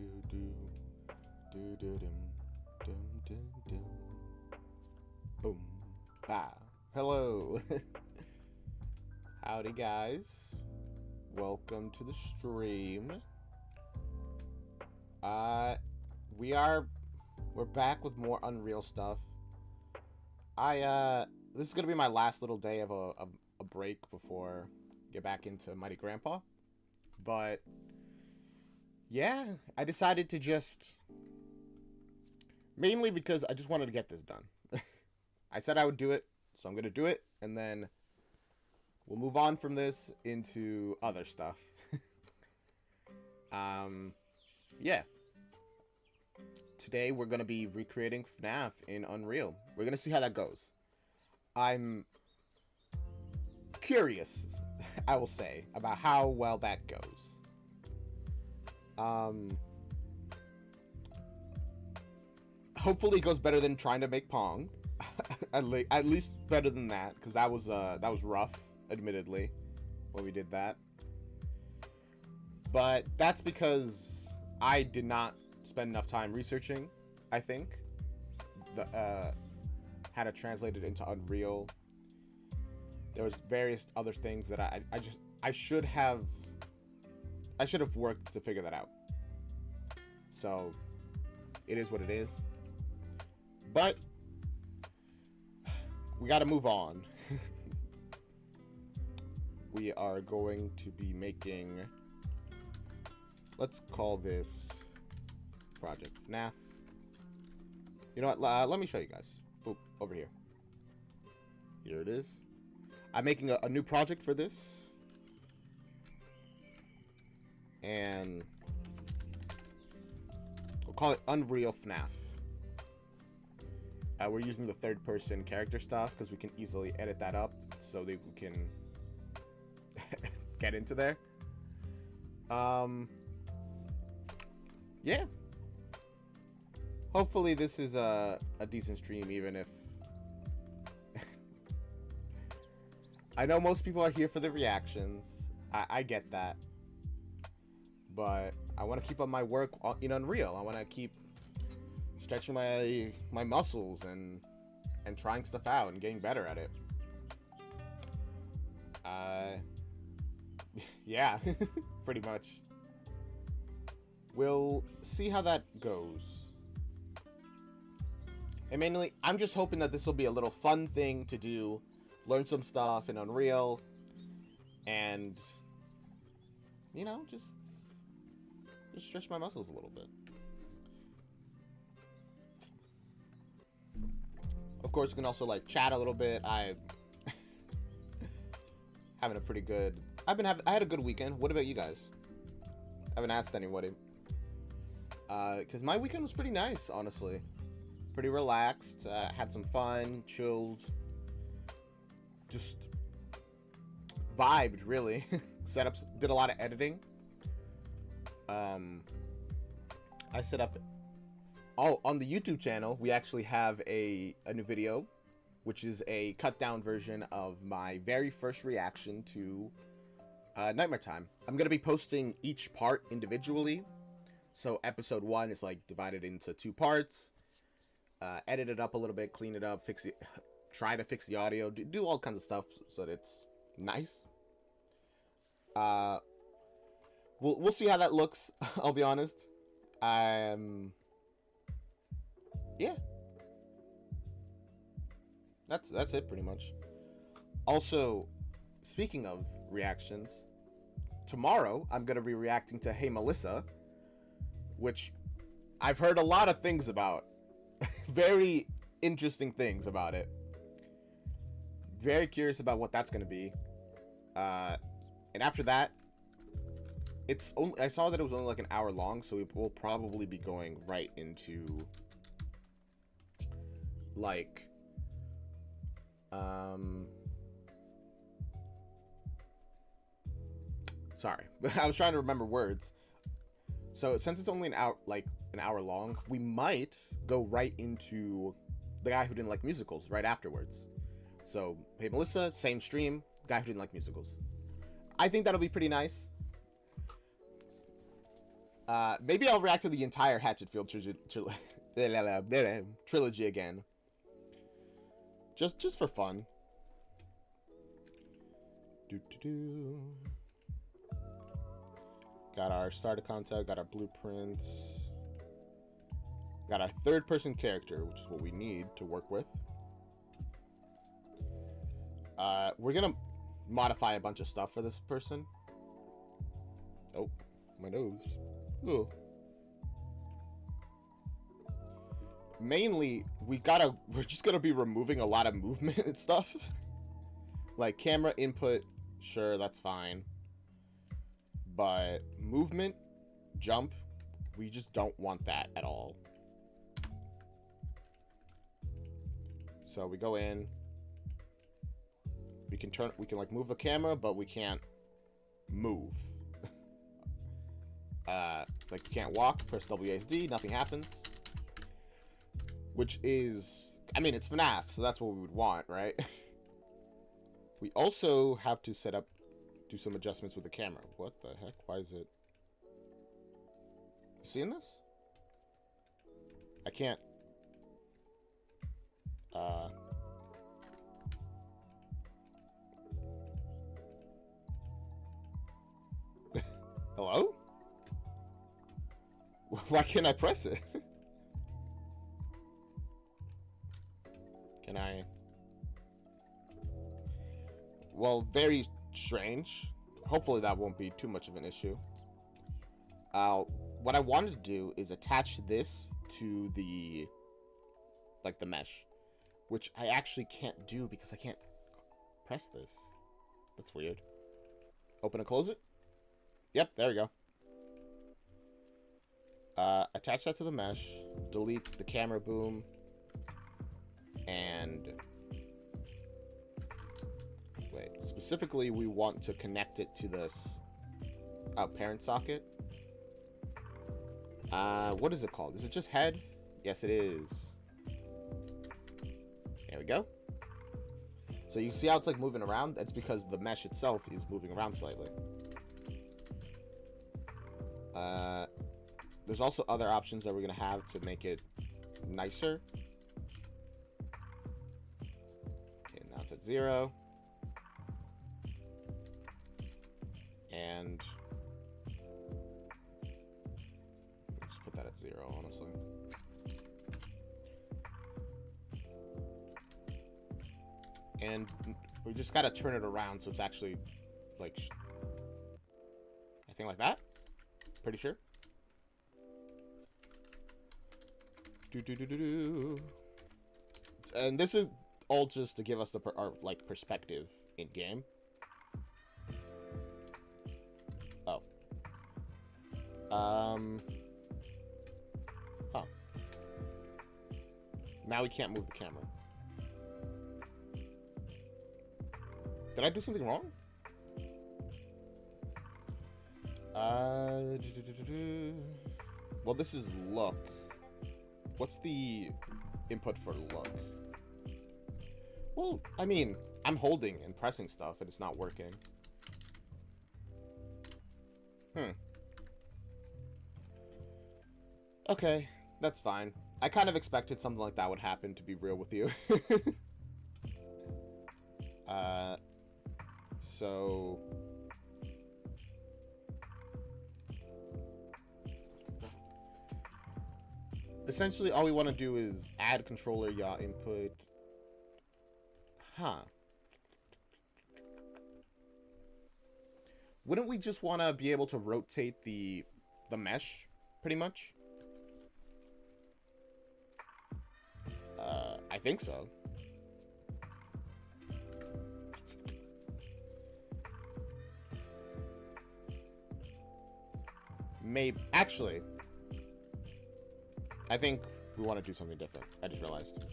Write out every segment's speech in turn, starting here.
do do do do dum dum dum dum. Boom. Ah. Hello. Howdy guys. Welcome to the stream. We're back with more Unreal stuff. This is gonna be my last little day of a break before I get back into Mighty Grandpa. But yeah, I decided to just, mainly because I just wanted to get this done. I said I would do it, so I'm gonna do it, and then we'll move on from this into other stuff. Yeah. Today we're gonna be recreating FNAF in Unreal. We're gonna see how that goes. I'm curious, I will say, about how well that goes. Hopefully it goes better than trying to make Pong. at least better than that, because that was rough, admittedly, when we did that. But that's because I did not spend enough time researching, I think, how to translate it into Unreal. There was various other things that I should have worked to figure that out. So it is what it is. But we got to move on. We are going to be making, let's call this Project FNAF. You know what? Let me show you guys. Boop, over here. Here it is. I'm making a new project for this. And we'll call it Unreal FNAF. We're using the third-person character stuff because we can easily edit that up so that we can get into there. Yeah. Hopefully this is a decent stream, even if I know most people are here for the reactions. I get that. But I want to keep up my work in Unreal. I want to keep stretching my muscles and trying stuff out and getting better at it. Yeah, pretty much. We'll see how that goes. And mainly, I'm just hoping that this will be a little fun thing to do, learn some stuff in Unreal, and, you know, just stretch my muscles a little bit. Of course, you can also, like, chat a little bit. I'm having a pretty good... I had a good weekend. What about you guys? I haven't asked anybody. Because my weekend was pretty nice, honestly. Pretty relaxed. Had some fun, chilled. Just vibed, really. Setups. Did a lot of editing. I set up... Oh, on the YouTube channel, we actually have a new video, which is a cut down version of my very first reaction to Nightmare Time. I'm going to be posting each part individually. So episode 1 is like divided into 2 parts. Edit it up a little bit, clean it up, fix it, try to fix the audio, do all kinds of stuff so that it's nice. We'll see how that looks. I'll be honest. Yeah. That's it pretty much. Also, speaking of reactions, tomorrow I'm gonna be reacting to Hey Melissa, which I've heard a lot of things about. Very interesting things about it. Very curious about what that's gonna be. And after that, it's only, I saw that it was only like an hour long, so we'll probably be going right into like sorry, I was trying to remember words. So since it's only an hour long, we might go right into the guy who didn't like musicals right afterwards. So Hey Melissa, same stream, guy who didn't like musicals. I think that'll be pretty nice. Maybe I'll react to the entire Hatchetfield trilogy again. Just for fun. Got our starter concept, got our blueprints. Got our third-person character, which is what we need to work with. We're gonna modify a bunch of stuff for this person. Oh, my nose. Ooh. Mainly, we're just gonna be removing a lot of movement and stuff. Like camera input, sure, that's fine. But movement, jump, we just don't want that at all. So we go in. We can like move the camera, but we can't move. Like you can't walk, press WASD, nothing happens. Which is, I mean, it's FNAF, so that's what we would want, right? We also have to do some adjustments with the camera. What the heck? Why is it? You seeing this? I can't. Hello? Why can't I press it? Can I? Well, very strange. Hopefully that won't be too much of an issue. What I wanted to do is attach this to the mesh, which I actually can't do because I can't press this. That's weird. Open and close it. Yep, there we go. Attach that to the mesh, delete the camera boom, and wait, specifically we want to connect it to this parent socket. What is it called? Is it just head? Yes, it is. There we go. So you see how it's like moving around? That's because the mesh itself is moving around slightly. There's also other options that we're gonna have to make it nicer. Okay, now it's at 0. And just put that at 0, honestly. And we just gotta turn it around so it's actually like, I think like that. Pretty sure. And this is all just to give us the our perspective in game. Oh. Huh. Now we can't move the camera. Did I do something wrong? Well, this is look. What's the input for look? Well, I mean, I'm holding and pressing stuff and it's not working. Okay, that's fine. I kind of expected something like that would happen, to be real with you. So essentially all we want to do is add controller yaw input. Wouldn't we just want to be able to rotate the mesh pretty much? I think so. Maybe actually I think we want to do something different. I just realized.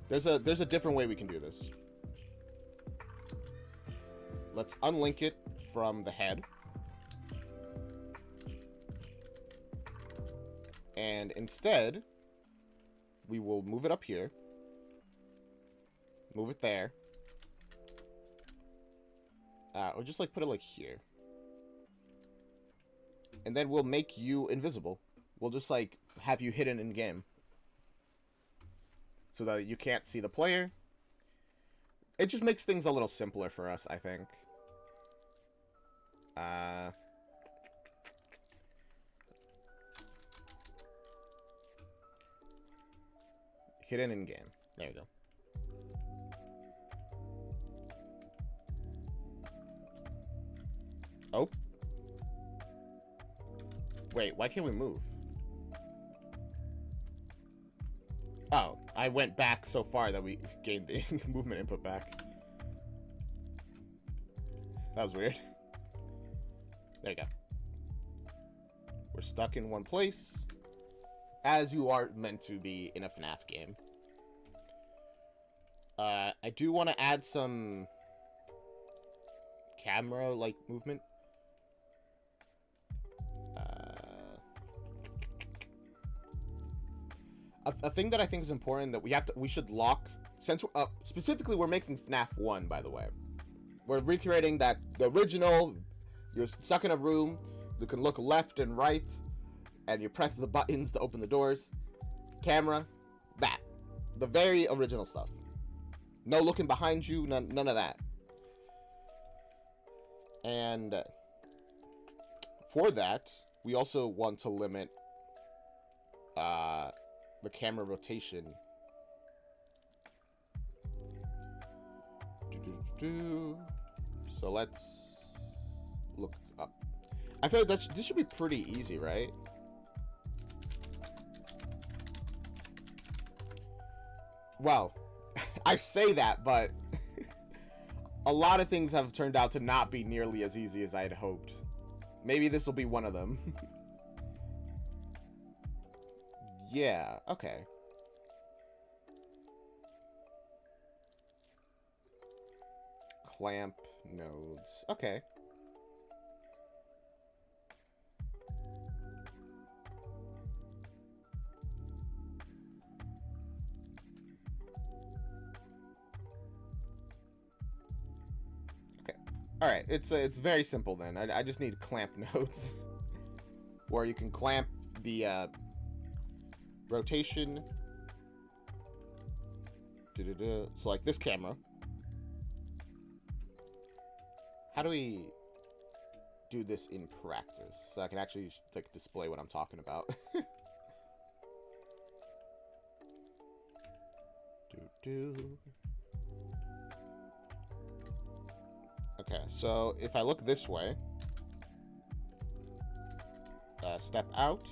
There's a different way we can do this. Let's unlink it from the head. And instead, we will move it up here. Move it there. Or just like put it like here. And then we'll make you invisible. We'll just, like, have you hidden in-game. So that you can't see the player. It just makes things a little simpler for us, I think. Hidden in-game. There you go. Oh. Wait, why can't we move? Oh, I went back so far that we gained the movement input back. That was weird. There you go. We're stuck in one place, as you are meant to be in a FNAF game. I do want to add some camera-like movement. A thing that I think is important that we should lock, since specifically we're making FNAF 1, by the way. We're recreating that the original. You're stuck in a room. You can look left and right, and you press the buttons to open the doors. Camera, that, the very original stuff. No looking behind you, none of that. And for that, we also want to limit the camera rotation. So let's look up. I feel like this should be pretty easy, right? Well, I say that, but a lot of things have turned out to not be nearly as easy as I had hoped. Maybe this will be one of them. Yeah, okay. Clamp nodes. Okay. Okay. All right. It's very simple then. I just need clamp nodes, where you can clamp the rotation. So like this camera. How do we do this in practice so I can actually like display what I'm talking about? Okay, so if I look this way, step out,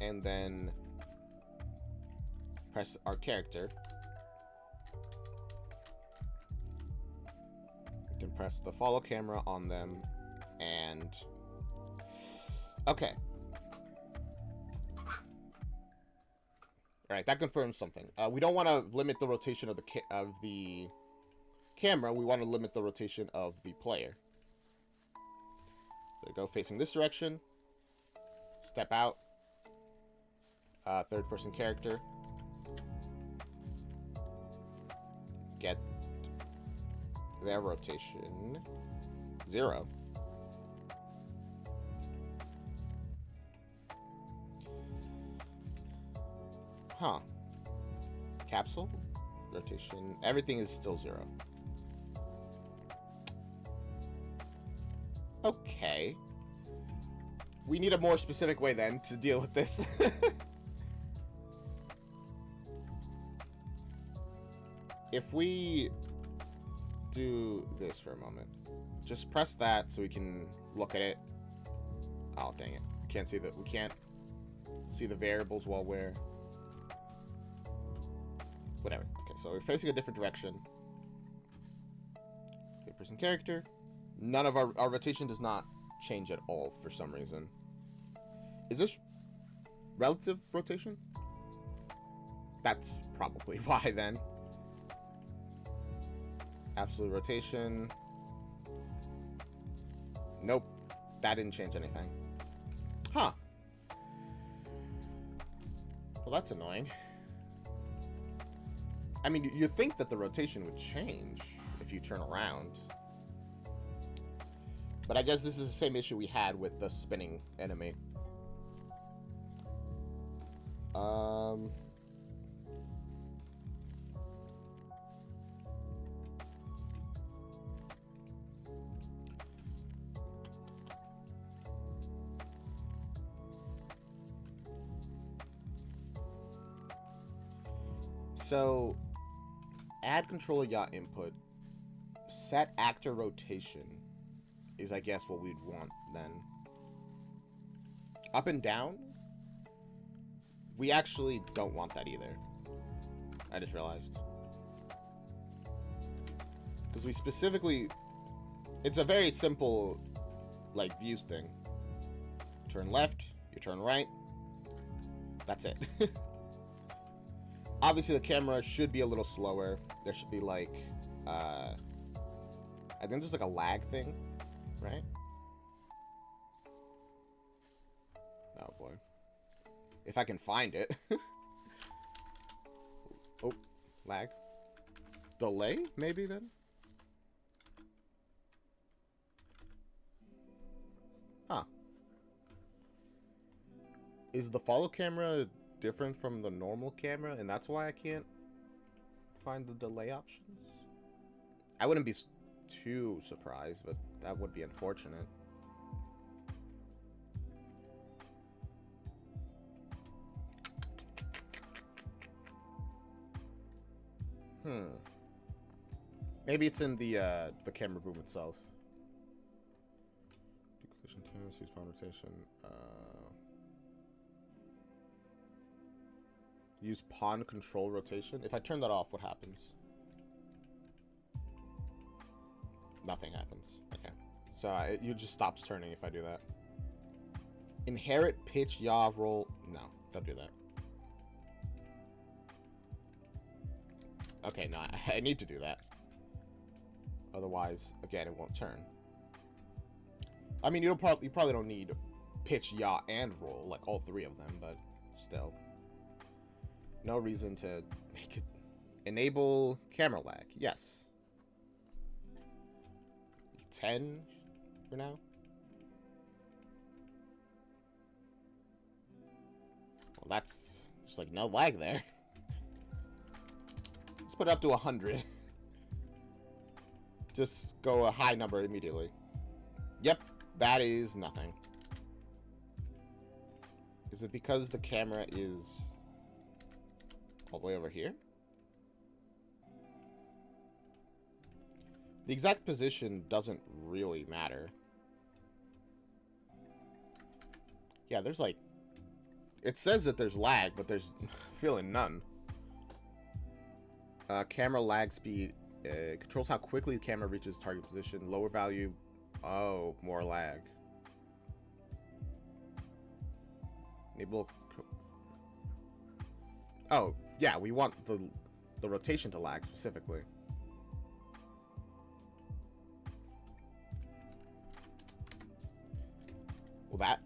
and then press our character. You can press the follow camera on them, and okay. All right, that confirms something. We don't want to limit the rotation of the camera. We want to limit the rotation of the player. There you go, facing this direction. Step out. Third-person character. Get their rotation 0. Huh. Capsule rotation, everything is still 0. Okay. We need a more specific way then to deal with this. If we do this for a moment, just press that so we can look at it. Oh, dang it. We can't see the variables while we're whatever. Okay, so we're facing a different direction. Third-person character. None of our rotation does not change at all for some reason. Is this relative rotation? That's probably why then. Absolute rotation. Nope. That didn't change anything. Huh. Well, that's annoying. I mean, you'd think that the rotation would change if you turn around. But I guess this is the same issue we had with the spinning enemy. So, add controller yacht input. Set actor rotation is, I guess, what we'd want then. Up and down? We actually don't want that either. I just realized. Because we specifically... It's a very simple, like, views thing. Turn left, you turn right. That's it. Obviously, the camera should be a little slower. There should be, like, I think there's, like, a lag thing, right? Oh, boy. If I can find it. Oh, lag. Delay, maybe, then? Huh. Is the follow camera different from the normal camera, and that's why I can't find the delay options? I wouldn't be too surprised, but that would be unfortunate. Maybe it's in the camera boom itself. Decollision tendency, respawn rotation. Use pawn control rotation. If I turn that off, what happens? Nothing happens. Okay. So it just stops turning if I do that. Inherit pitch yaw roll. No, don't do that. Okay, no, I need to do that. Otherwise, again, it won't turn. I mean, you probably don't need pitch, yaw, and roll, like all three of them, but still. No reason to make it... Enable camera lag. Yes. 10 for now. Well, that's just like no lag there. Let's put it up to 100. Just go a high number immediately. Yep, that is nothing. Is it because the camera is all the way over here? The exact position doesn't really matter. Yeah, there's like... It says that there's lag, but there's feeling none. Camera lag speed controls how quickly the camera reaches target position. Lower value. Oh, more lag. Enable. Oh, yeah, we want the rotation to lag specifically. Well,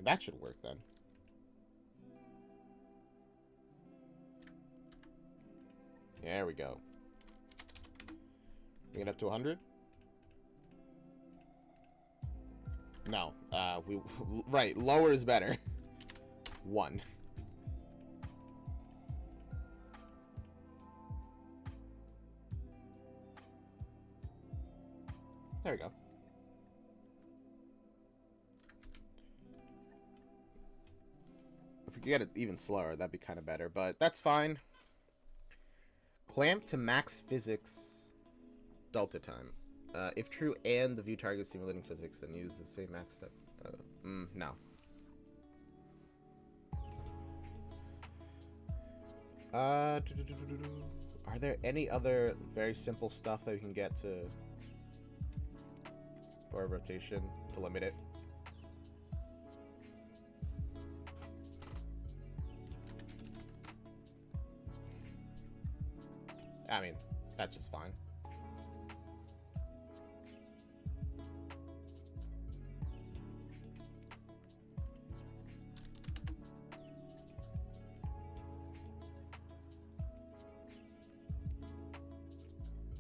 that should work then. There we go. Bring it up to 100. No, right, lower is better. 1. There we go. If we could get it even slower, that'd be kind of better, but that's fine. Clamp to max physics delta time. If true and the view target simulating physics, then use the same max step. No. Are there any other very simple stuff that we can get to for a rotation to limit it? I mean, that's just fine.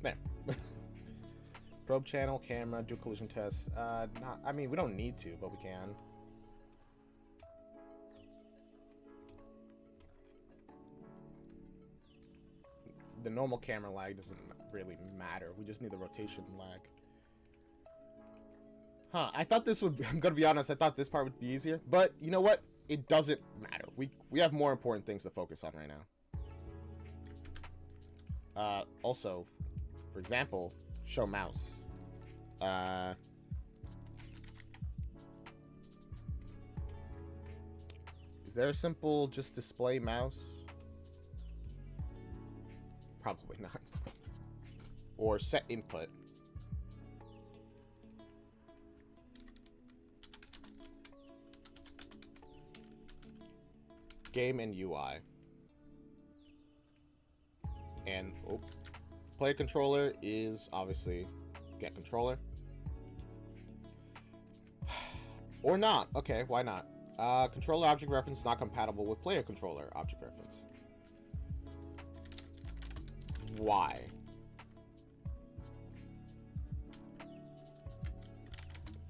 There. Probe channel, camera, do collision test. Not. I mean, we don't need to, but we can. The normal camera lag doesn't really matter. We just need the rotation lag. Huh, I thought this would, I'm gonna be honest, I thought this part would be easier, but you know what? It doesn't matter. We have more important things to focus on right now. Also, for example, show mouse. Is there a simple just display mouse? Probably not. Or set input. Game and UI. And player controller is obviously get controller. Or not. Okay, why not? Controller object reference is not compatible with player controller object reference. Why?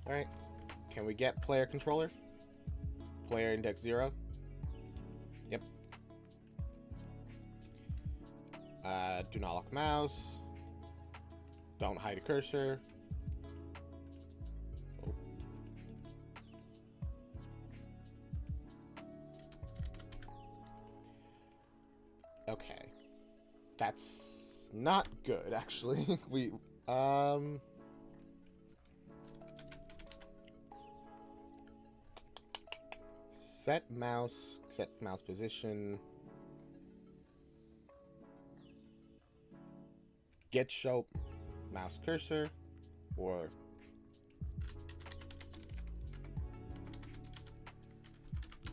Alright. Can we get player controller? Player index 0? Yep. Do not lock mouse. Don't hide a cursor. Oh. Okay. That's not good, actually. We, set mouse position. Get show mouse cursor, or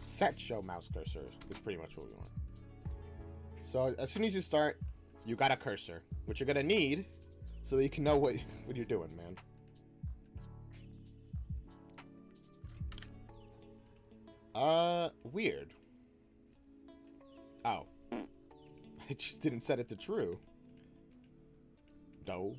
set show mouse cursor is pretty much what we want. So as soon as you start, you got a cursor, which you're gonna need so that you can know what you're doing, man. Weird. Oh. I just didn't set it to true. No.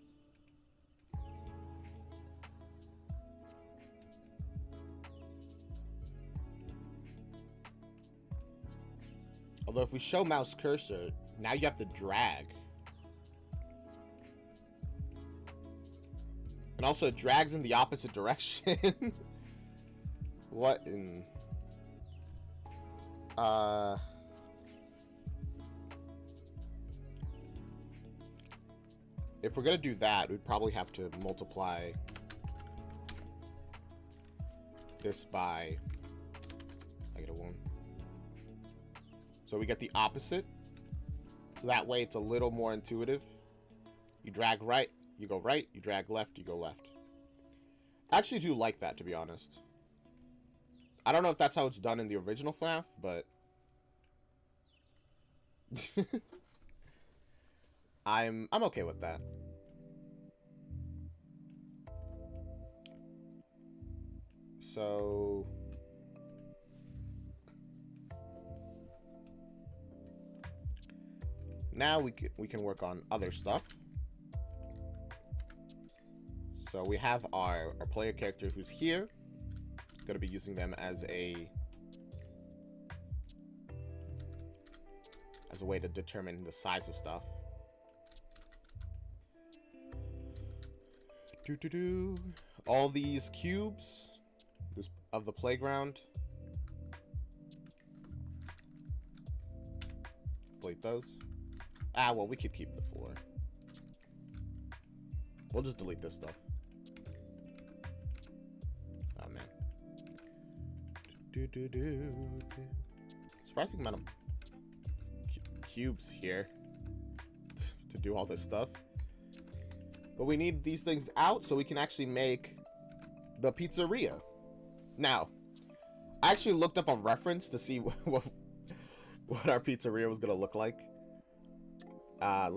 Although if we show mouse cursor, now you have to drag. And also it drags in the opposite direction. What in... If we're gonna do that, we'd probably have to multiply this by -1. So we get the opposite. So that way it's a little more intuitive. You drag right, you go right. You drag left, you go left. I actually do like that, to be honest. I don't know if that's how it's done in the original FNAF, but... I'm okay with that. So now we can work on other stuff. So we have our player character who's here. Gonna be using them as a way to determine the size of stuff. All these cubes of the playground. Delete those. Ah, well, we could keep the floor. We'll just delete this stuff. Oh, man. Surprising amount of cubes here to do all this stuff. But we need these things out so we can actually make the pizzeria. Now, I actually looked up a reference to see what our pizzeria was gonna look like. I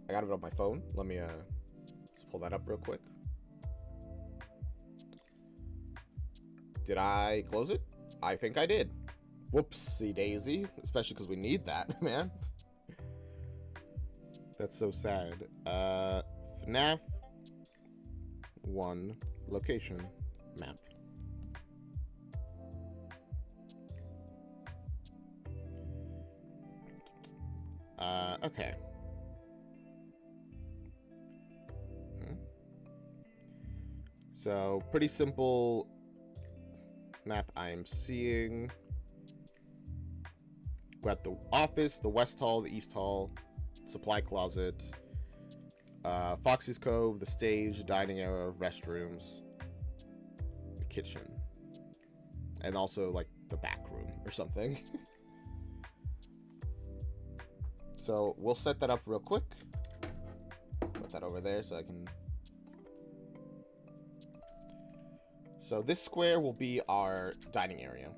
got it on my phone. Let me just pull that up real quick. Did I close it? I think I did. Whoopsie daisy. Especially because we need that, man. That's so sad. FNAF one location map. Okay. So, pretty simple map I'm seeing. We got the office, the West Hall, the East Hall, supply closet, Foxy's Cove, the stage, the dining area, restrooms, the kitchen, and also like the back room or something. So we'll set that up real quick. Put that over there so I can... So this square will be our dining area.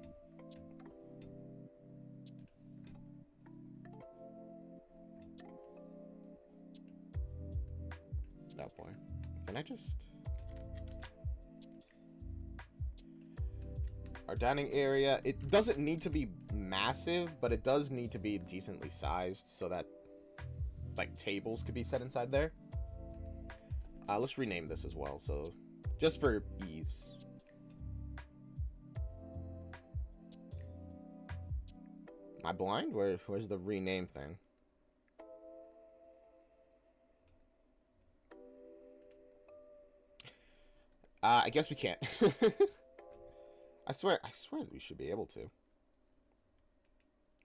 Oh boy. Can I just... Our dining area, it doesn't need to be massive, but it does need to be decently sized so that, like, tables could be set inside there. Let's rename this as well, so just for ease. Am I blind? Where's the rename thing? I guess we can't. I swear that we should be able to.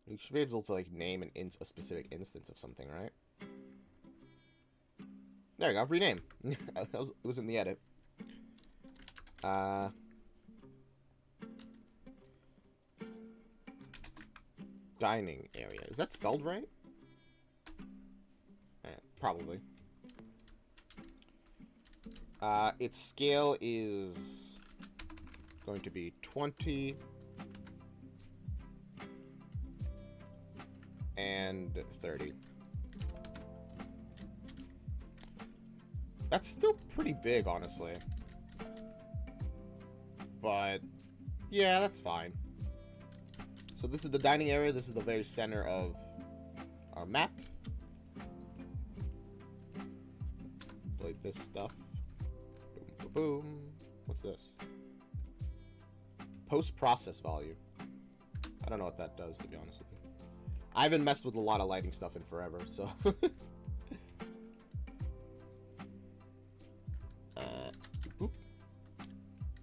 We should be able to, like, name a specific instance of something, right? There we go, rename. It was in the edit. Dining area. Is that spelled right? Probably. Its scale is going to be 20 and 30. That's still pretty big, honestly. But yeah, that's fine. So this is the dining area. This is the very center of our map. Like this stuff. Boom, boom, boom. What's this? Post-process value. I don't know what that does, to be honest with you. I haven't messed with a lot of lighting stuff in forever, so...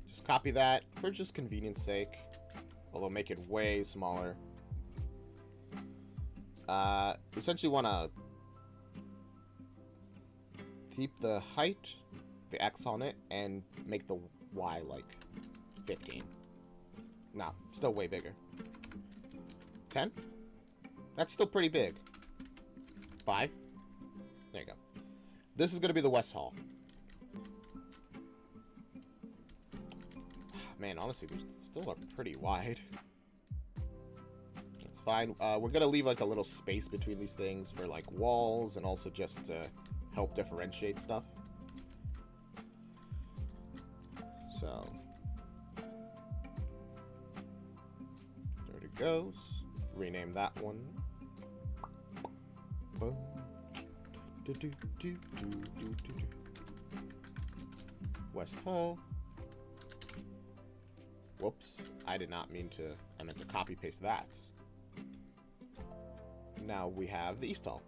Just copy that for just convenience sake. Although make it way smaller. Essentially want to keep the height, the X on it, and make the Y like 15. No, still way bigger. 10? That's still pretty big. 5? There you go. This is going to be the West Hall. Man, honestly, they still are pretty wide. It's fine. We're going to leave like a little space between these things for like walls and also just to help differentiate stuff. So... there it goes. Rename that one. West Hall. Whoops. I did not mean to... I meant to copy paste that. Now we have the East Hall.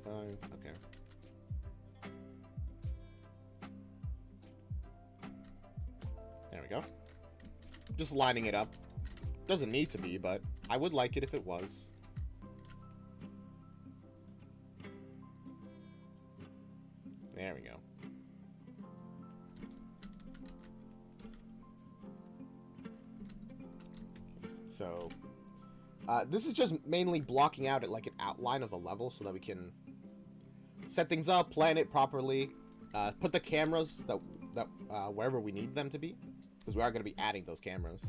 5. Okay. There we go. Just lining it up. Doesn't need to be, but I would like it if it was. There we go. So, this is just mainly blocking out like an outline of the level so that we can set things up, plan it properly, put the cameras that wherever we need them to be, because we are going to be adding those cameras.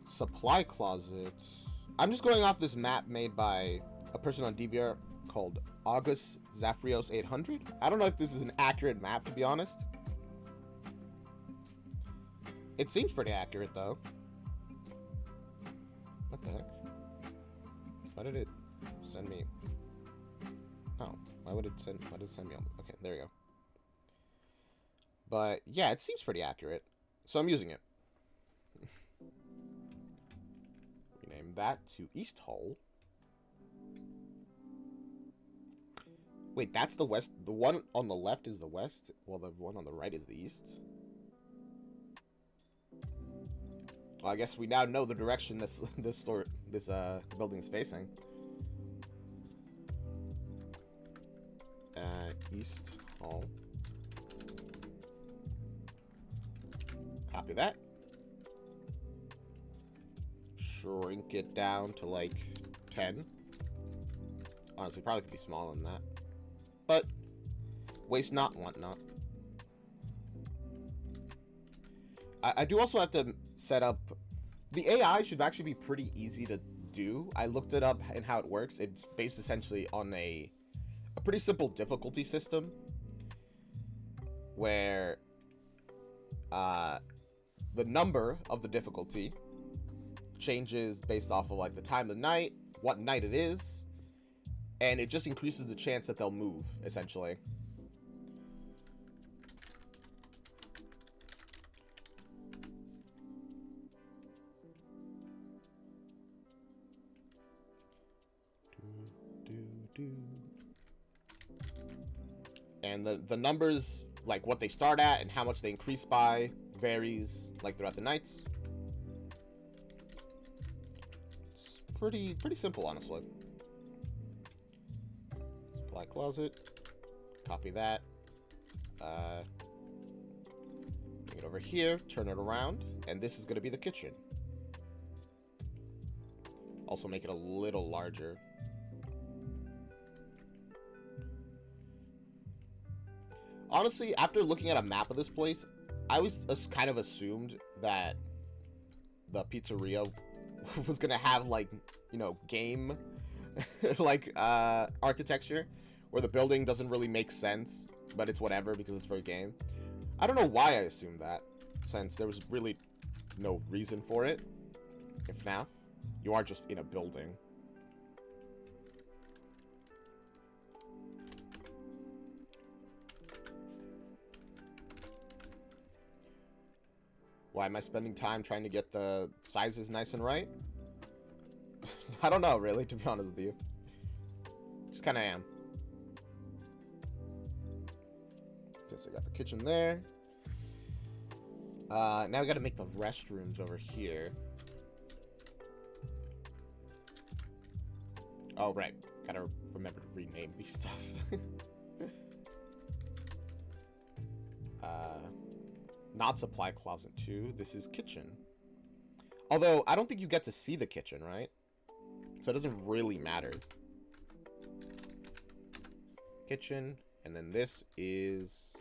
Supply closet. I'm just going off this map made by a person on DVR called August Zafrios 800. I don't know if this is an accurate map, to be honest. It seems pretty accurate, though. What the heck? Why did it send me... No. Why would it send me on? Okay, there you go. But yeah, it seems pretty accurate. So I'm using it. Rename that to East Hall. Wait, that's the west. The one on the left is the west, while the one on the right is the east. Well, I guess we now know the direction this building is facing. East Hall. Copy that. Shrink it down to like 10. Honestly, probably could be smaller than that. But waste not, want not. I do also have to set up... The AI should actually be pretty easy to do. I looked it up and how it works. It's based essentially on a pretty simple difficulty system. Where the number of the difficulty changes based off of like the time of night, what night it is, and it just increases the chance that they'll move, essentially. And the numbers, like what they start at and how much they increase by, varies like throughout the nights. It's pretty simple, honestly. Supply closet. Copy that. Bring it over here. Turn it around. And this is going to be the kitchen. Also make it a little larger. Honestly, after looking at a map of this place, I was kind of assumed that the pizzeria was gonna have like, you know, game like architecture, where the building doesn't really make sense, but it's whatever because it's for a game. I don't know why I assumed that, since there was really no reason for it. In FNAF, you are just in a building. Why am I spending time trying to get the sizes nice and right? I don't know, really, to be honest with you. Just kind of am. Okay, so I got the kitchen there. Now we got to make the restrooms over here. Oh, right. Gotta remember to rename these stuff. Not supply closet 2. This is kitchen. Although, I don't think you get to see the kitchen, right? So it doesn't really matter. Kitchen. And then this is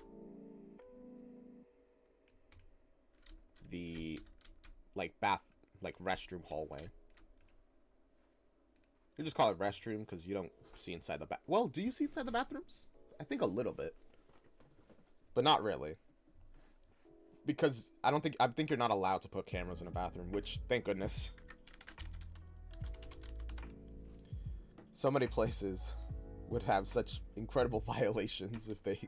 the, like, restroom hallway. You just call it restroom because you don't see inside the well, do you see inside the bathrooms? I think a little bit. But not really. Because I think you're not allowed to put cameras in a bathroom, which, thank goodness. So many places would have such incredible violations if they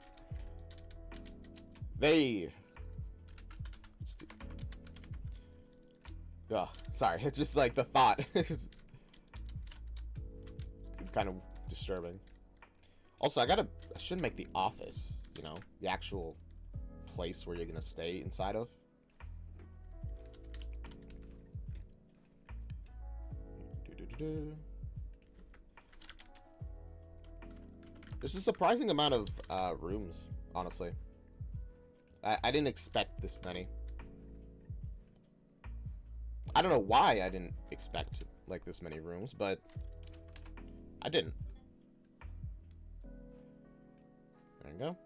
oh, sorry, it's just like the thought. It's kind of disturbing. Also, I should make the office, you know, the actual place where you're gonna stay inside of. There's a surprising amount of rooms, honestly. I didn't expect this many. I don't know why I didn't expect like this many rooms, but I didn't. There you go.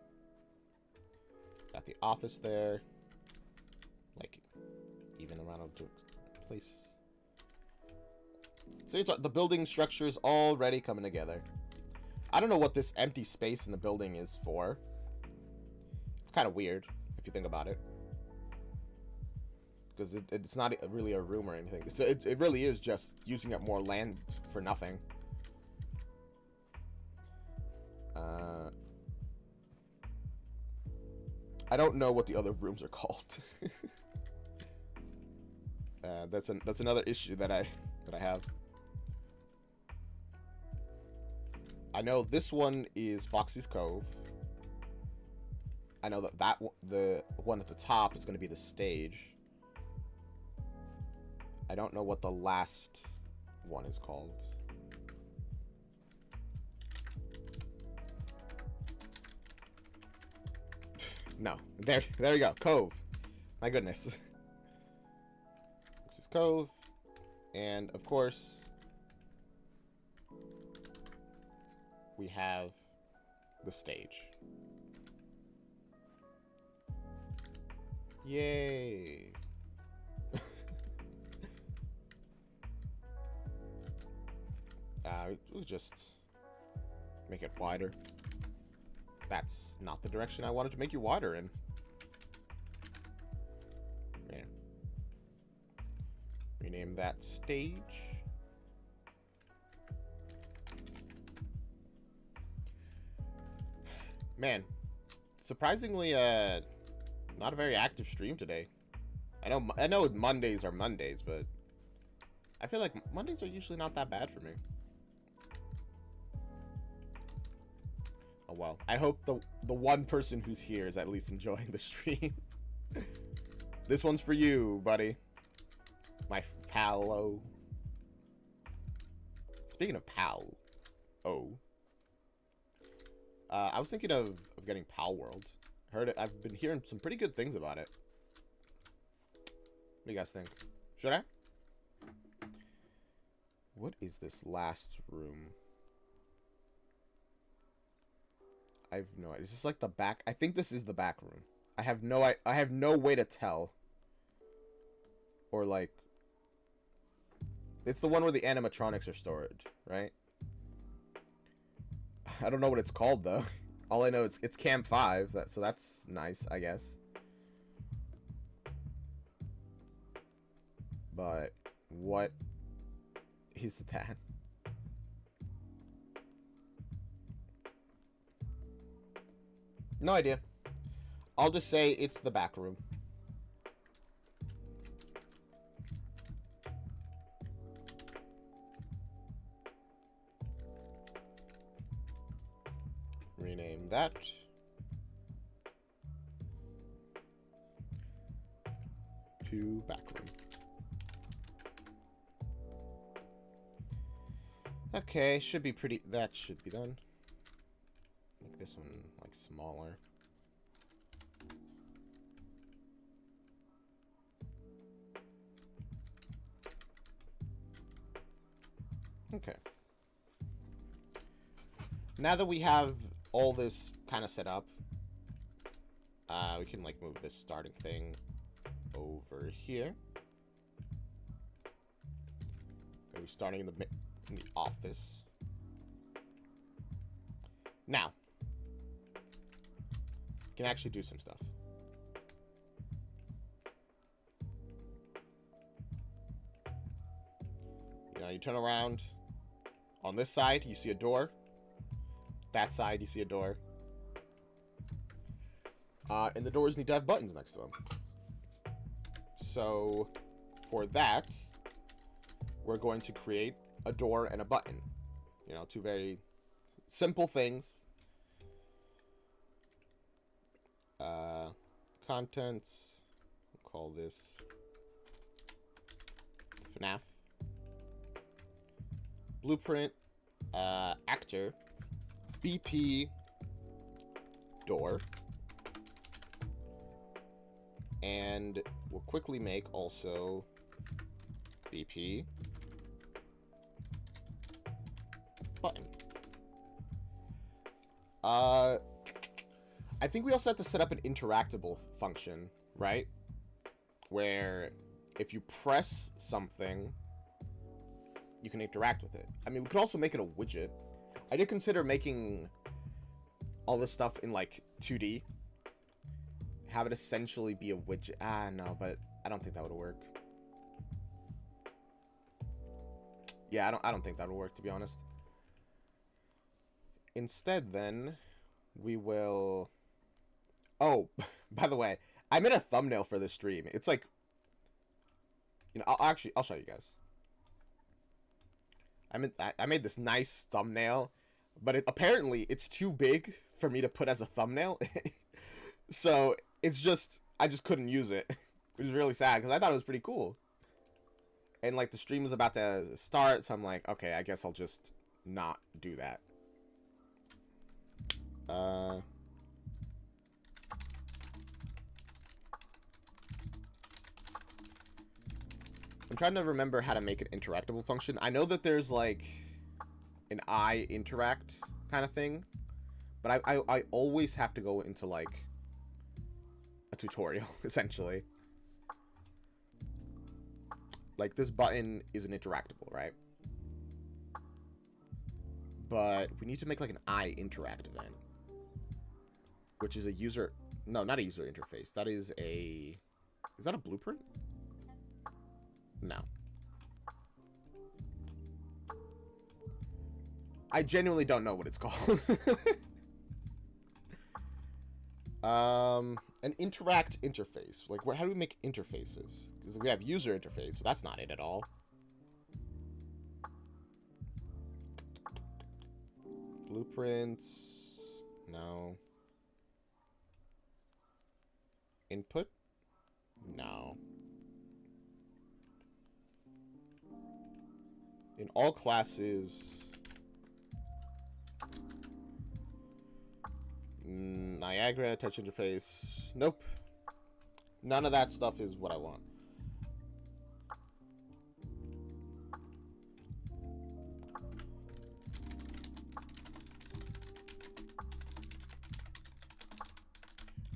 Got the office there. Like, even around a place. So it's the building structure is already coming together. I don't know what this empty space in the building is for. It's kind of weird, if you think about it. Because it's not really a room or anything. So it really is just using up more land for nothing. I don't know what the other rooms are called. That's another issue that I have. I know this one is Foxy's Cove. I know that the one at the top is going to be the stage. I don't know what the last one is called. No, there you go. Cove. My goodness. This is Cove, and of course, we have the stage. Yay! We'll just make it wider. That's not the direction I wanted to make you wider in. Man. Rename that stage. Man, surprisingly, not a very active stream today. I know Mondays are Mondays, but I feel like Mondays are usually not that bad for me. Oh well, I hope the one person who's here is at least enjoying the stream. This one's for you, buddy. My pal-o. Speaking of pal, I was thinking of getting Pal World. I've been hearing some pretty good things about it. What do you guys think? Should I? What is this last room? I've no idea. Is this like the back? I think this is the back room. I have no way to tell. Or like, it's the one where the animatronics are stored, right? I don't know what it's called though. All I know it's Cam 5, so that's nice, I guess. But what is that? No idea. I'll just say it's the back room. Rename that. To back room. Okay, should be pretty. That should be done. Make this one like smaller. Okay. Now that we have all this kind of set up, we can like move this starting thing over here. Gonna be starting in the office. Now, can actually do some stuff. You know, you turn around. On this side, you see a door. That side, you see a door. And the doors need to have buttons next to them. So, for that, we're going to create a door and a button. You know, two very simple things. Contents. We'll call this FNAF. Blueprint. Actor. BP. Door. And we'll quickly make also BP button. I think we also have to set up an interactable function, right? Where if you press something, you can interact with it. I mean, we could also make it a widget. I did consider making all this stuff in like 2D. Have it essentially be a widget. No, but I don't think that would work. Yeah, I don't think that would work, to be honest. Instead, then, we will Oh, by the way, I made a thumbnail for this stream. It's like, I'll show you guys. I made this nice thumbnail, but apparently it's too big for me to put as a thumbnail. So it's just, I just couldn't use it, which is really sad because I thought it was pretty cool. And like the stream was about to start, so I'm like, okay, I guess I'll just not do that. I'm trying to remember how to make an interactable function. I know that there's like an I interact kind of thing, but I always have to go into like a tutorial, essentially. Like this button isn't interactable, right? But we need to make like an I interact event, which is a user, no, not a user interface. That is that a blueprint? No. I genuinely don't know what it's called. An interact interface. Like, how do we make interfaces? Because we have user interface, but that's not it at all. Blueprints. No. Input? No. In all classes. Niagara, touch interface. Nope. None of that stuff is what I want.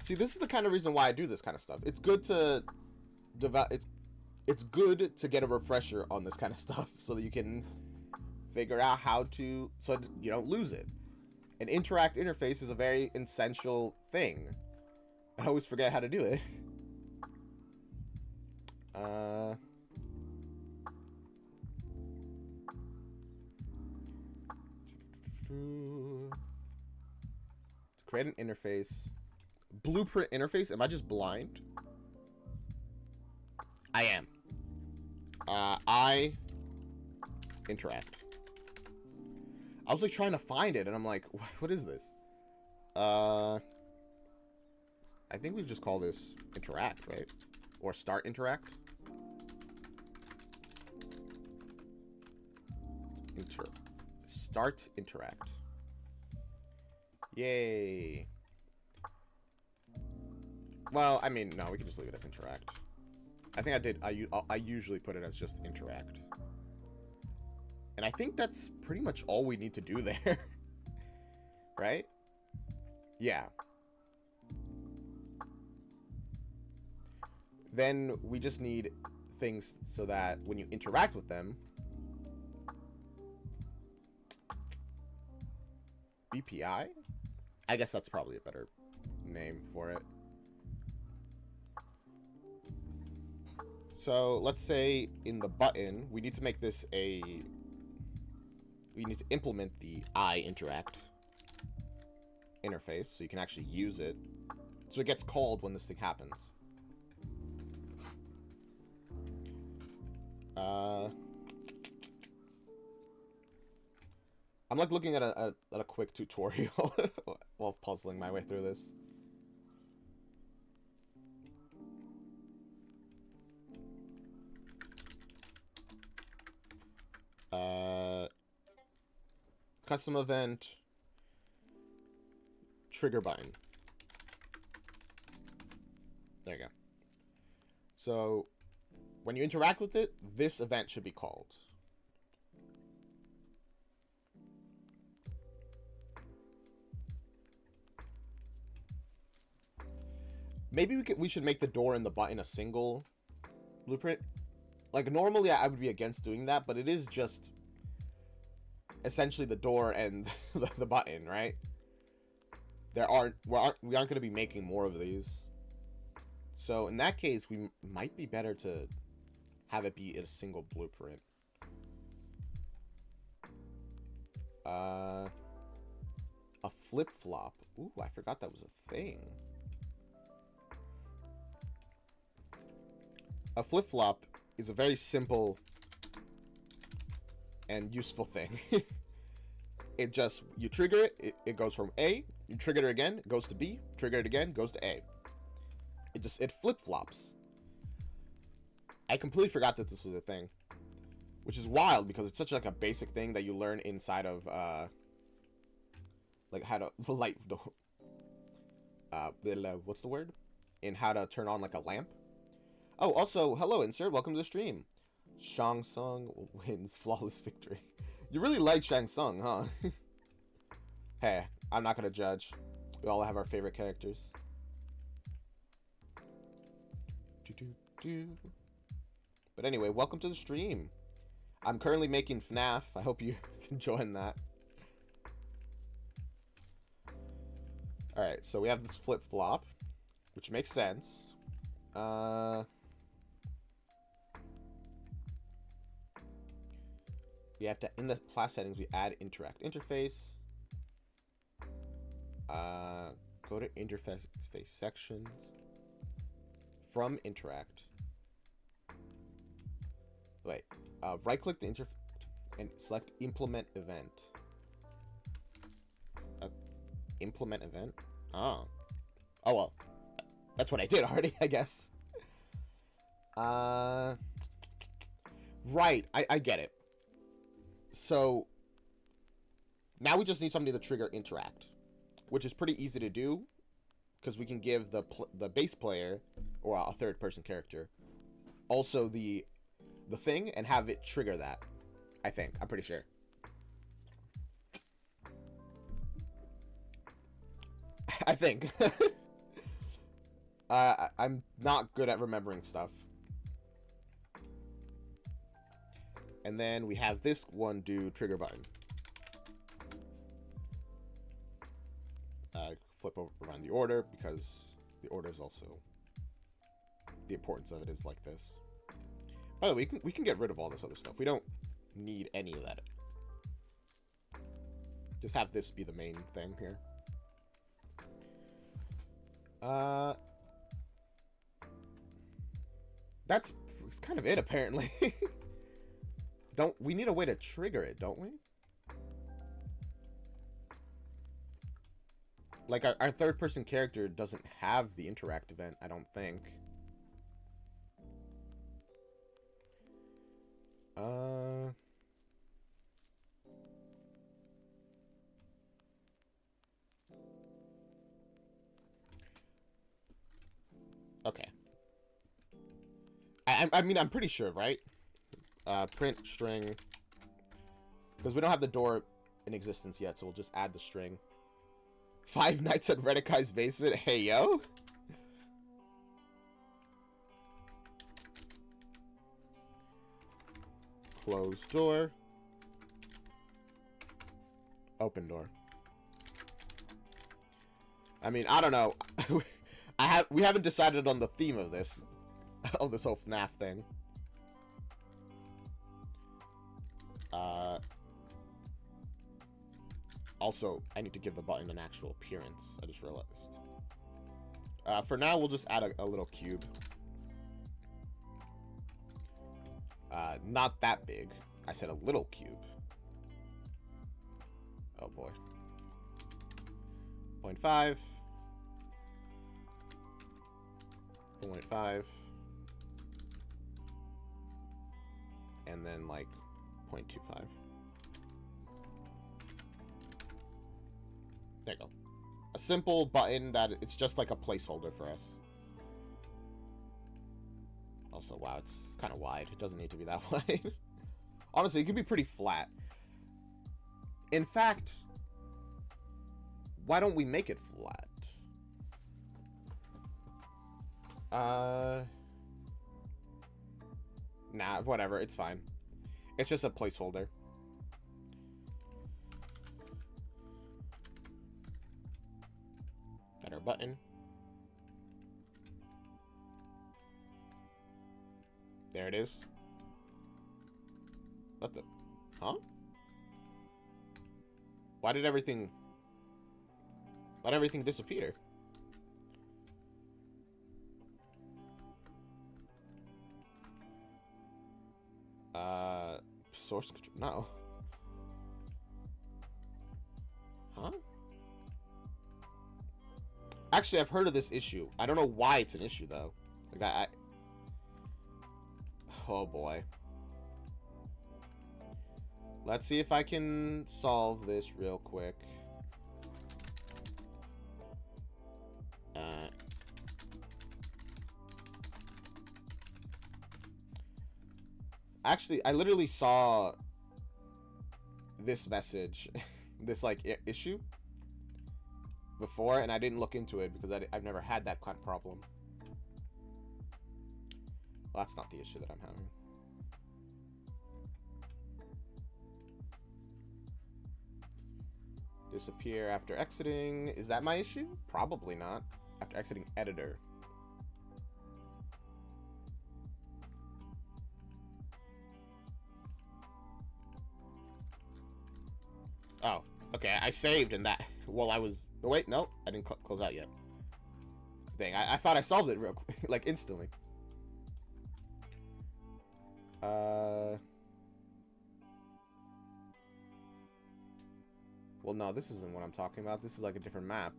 See, this is the kind of reason why I do this kind of stuff. It's good to develop. It's good to get a refresher on this kind of stuff so that you can figure out how to, so you don't lose it. An interact interface is a very essential thing. I always forget how to do it. To create an interface. Blueprint interface? Am I just blind? I am. I interact. I was like trying to find it and I'm like, what is this? I think we just call this interact, right? Or start interact. Start interact. Yay. Well, I mean, no, we can just leave it as interact. I think I did. I usually put it as just interact. And I think that's pretty much all we need to do there. Right? Yeah. Then we just need things so that when you interact with them, BPI? I guess that's probably a better name for it. So let's say in the button, we need to make this we need to implement the I interact interface so you can actually use it. So it gets called when this thing happens. I'm like looking at a quick tutorial while puzzling my way through this. Custom event, trigger button. There you go. So when you interact with it, this event should be called. Maybe we should make the door and the button a single blueprint. Like normally I would be against doing that, but it is just essentially the door and the button, right? We aren't going to be making more of these. So in that case, we might be better to have it be a single blueprint. A flip-flop. Ooh, I forgot that was a thing. a flip-flop is a very simple and useful thing. It just, you trigger it, it goes from A, you trigger it again, it goes to B, trigger it again, goes to A. It flip-flops. I completely forgot that this was a thing. Which is wild, because it's such like a basic thing that you learn inside of, like how to light the, what's the word? In how to turn on like a lamp. Oh, also, hello, insert, welcome to the stream. Shang Tsung wins flawless victory. You really like Shang Tsung, huh? Hey, I'm not gonna judge. We all have our favorite characters. But anyway, welcome to the stream. I'm currently making FNAF. I hope you can join that. Alright, so we have this flip-flop, which makes sense. We have to, in the class settings, we add interact interface. Go to interface sections. From interact. Wait, right-click the interface and select implement event. Implement event? Oh. Oh, well. That's what I did already, I guess. Right, I get it. So, now we just need something to trigger interact, which is pretty easy to do, because we can give the base player, or a third-person character, also the thing, and have it trigger that. I think. I'm pretty sure. I think. I'm not good at remembering stuff. And then we have this one do trigger button. Flip over around the order, because the order is also, the importance of it is like this. By the way, we can get rid of all this other stuff. We don't need any of that. Just have this be the main thing here. That's kind of it, apparently. We need a way to trigger it, don't we? Like, our third-person character doesn't have the interact event, I don't think. Okay. I mean, I'm pretty sure, right? Print string. Because we don't have the door in existence yet, so we'll just add the string. Five Nights at Redekai's Basement? Hey, yo! Close door. Open door. I mean, I don't know. We haven't decided on the theme of this. Of this whole FNAF thing. Also, I need to give the button an actual appearance. I just realized. For now, we'll just add a little cube. Not that big. I said a little cube. Oh boy. 0.5. 0.5. And then like 0.25. There you go. A simple button that it's just like a placeholder for us. Also, wow, it's kind of wide. It doesn't need to be that wide. Honestly, it can be pretty flat. In fact, why don't we make it flat? Nah, whatever. It's fine. It's just a placeholder. Got our button. There it is. What the? Huh? Why did everything disappear? source control. No. Huh? Actually, I've heard of this issue. I don't know why it's an issue, though. Like, oh, boy. Let's see if I can solve this real quick. Actually, I literally saw this message, this, like, issue before, and I didn't look into it because I've never had that kind of problem. Well, that's not the issue that I'm having. Disappear after exiting. Is that my issue? Probably not. After exiting editor. Oh, okay. I saved and that while I was... Oh, wait, no. I didn't close out yet. Dang, I thought I solved it real quick, like instantly. Well, no, this isn't what I'm talking about. This is like a different map.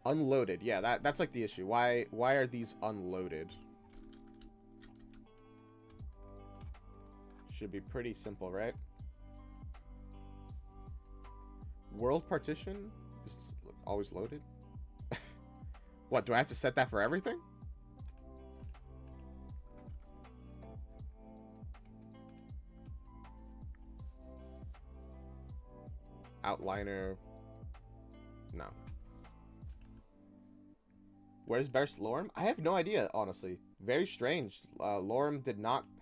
Unloaded. Yeah, that's like the issue. Why are these unloaded? Should be pretty simple, right? World partition is always loaded. What, do I have to set that for everything? Outliner. No. Where's Best Lorem? I have no idea, honestly. Very strange. Lorem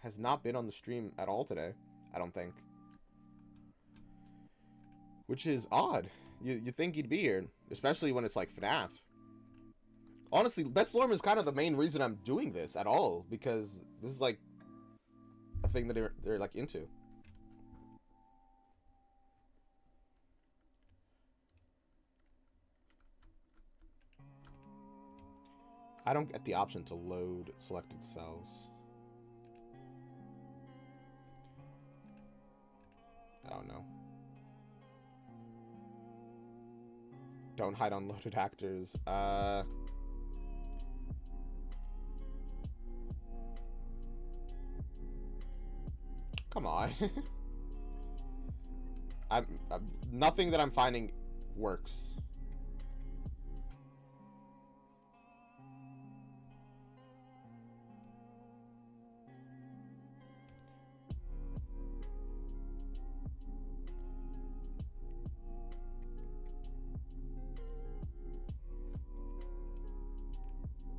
has not been on the stream at all today, I don't think. Which is odd. You think he'd be here, especially when it's like FNAF. Honestly, Best Lorem is kind of the main reason I'm doing this at all, because this is like a thing that they're like into. I don't get the option to load selected cells. Oh no. Don't hide unloaded actors. Come on. Nothing that I'm finding works.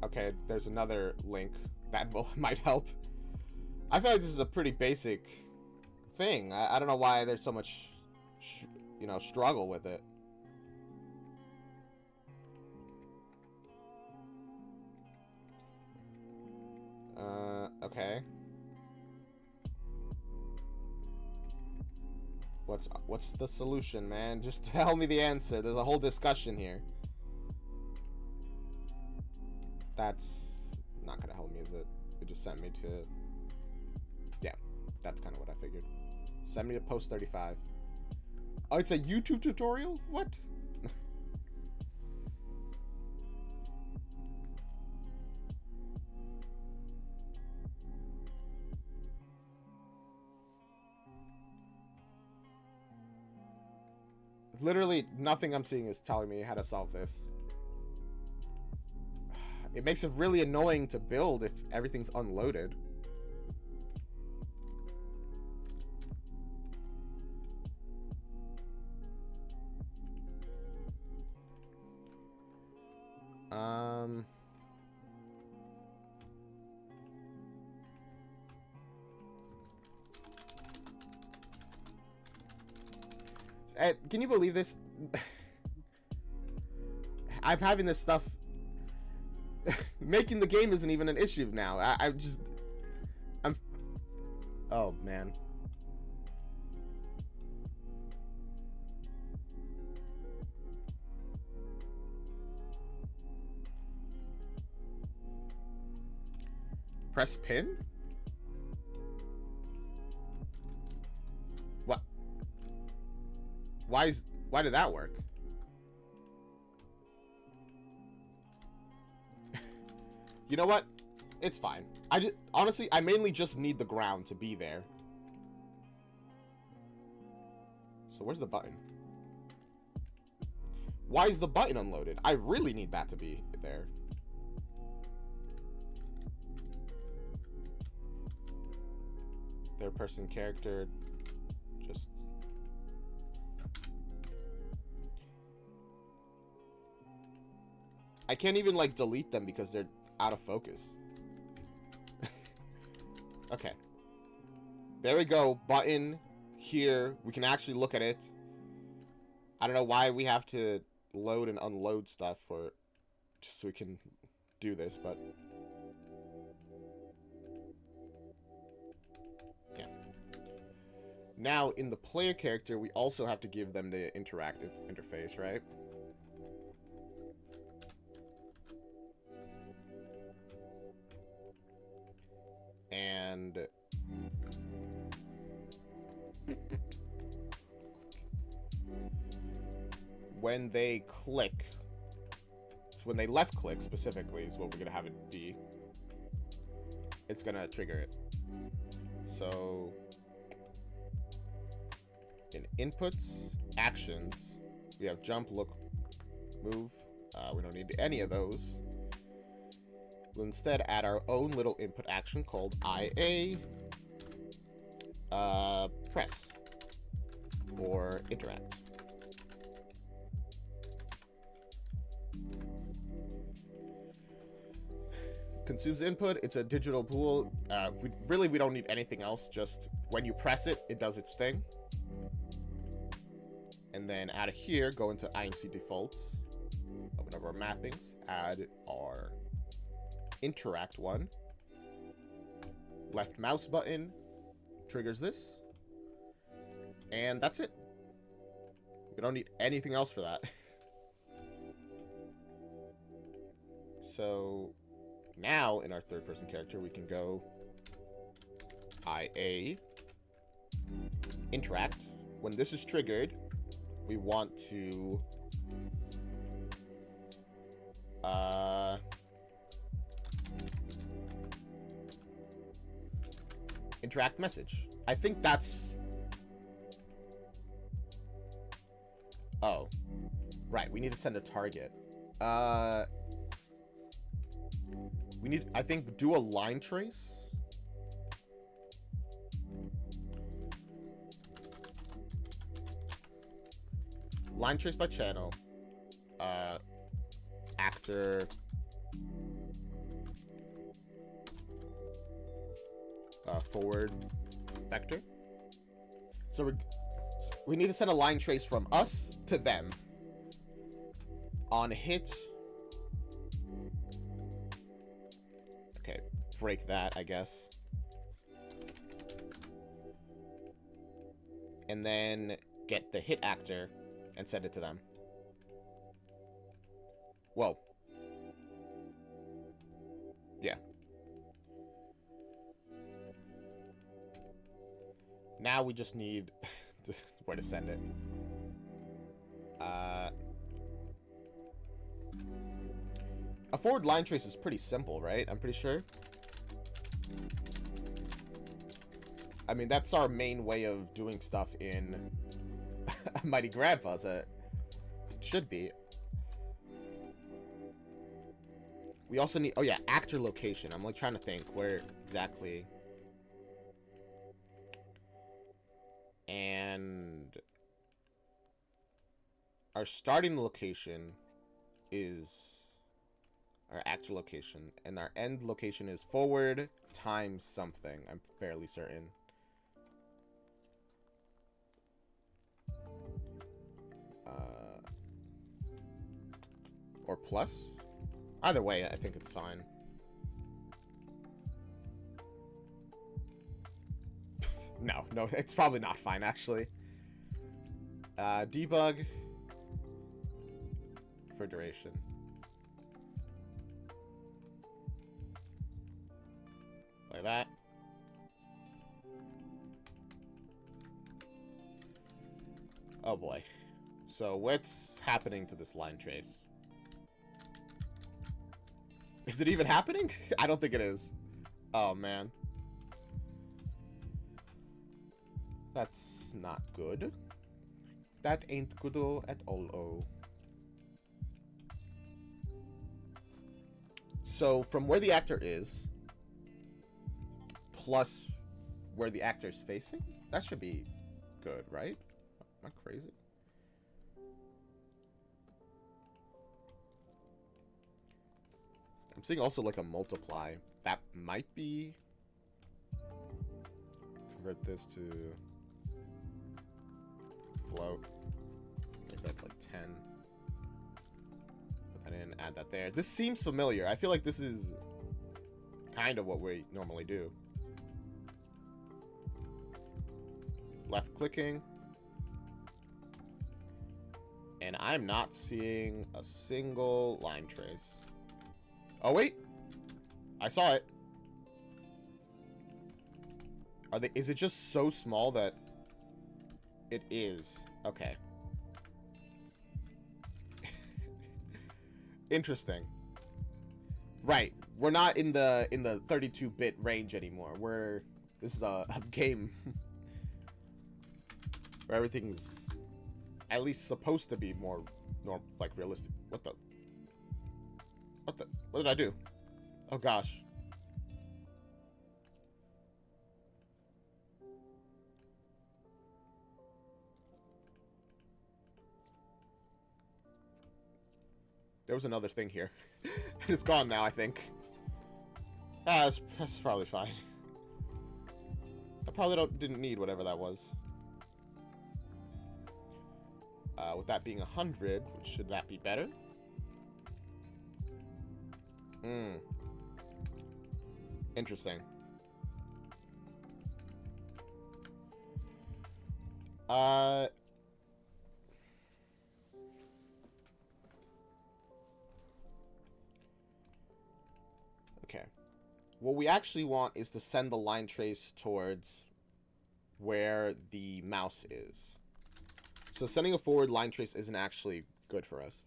Okay, there's another link that might help. I feel like this is a pretty basic thing. I don't know why there's so much, struggle with it. Okay. What's the solution, man? Just tell me the answer. There's a whole discussion here. That's not gonna help me, is it? It just sent me to... Yeah, that's kind of what I figured. Send me to post 35. Oh, it's a YouTube tutorial? What? Literally nothing I'm seeing is telling me how to solve this. It makes it really annoying to build if everything's unloaded. Can you believe this? I'm having this stuff. Making the game isn't even an issue now. I'm. Oh man. Press pin? What? Why did that work? You know what? It's fine. Honestly, I mainly just need the ground to be there. So where's the button? Why is the button unloaded? I really need that to be there. Third person character. Just... I can't even, like, delete them because they're out of focus. Okay. There we go. Button here. We can actually look at it. I don't know why we have to load and unload stuff for just so we can do this, but yeah. Now in the player character, we also have to give them the interactive interface, right? And when they click, so when they left click specifically is what we're gonna have it be, it's gonna trigger it. So in inputs, actions, we have jump, look, move. We don't need any of those. We'll instead add our own little input action called IA press or interact. Consumes input. It's a digital pool. We don't need anything else. Just when you press it, it does its thing. And then out of here, go into IMC defaults. Open up our mappings. Add our interact one. Left mouse button triggers this. And that's it. We don't need anything else for that. So now in our third person character, we can go IA interact. When this is triggered, we want to interact message. I think that's... Oh. Right, we need to send a target. We need, I think, do a line trace. Line trace by channel. Actor. Forward vector. So we need to send a line trace from us to them. On hit. Okay, break that, I guess. And then get the hit actor and send it to them. Whoa. Yeah. Now we just need where to send it. A forward line trace is pretty simple, right? I'm pretty sure. I mean, that's our main way of doing stuff in Mighty Grandpa, so it should be. We also need... Oh, yeah, actor location. I'm, like, trying to think where exactly... And our starting location is our actor location, and our end location is forward times something. I'm fairly certain. Or plus. Either way, I think it's fine. No, it's probably not fine, actually. Debug for duration. that. Oh boy. So what's happening to this line trace? Is it even happening? I don't think it is. Oh man. That's not good. That ain't good at all. So from where the actor is, plus where the actor's facing, that should be good, right? Am I crazy? I'm seeing also like a multiply. That might be... Convert this to float. Make that like 10. Put that in, add that there. This seems familiar. I feel like this is kind of what we normally do. Left clicking. And I'm not seeing a single line trace. Oh, wait. I saw it. Are they? Is it just so small that it is? Okay. Interesting. Right. We're not in the 32-bit range anymore. This is a game where everything's at least supposed to be more like realistic. What did I do? Oh gosh. There was another thing here. It's gone now, I think. Ah, that's probably fine. I probably didn't need whatever that was. With that being 100, should that be better? Interesting. Okay. What we actually want is to send the line trace towards where the mouse is. So sending a forward line trace isn't actually good for us.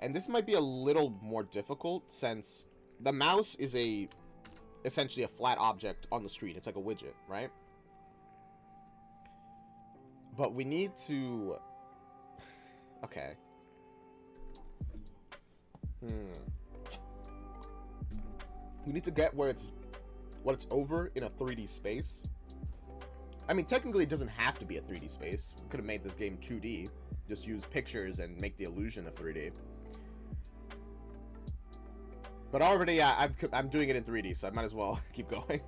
And this might be a little more difficult since the mouse is essentially a flat object on the screen. It's like a widget, right? But we need to... Okay. We need to get what it's over in a 3D space. I mean, technically it doesn't have to be a 3D space. We could have made this game 2D. Just use pictures and make the illusion of 3D. But already, yeah, I'm doing it in 3D, so I might as well keep going.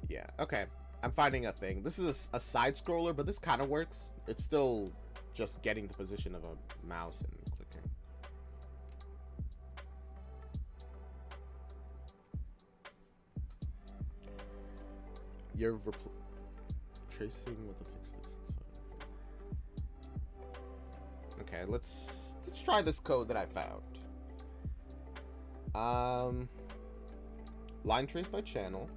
Yeah, okay. I'm finding a thing. This is a side scroller, but this kind of works. It's still just getting the position of a mouse and clicking. You're tracing with a fixed distance. Okay, let's try this code that I found. Line trace by channel.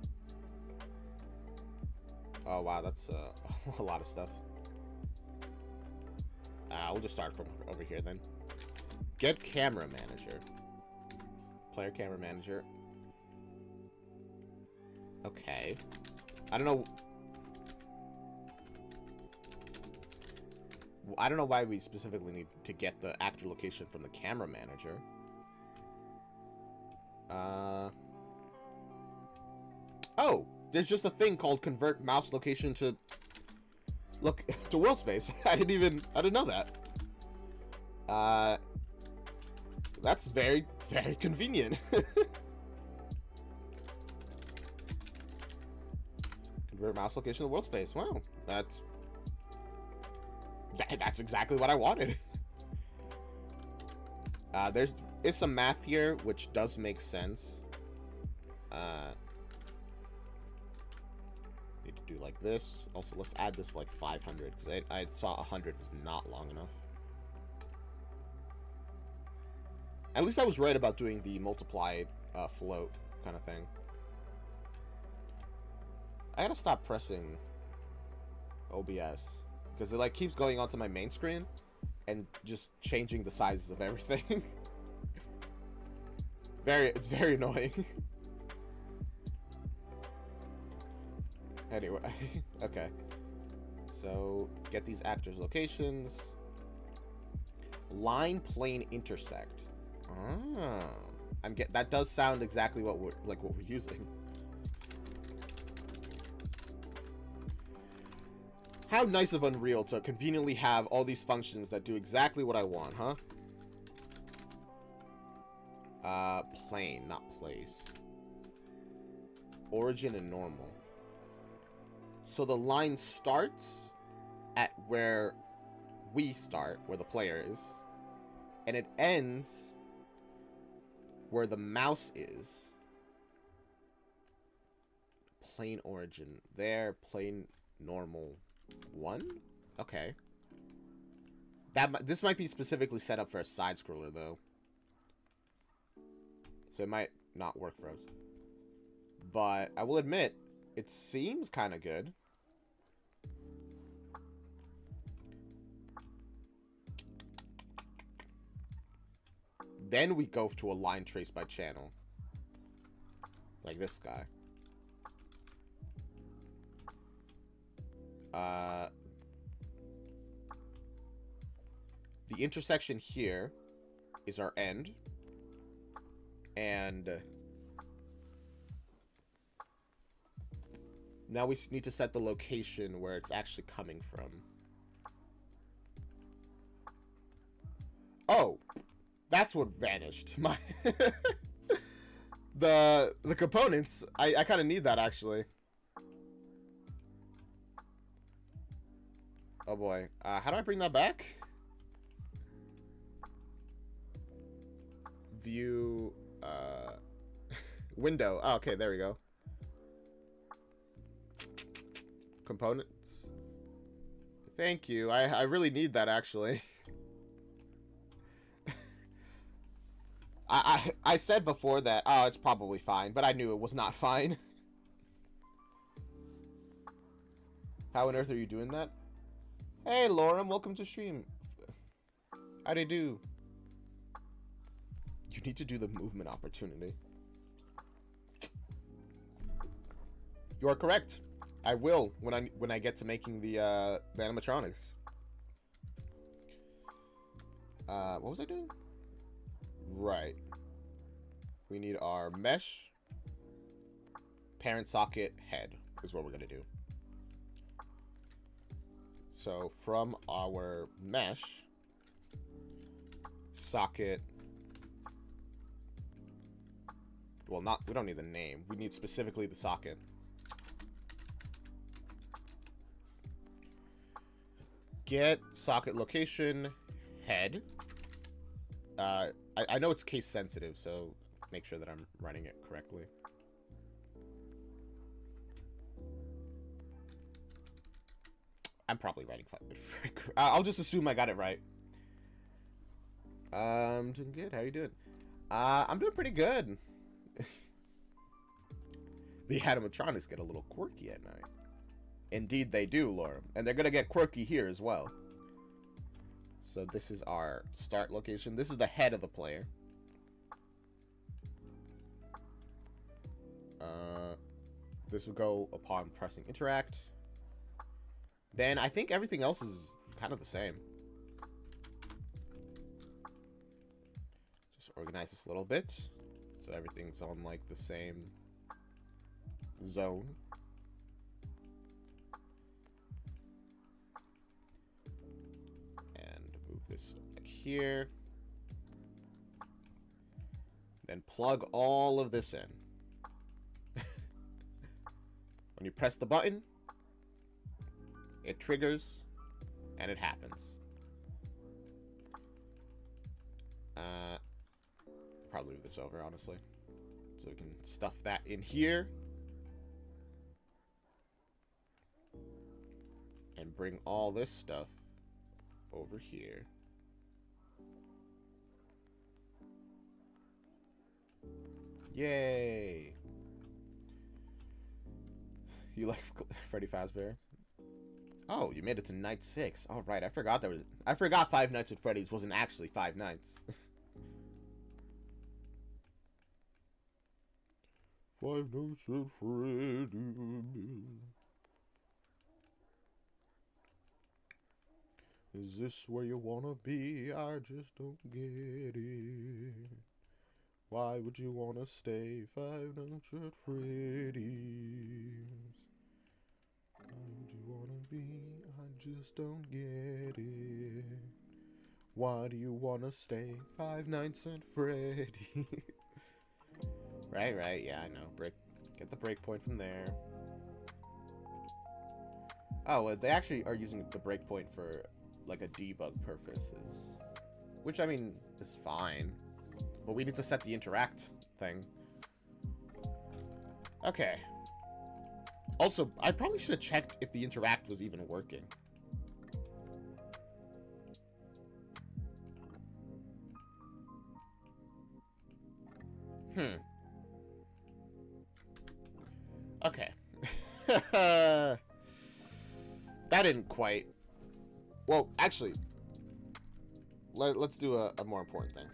Oh wow, that's a lot of stuff. We'll just start from over here then. Get camera manager. Player camera manager. Okay. I don't know. I don't know why we specifically need to get the actor location from the camera manager. Oh, there's just a thing called convert mouse location to world space. I didn't know that. That's very, very convenient. Convert mouse location to world space. Wow, that's That's exactly what I wanted. There's some math here, which does make sense. Need to do like this. Also, let's add this like 500, because I saw 100 was not long enough. At least I was right about doing the multiply float kind of thing. I gotta stop pressing OBS, because it like keeps going onto my main screen and just changing the sizes of everything. It's very annoying. Anyway, okay. So, get these actors' locations. Line plane intersect. Ah, that does sound exactly what we're using. How nice of Unreal to conveniently have all these functions that do exactly what I want, huh? Plane, not place. Origin and normal. So the line starts at where we start, where the player is, and it ends where the mouse is. Plane origin there, plane normal 1? Okay. This might be specifically set up for a side scroller though. So it might not work for us. But I will admit, it seems kind of good. Then we go to a line trace by channel. Like this guy. The intersection here is our end. And now we need to set the location where it's actually coming from. Oh, that's what vanished. My the components. I kind of need that actually. Oh boy. How do I bring that back? View window. Oh, okay, there we go. Components. Thank you. I really need that actually. I said before that, oh, it's probably fine, but I knew it was not fine. How on earth are you doing that? Hey, Lauren, welcome to stream. How'd I do? You need to do the movement opportunity. You are correct. I will when I get to making the animatronics. What was I doing? Right. We need our mesh, parent socket, head is what we're gonna do. So from our mesh socket, well, we don't need the name. We need specifically the socket. Get socket location head. I know it's case sensitive, so make sure that I'm running it correctly. I'm probably writing I'll just assume I got it right. Doing good. How you doing? I'm doing pretty good. The animatronics get a little quirky at night. Indeed they do, Laura. And they're gonna get quirky here as well. So this is our start location. This is the head of the player. This will go upon pressing interact. Then I think everything else is kind of the same. Just organize this a little bit so everything's on like the same zone. And move this like here. Then plug all of this in. When you press the button, it triggers and it happens. Probably move this over, honestly. So we can stuff that in here. And bring all this stuff over here. Yay! You like Freddy Fazbear? Oh, you made it to night 6. All right, I forgot Five Nights at Freddy's wasn't actually 5 nights. Five Nights at Freddy's. Is this where you wanna be? I just don't get it. Why would you wanna stay? Five Nights at Freddy's. Why would you wanna be? I just don't get it. Why do you wanna stay? Five Nights at Freddy's. Right, yeah, I know. Get the breakpoint from there. Oh, well, they actually are using the breakpoint for, like, a debug purposes. Which, I mean, is fine. But we need to set the interact thing. Okay. Also, I probably should have checked if the interact was even working. Okay. That didn't quite... Well, actually, let's do a more important thing.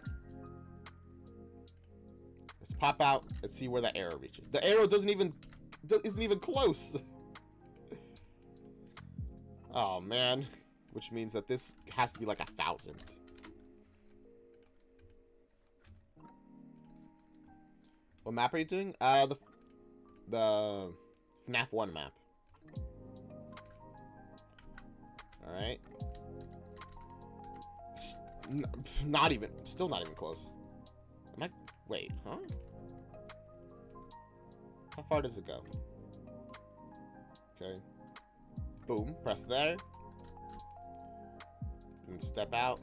Let's pop out and see where the arrow reaches. The arrow isn't even close. Oh, man. Which means that this has to be like 1,000. What map are you doing? The FNAF 1 map. Alright. Still not even close. Am I? Wait, huh? How far does it go? Okay. Boom. Press there. And step out.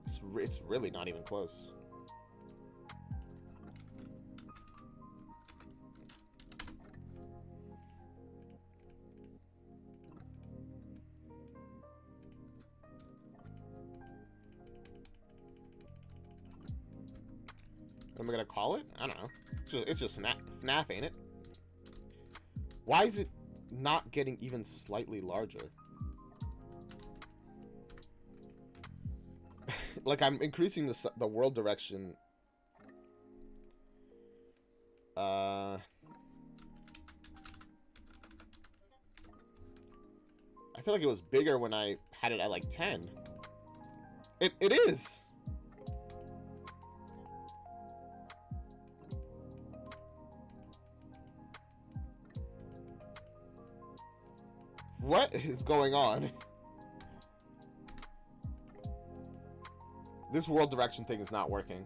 It's really not even close. Am I gonna call it? I don't know. It's just FNAF, ain't it? Why is it not getting even slightly larger? Like, I'm increasing the world direction. I feel like it was bigger when I had it at like 10. It is. What is going on? This world direction thing is not working.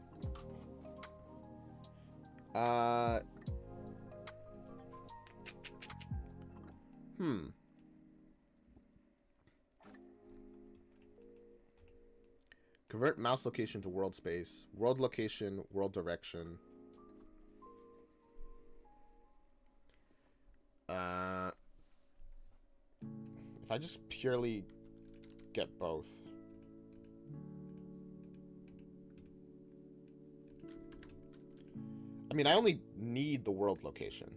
Convert mouse location to world space. World location, world direction. If I just purely get both. I mean, I only need the world location.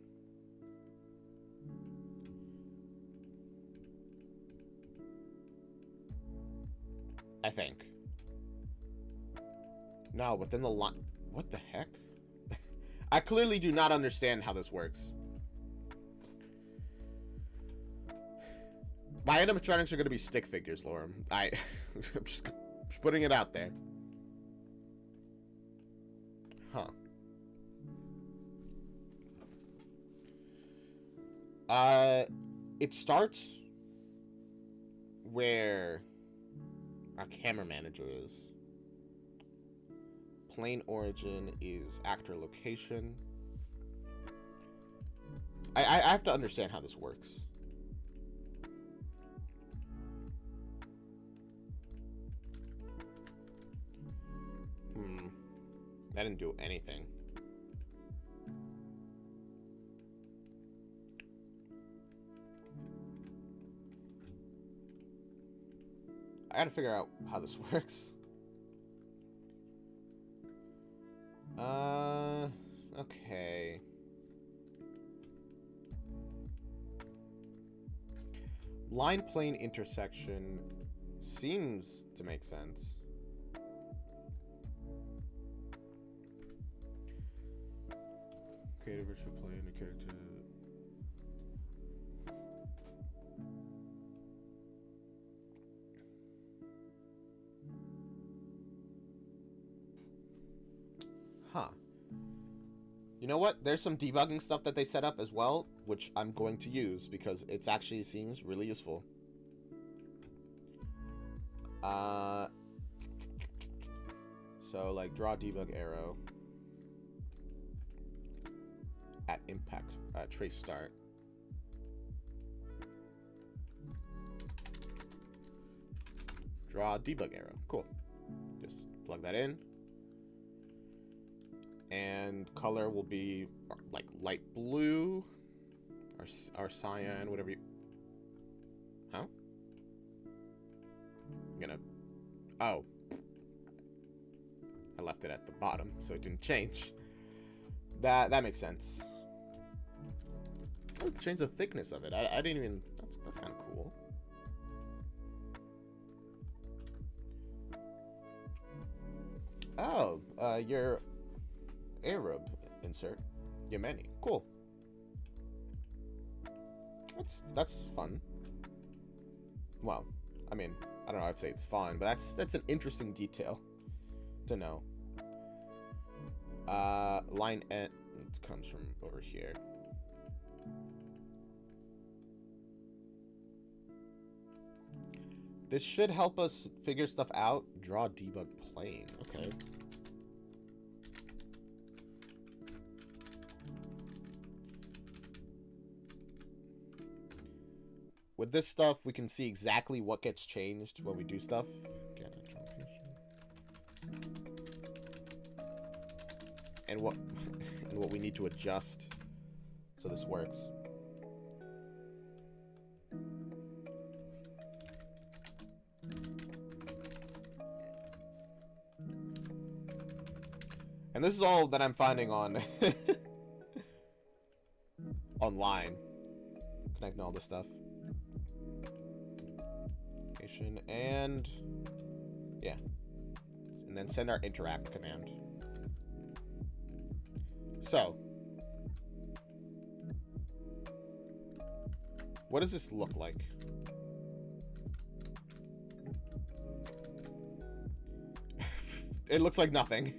I think. No, within the line. What the heck? I clearly do not understand how this works. My animatronics are going to be stick figures, Lauren. I'm just putting it out there. Huh. It starts where our camera manager is. Plane origin is actor location. I have to understand how this works. That didn't do anything. I gotta figure out how this works. Okay. Line plane intersection seems to make sense. Create a virtual plane, a character. Huh. You know what? There's some debugging stuff that they set up as well, which I'm going to use because it actually seems really useful. So like draw debug arrow at impact, trace start. Draw debug arrow. Cool. Just plug that in. And color will be like light blue or cyan, whatever you... Huh? I'm gonna... Oh. I left it at the bottom, so it didn't change. That makes sense. Oh, change the thickness of it. I didn't even... That's kind of cool. Oh, your Arab insert. Yemeni. Cool. That's fun. Well, I mean, I don't know, I'd say it's fun, but that's an interesting detail to know. Line N comes from over here. This should help us figure stuff out. Draw debug plane. Okay. With this stuff, we can see exactly what gets changed when we do stuff. And what we need to adjust so this works. And this is all that I'm finding on online. Connecting all this stuff. And yeah. And then send our interact command. So, what does this look like? It looks like nothing.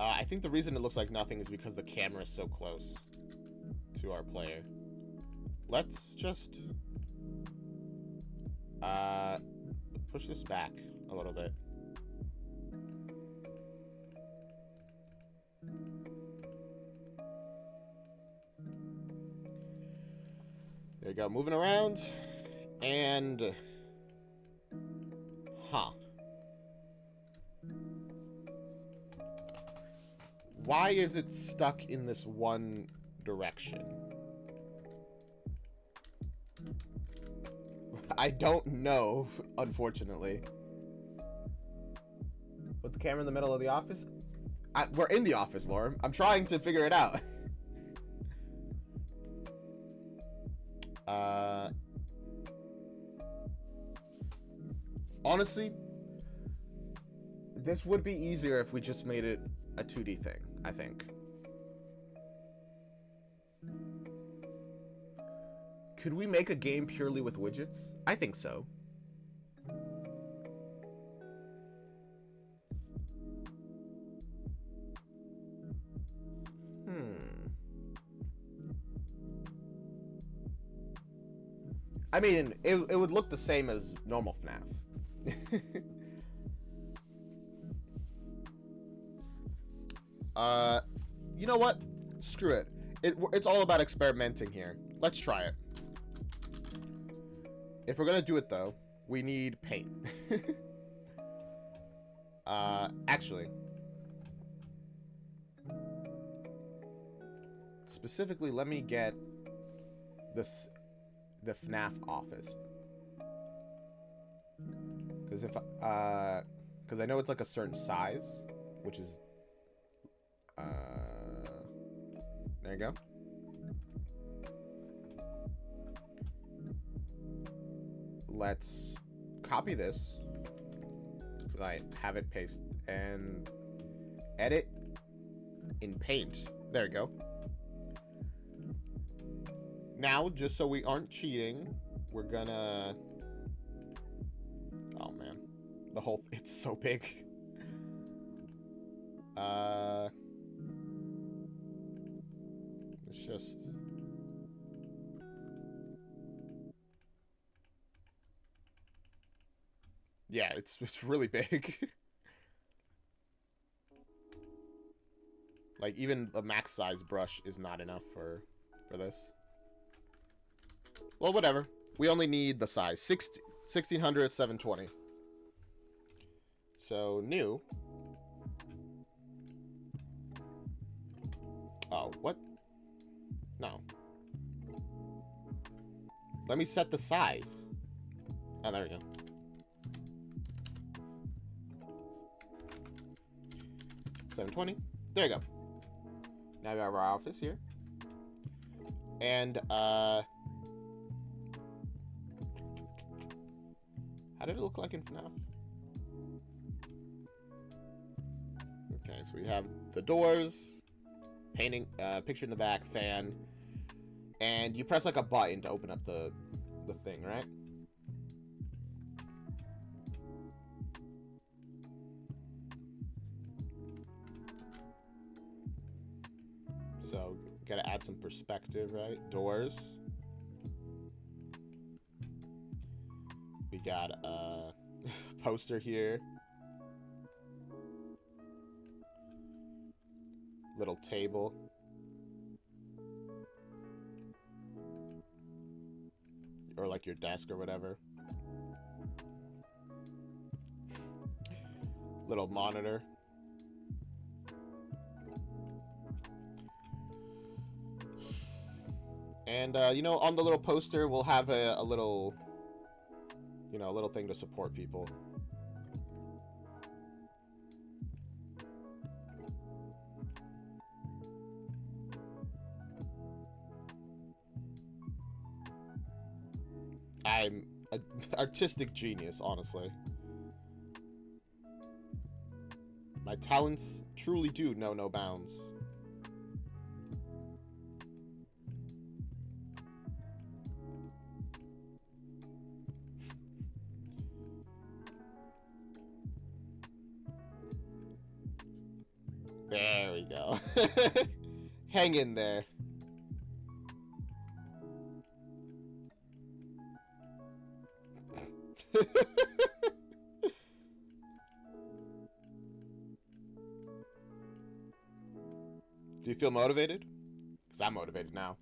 I think the reason it looks like nothing is because the camera is so close to our player. Let's just push this back a little bit. There you go, moving around. And why is it stuck in this one direction? I don't know, unfortunately. Put the camera in the middle of the office? We're in the office, Laura. I'm trying to figure it out. Honestly, this would be easier if we just made it a 2D thing, I think. Could we make a game purely with widgets? I think so. I mean, it would look the same as normal FNAF. You know what? Screw it. It's all about experimenting here. Let's try it. If we're gonna do it though, we need paint. Actually, specifically, let me get the FNAF office, because because I know it's like a certain size, which is there you go. Let's copy this because I have it paste and edit in Paint. There you go. Now, just so we aren't cheating, we're gonna... Oh man, the whole... It's so big. It's just... Yeah, it's really big. Like, even a max size brush is not enough for this. Well, whatever. We only need the size. 1600, 720. So, new. Oh, what? No. Let me set the size. Oh, there we go. $720. There you go. Now we have our office here. And, how did it look like in FNAF? Okay, so we have the doors, painting, picture in the back, fan, and you press like a button to open up the thing, right? So, gotta add some perspective, right? Doors. We got a poster here. Little table. Or like your desk or whatever. Little monitor. And, you know, on the little poster, we'll have a little, you know, a little thing to support people. I'm an artistic genius, honestly. My talents truly do know no bounds. There we go. Hang in there. Do you feel motivated? Because I'm motivated now.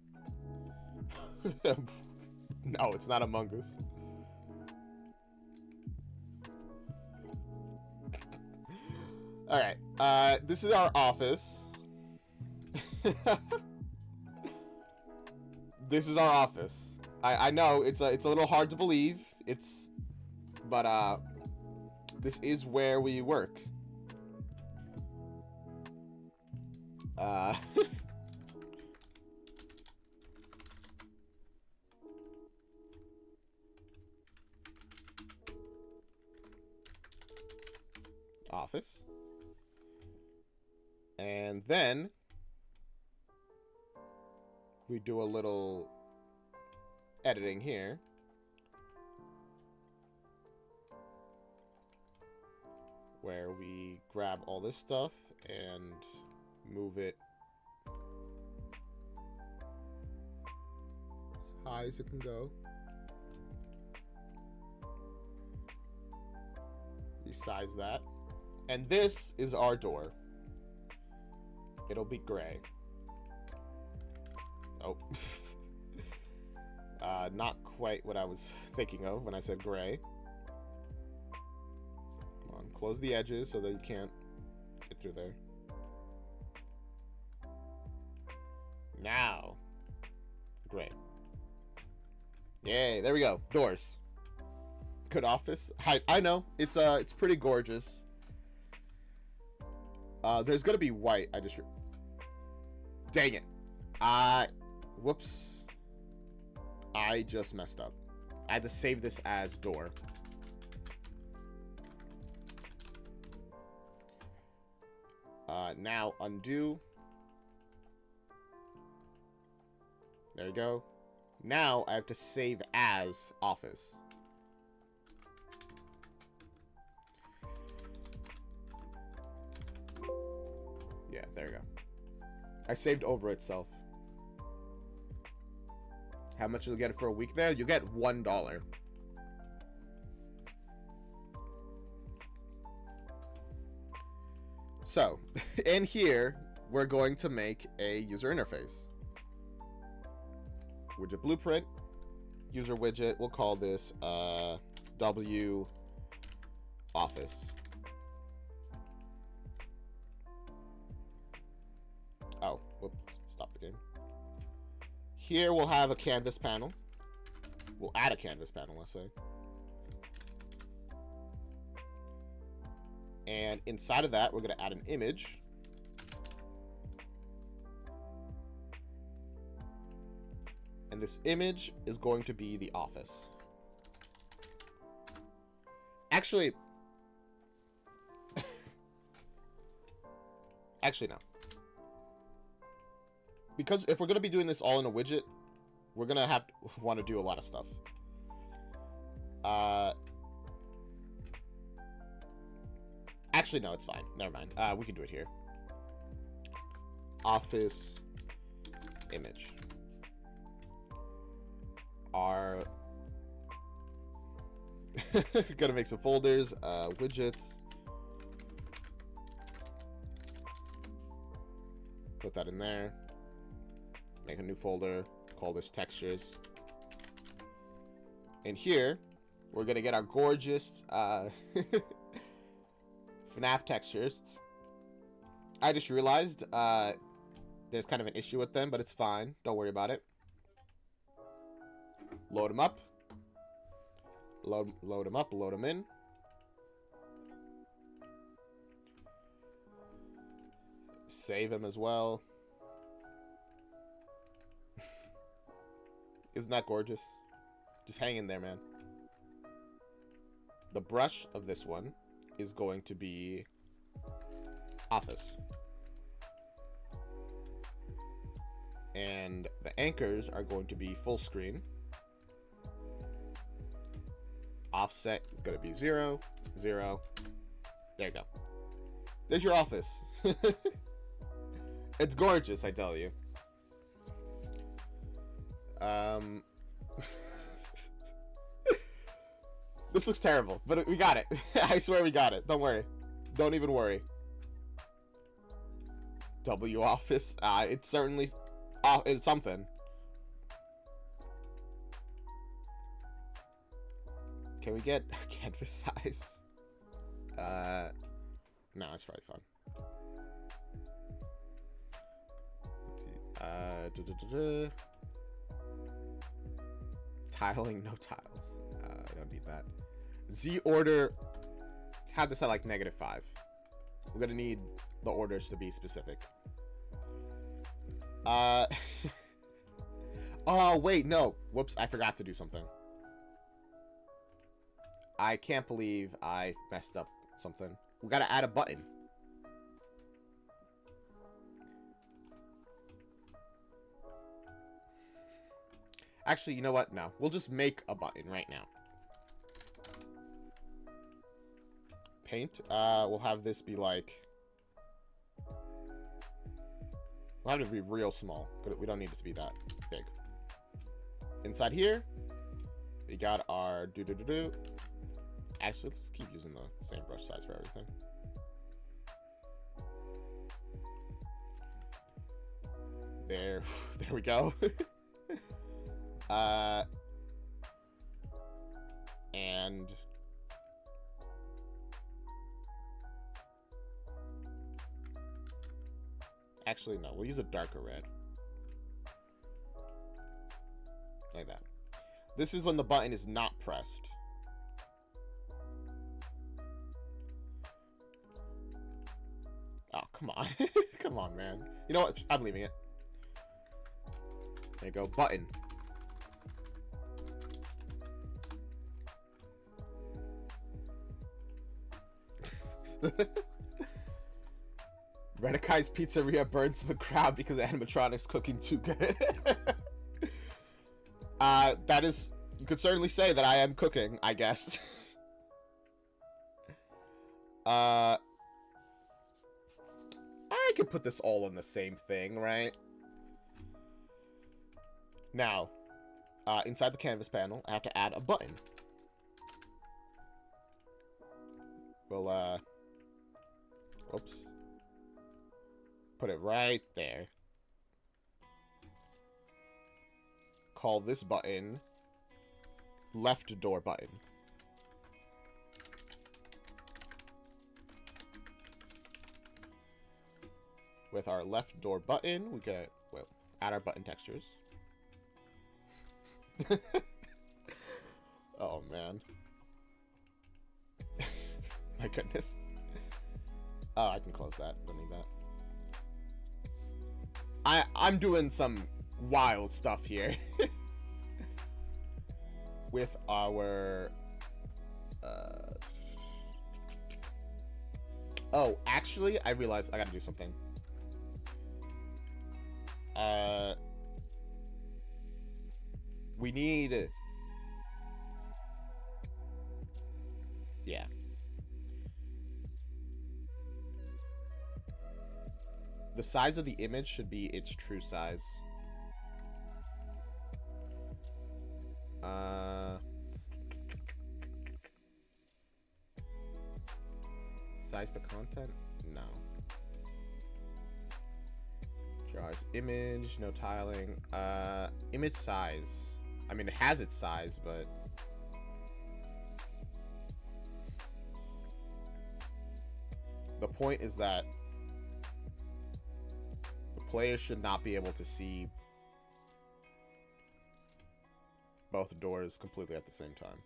No, it's not Among Us. Alright, this is our office. This is our office. I know, it's a little hard to believe. But this is where we work. Office. And then we do a little editing here. Where we grab all this stuff and move it as high as it can go. Resize that. And this is our door. It'll be gray. Oh. Not quite what I was thinking of when I said gray. Come on, close the edges so that you can't get through there. Now, gray. Yay, there we go. Doors. Good office. I know it's pretty gorgeous. There's gonna be white. Dang it. Whoops. I just messed up. I had to save this as door. Now undo. There you go. Now I have to save as office. Yeah, there you go. I saved over itself. How much you'll get for a week there? You get $1. So, in here, we're going to make a user interface. Widget blueprint. User widget. We'll call this W Office. Oh, whoops. Stop the game. Here we'll have a canvas panel. We'll add a canvas panel, let's say. And inside of that, we're going to add an image. And this image is going to be the office. Actually, no. Because if we're going to be doing this all in a widget, we're going to want to do a lot of stuff. Actually, no, it's fine. Never mind. We can do it here. Office image. Our gonna make some folders, widgets. Put that in there. Make a new folder. Call this textures. And here, we're gonna get our gorgeous FNAF textures. I just realized there's kind of an issue with them, but it's fine. Don't worry about it. Load them up. Load them up. Load them in. Save them as well. Isn't that gorgeous? Just hang in there, man. The brush of this one is going to be office. And the anchors are going to be full screen. Offset is going to be 0, 0. There you go. There's your office. It's gorgeous, I tell you. This looks terrible, but we got it. I swear we got it. Don't worry. Don't even worry. W Office. It's certainly... it's something. Can we get canvas size? No, it's probably fun. Tiling, no tiles. I don't need that. Z order. Have this at like -5. We're gonna need the orders to be specific. Oh wait, no. Whoops, I forgot to do something. I can't believe I messed up something. We gotta add a button. Actually, you know what? No. We'll just make a button right now. Paint. We'll have this be like... We'll have it be real small. We don't need it to be that big. Inside here, we got our do-do-do-do. Actually, let's keep using the same brush size for everything. There we go. And actually, no, we'll use a darker red. Like that. This is when the button is not pressed. Oh, come on. Come on, man. You know what? I'm leaving it. There you go. Button. Redekai's Pizzeria burns to the ground because the animatronics cooking too good. That is... You could certainly say that I am cooking, I guess. I could put this all on the same thing, right? Now, inside the canvas panel, I have to add a button. We'll, oops. Put it right there. Call this button left door button. With our left door button, we get, well, add our button textures. Oh, man. My goodness. Oh, I can close that. Don't need that. I'm doing some wild stuff here. With our... Oh, actually, I realized I gotta do something. We need... Yeah. The size of the image should be its true size. Size the content? No. Draw as image, no tiling. Image size. I mean, it has its size, but... The point is that the player should not be able to see both doors completely at the same time.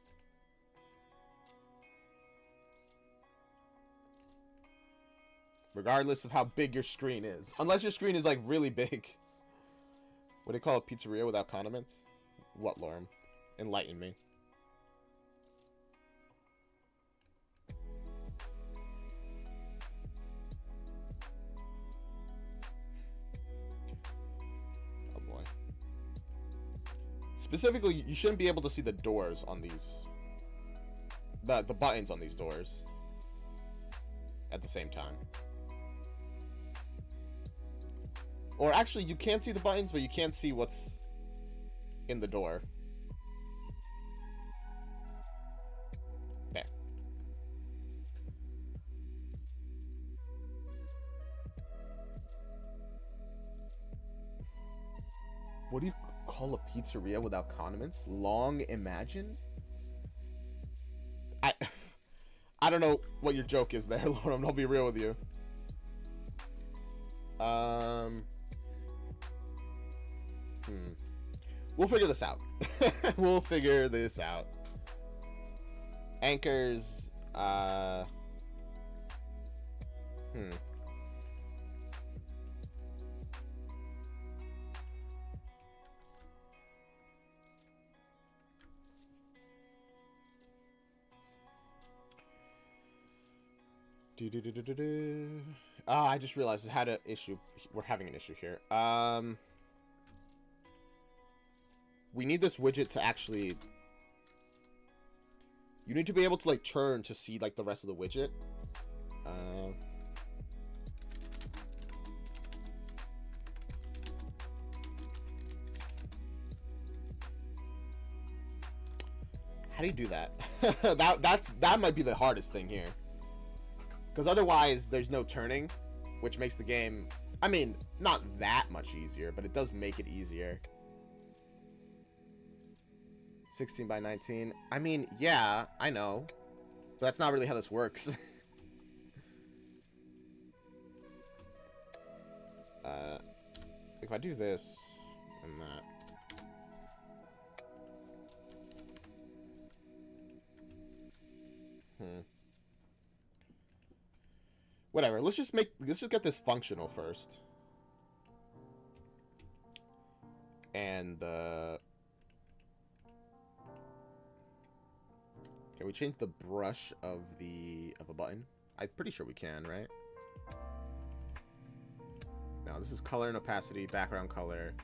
Regardless of how big your screen is. Unless your screen is, like, really big. What do you call a pizzeria without condiments? What, Lorem? Enlighten me. Oh, boy. Specifically, you shouldn't be able to see the doors on these... The buttons on these doors. At the same time. Or actually, you can see the buttons, but you can't see what's in the door. There. What do you call a pizzeria without condiments? Long Imagine? I don't know what your joke is there, Lauren. I'll be real with you. We'll figure this out. We'll figure this out. Anchors, I just realized I had an issue. We're having an issue here. We need this widget to actually... You need to be able to, like, turn to see, like, the rest of the widget. How do you do that? That might be the hardest thing here. Because otherwise, there's no turning, which makes the game... I mean, not that much easier, but it does make it easier. 16 by 19. I mean, yeah, I know. But that's not really how this works. If I do this and that. Whatever. Let's just get this functional first. And can we change the brush of a button? I'm pretty sure we can, right? Now this is color and opacity, background color.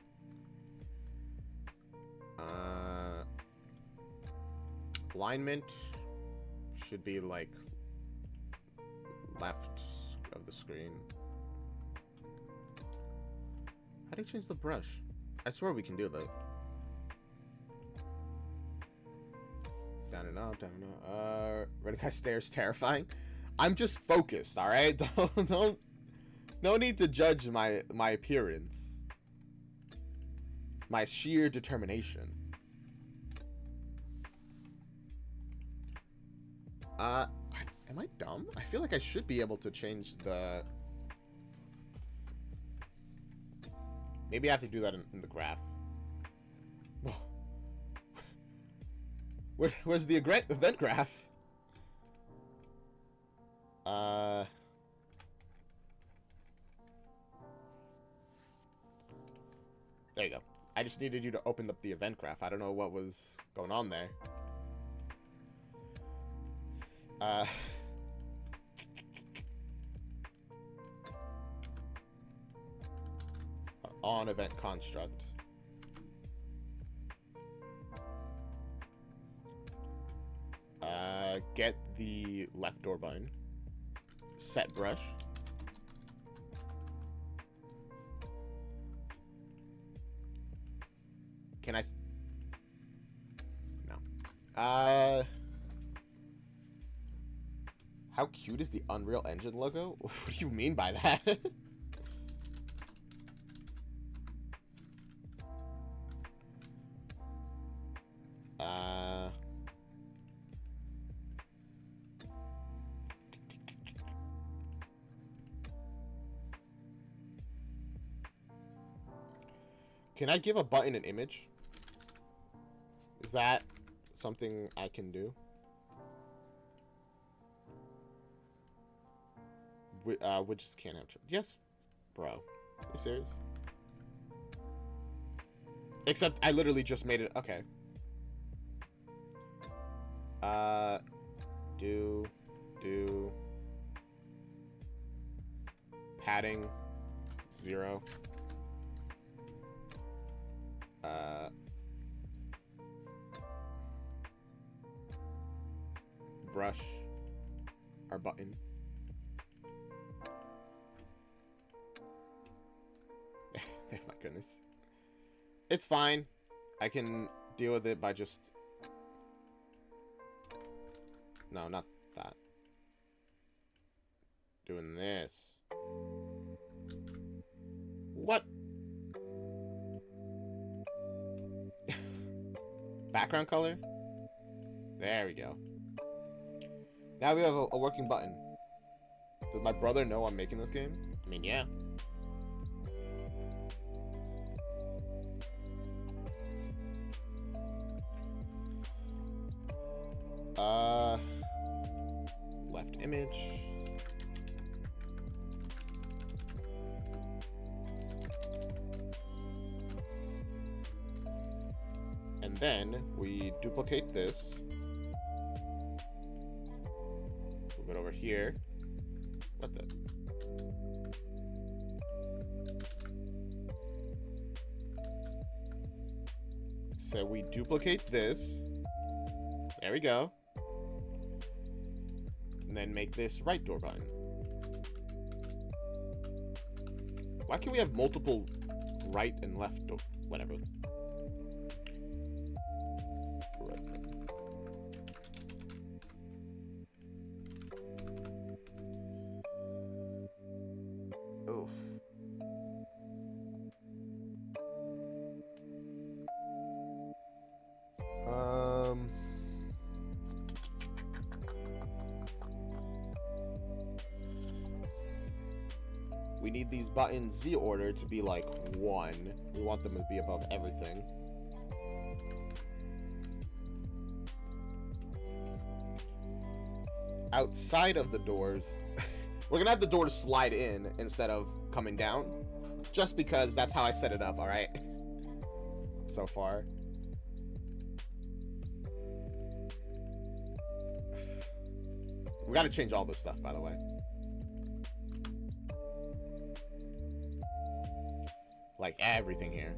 Alignment should be like left of the screen. How do you change the brush? I swear we can do that. Down and up, down and up. Red guy stares terrifying. I'm just focused, all right? Don't. No need to judge my appearance. My sheer determination. Am I dumb? I feel like I should be able to change the. Maybe I have to do that in the graph. Where's the event graph? There you go. I just needed you to open up the event graph. I don't know what was going on there. On event construct. Get the left door button. Set brush. Can I? No. How cute is the Unreal Engine logo? What do you mean by that? Can I give a button an image? Is that something I can do? Widgets can't have... Yes, bro. Are you serious? Except I literally just made it... Okay. Do... Padding. 0. Brush our button. Oh my goodness. It's fine. I can deal with it by just... No, not that. Doing this. What? Background color? There we go. Now we have a working button. Does my brother know I'm making this game? I mean, yeah. Left image. And then we duplicate this. Move it over here. What the? So we duplicate this. There we go. And then make this right door button. Why can't we have multiple right and left door? Whatever. Right. Oof. we need these buttons Z order to be like 1. We want them to be above everything. Outside of the doors, we're gonna have the doors slide in instead of coming down, just because that's how I set it up, alright? So far. We gotta change all this stuff, by the way. Like everything here.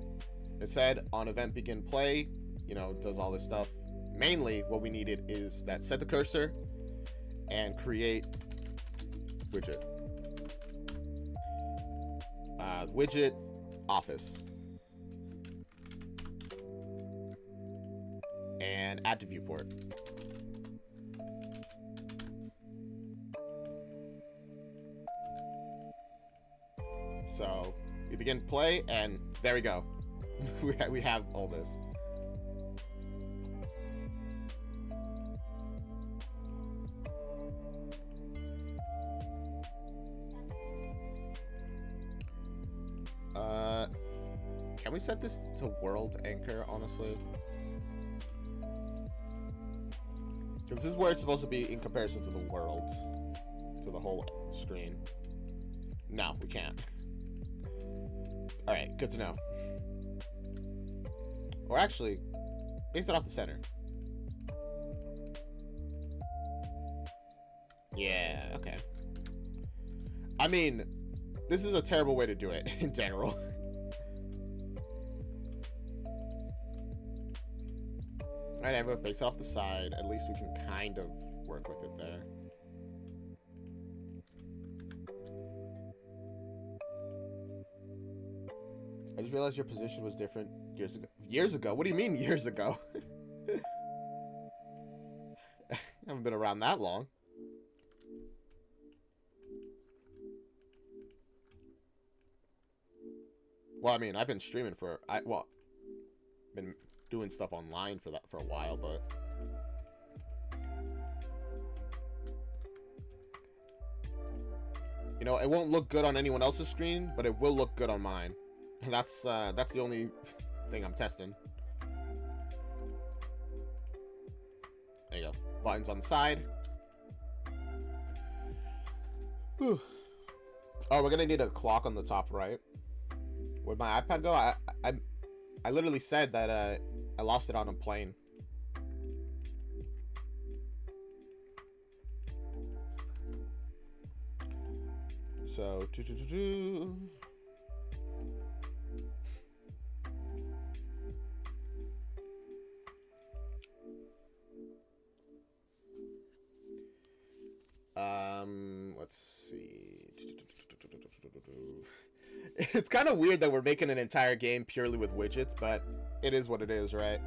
It said on event begin play, you know, does all this stuff. Mainly what we needed is that set the cursor and create widget. Widget office. And add to viewport. So we begin play, and there we go. we have all this. Can we set this to world anchor, honestly? Because this is where it's supposed to be in comparison to the world. To the whole screen. No, we can't. Alright, good to know. Or actually, base it off the center. Yeah, okay. I mean, this is a terrible way to do it, in general. Alright, everyone, base it off the side. At least we can kind of work with it there. I just realized your position was different years ago. Years ago? What do you mean years ago? I haven't been around that long. Well, I mean, I've been streaming for... been doing stuff online for a while, but... You know, it won't look good on anyone else's screen, but it will look good on mine. And that's the only thing I'm testing. There you go. Buttons on the side. Whew. Oh, we're gonna need a clock on the top right. Where'd my iPad go? I literally said that I lost it on a plane. So let's see. It's kind of weird that we're making an entire game purely with widgets, but it is what it is, right?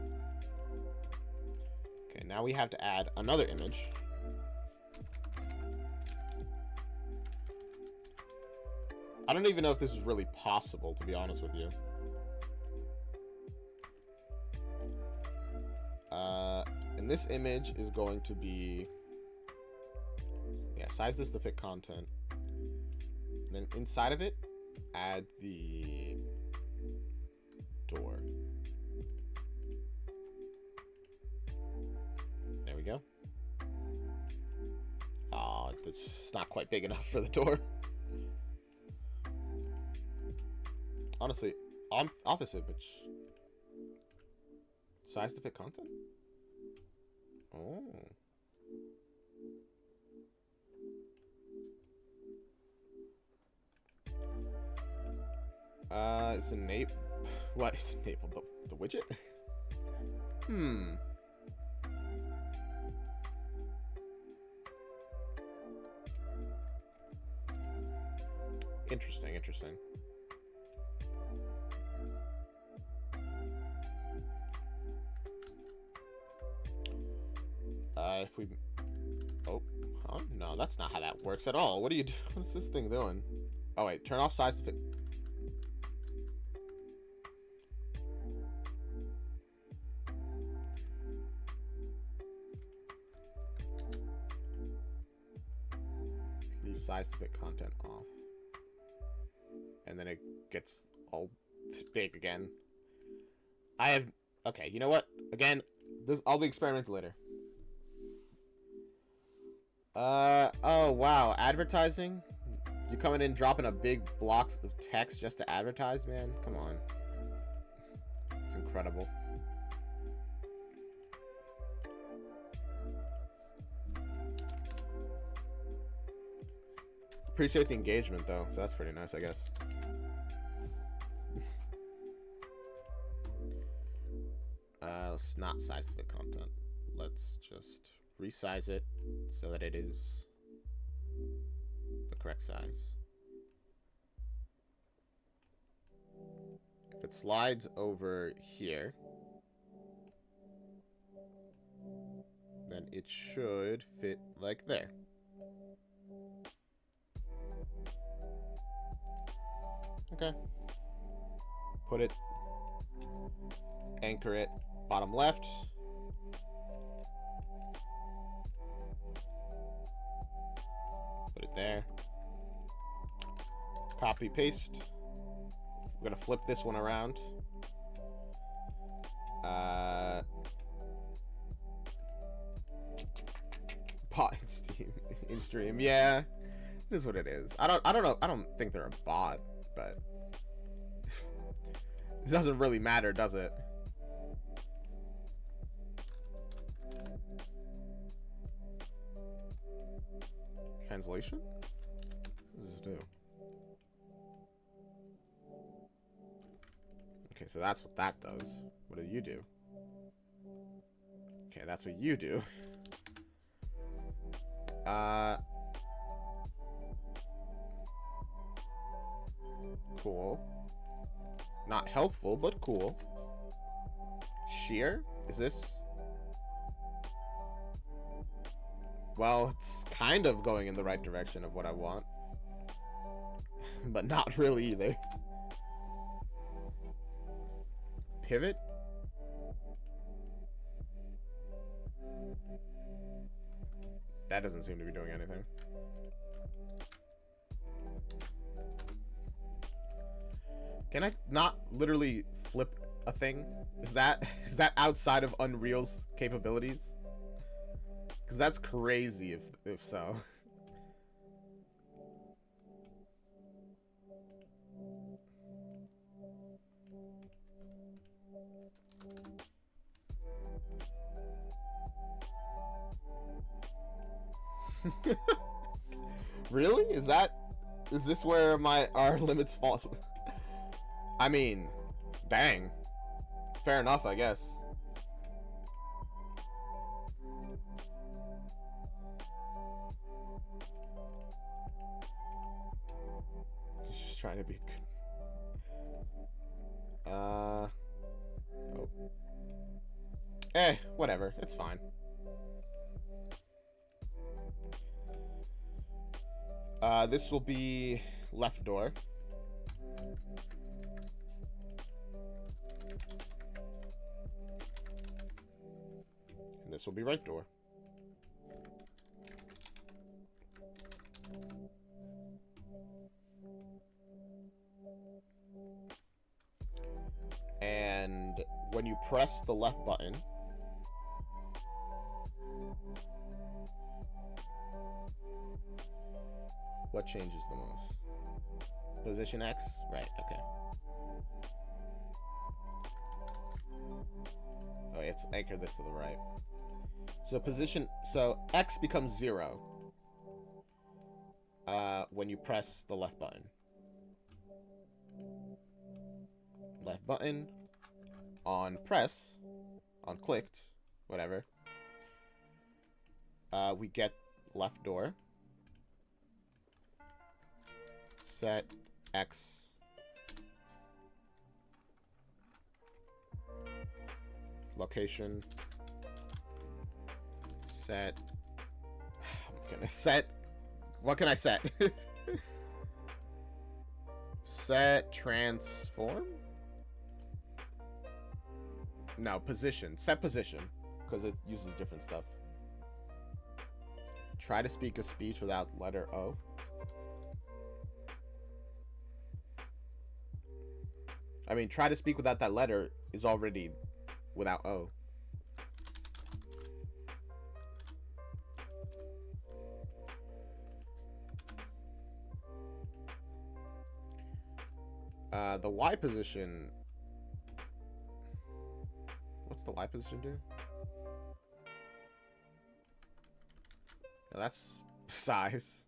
Okay, now we have to add another image. I don't even know if this is really possible, to be honest with you. And this image is going to be... Yeah, size this to fit content. And then inside of it, add the door. There we go. Oh, that's not quite big enough for the door. Honestly, office image. Size to fit content? Oh. It's enabled. What is enabled? The widget? Hmm. Interesting, interesting. If we... Oh, huh? No, that's not how that works at all. What are you doing? What's this thing doing? Oh, wait. Turn off size to fit... Leave size to fit content off. and then it gets all big again. Okay, you know what? Again, I'll be experimenting later. Oh wow, advertising? You coming in dropping a big blocks of text just to advertise, man? Come on. It's incredible. Appreciate the engagement though, so that's pretty nice, I guess. Let's not size the content. Let's just resize it so that it is the correct size. If it slides over here, then it should fit like there. Okay. Put it, anchor it, bottom left. Put it there. Copy, paste. We're gonna flip this one around. Bot in Steam, in stream, yeah, it is what it is. I don't know. I don't think they're a bot, but it doesn't really matter, does it? Translation? What does this do? Okay, so that's what that does. What do you do? Okay, that's what you do. Cool. Not helpful, but cool. Shear? Is this? Well, it's kind of going in the right direction of what I want. But not really either. Pivot? That doesn't seem to be doing anything. Can I not literally flip a thing? Is that outside of Unreal's capabilities? Because that's crazy if so. Really? Is this where our limits fall? I mean, dang. Fair enough, I guess. Just trying to be good. Oh. Whatever. It's fine. This will be left door. And this will be right door. And when you press the left button, what changes the most? Position X? Right, okay. Oh, it's anchor this to the right. So X becomes 0 when you press the left button. Left button on press, on clicked, whatever. We get left door. Set X. Location. Set. I'm gonna set. What can I set? Set transform? No, position. Set position. Because it uses different stuff. Try to speak a speech without letter O. I mean, try to speak without that letter is already without O. The Y position. What's the Y position do? No, that's size.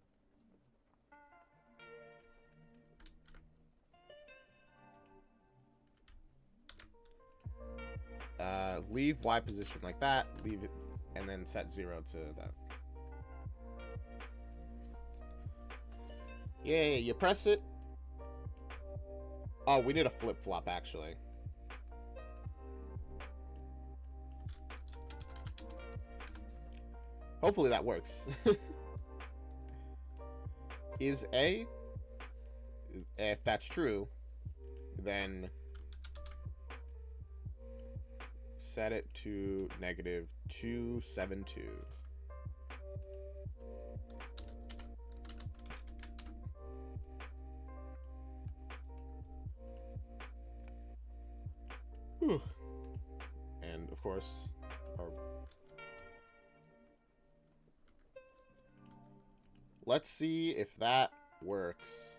Leave Y position like that. Leave it, and then set 0 to that. Yeah, you press it. Oh, we need a flip-flop, actually. Hopefully that works. Is A? If that's true, then set it to -272. Whew. And of course, let's see if that works.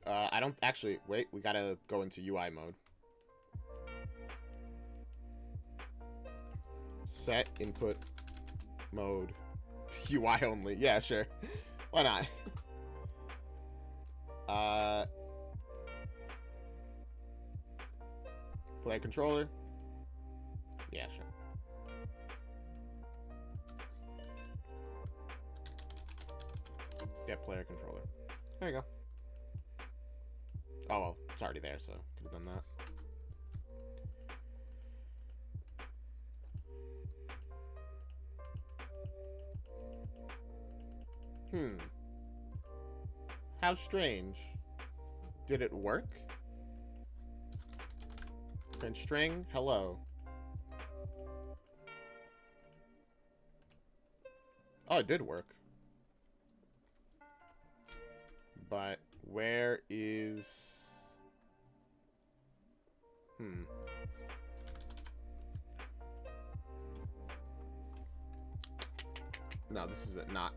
I don't actually wait. We gotta go into UI mode. Set input mode UI only. Yeah, sure. Why not? Play controller. Yeah, sure. Get player controller. There you go. Oh well, it's already there, so could have done that. How strange. Did it work? Print string, hello. Oh, it did work. But where is... No, this is not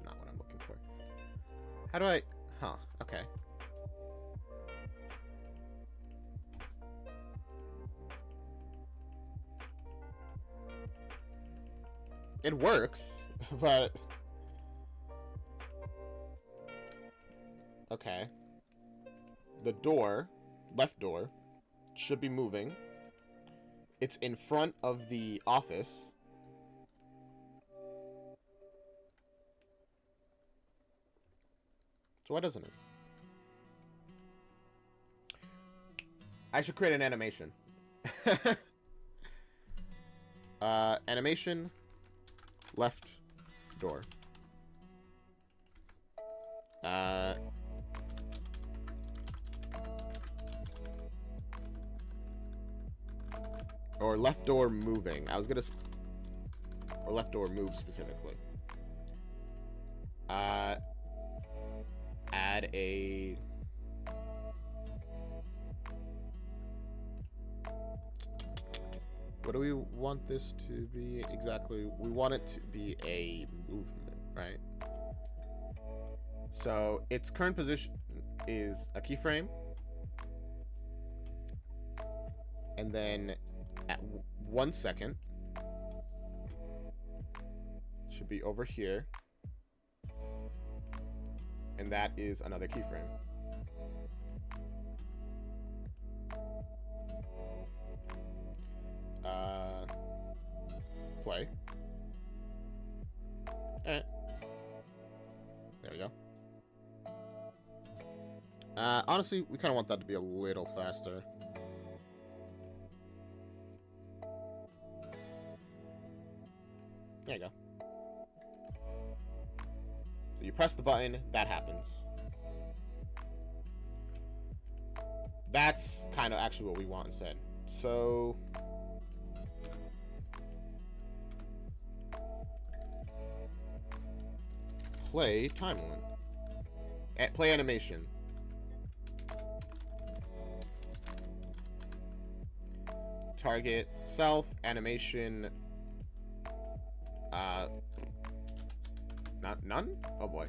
what I'm looking for. How do I... Huh, okay. It works, but... Okay. The door, left door, should be moving. It's in front of the office. So why doesn't it? I should create an animation. Animation, left door. Or left door moving. I was gonna... Or left door move specifically. Add a... What do we want this to be exactly? We want it to be a movement, right? So its current position is a keyframe. And then at 1 second, should be over here. And that is another keyframe. Play. Alright. There we go. Honestly, we kind of want that to be a little faster. There you go. So you press the button, that happens. That's kind of actually what we want instead. So... Play timeline. Play animation. target self, animation, none? Oh boy.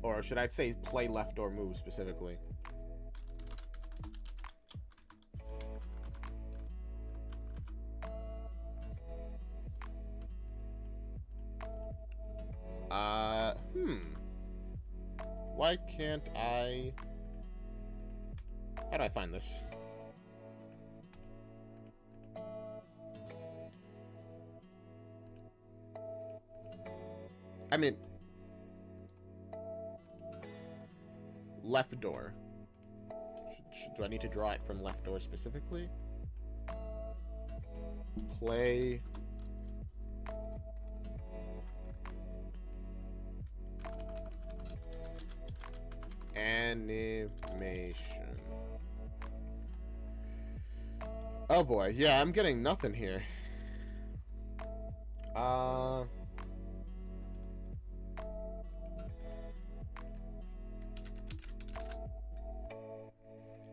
Or should I say play left or move specifically? Why can't I... How do I find this? I mean... Left door. Do I need to draw it from left door specifically? Play... Animation. Oh boy, yeah, I'm getting nothing here.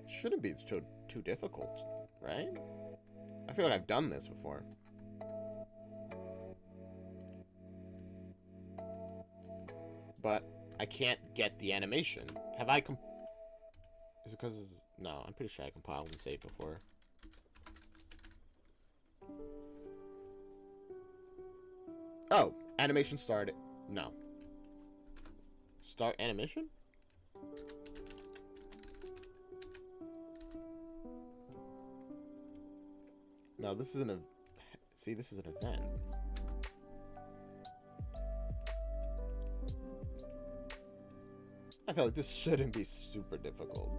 Shouldn't be too difficult, right? I feel like I've done this before. But I can't get the animation. Have I Is it because... No, I'm pretty sure I compiled and saved before. Oh, animation started. No. Start animation? No, this isn't a... See, this is an event. I feel like this shouldn't be super difficult.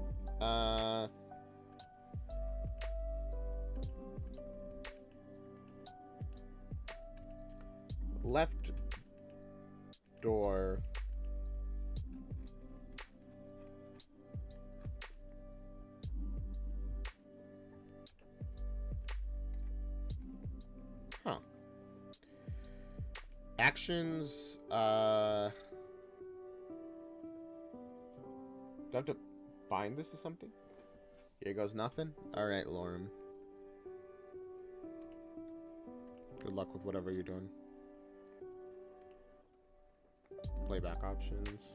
Left door. Huh. Actions, do I have to bind this to something? Here goes nothing? Alright, Lorem. Good luck with whatever you're doing. Playback options.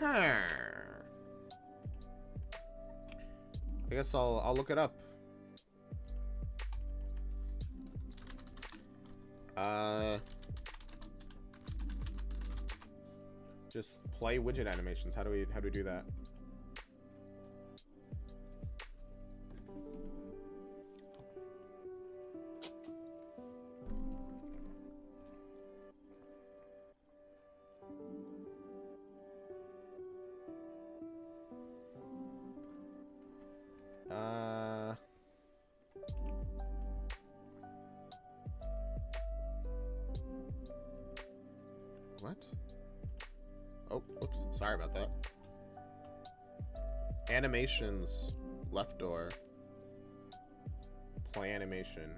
I guess I'll look it up. Just play widget animations. How do we do that? What? Oh, whoops. Sorry about that. Animations. Left door. Play animation.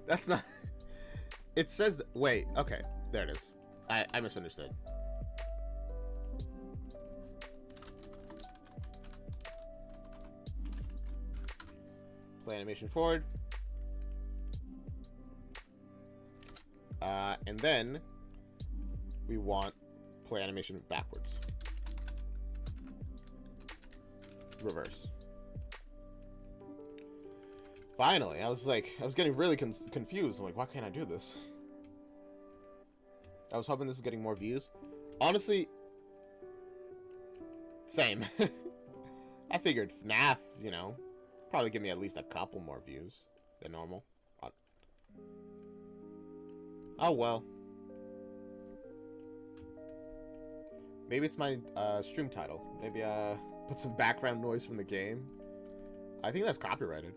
That's not... It says... Wait, okay. There it is. I misunderstood. Play animation forward. And then we want play animation backwards. Reverse. Finally, I was getting really confused. I'm like, why can't I do this? I was hoping this is getting more views. Honestly, same. I figured FNAF, you know, probably give me at least a couple more views than normal. Oh well. Maybe it's my stream title. Maybe put some background noise from the game. I think that's copyrighted.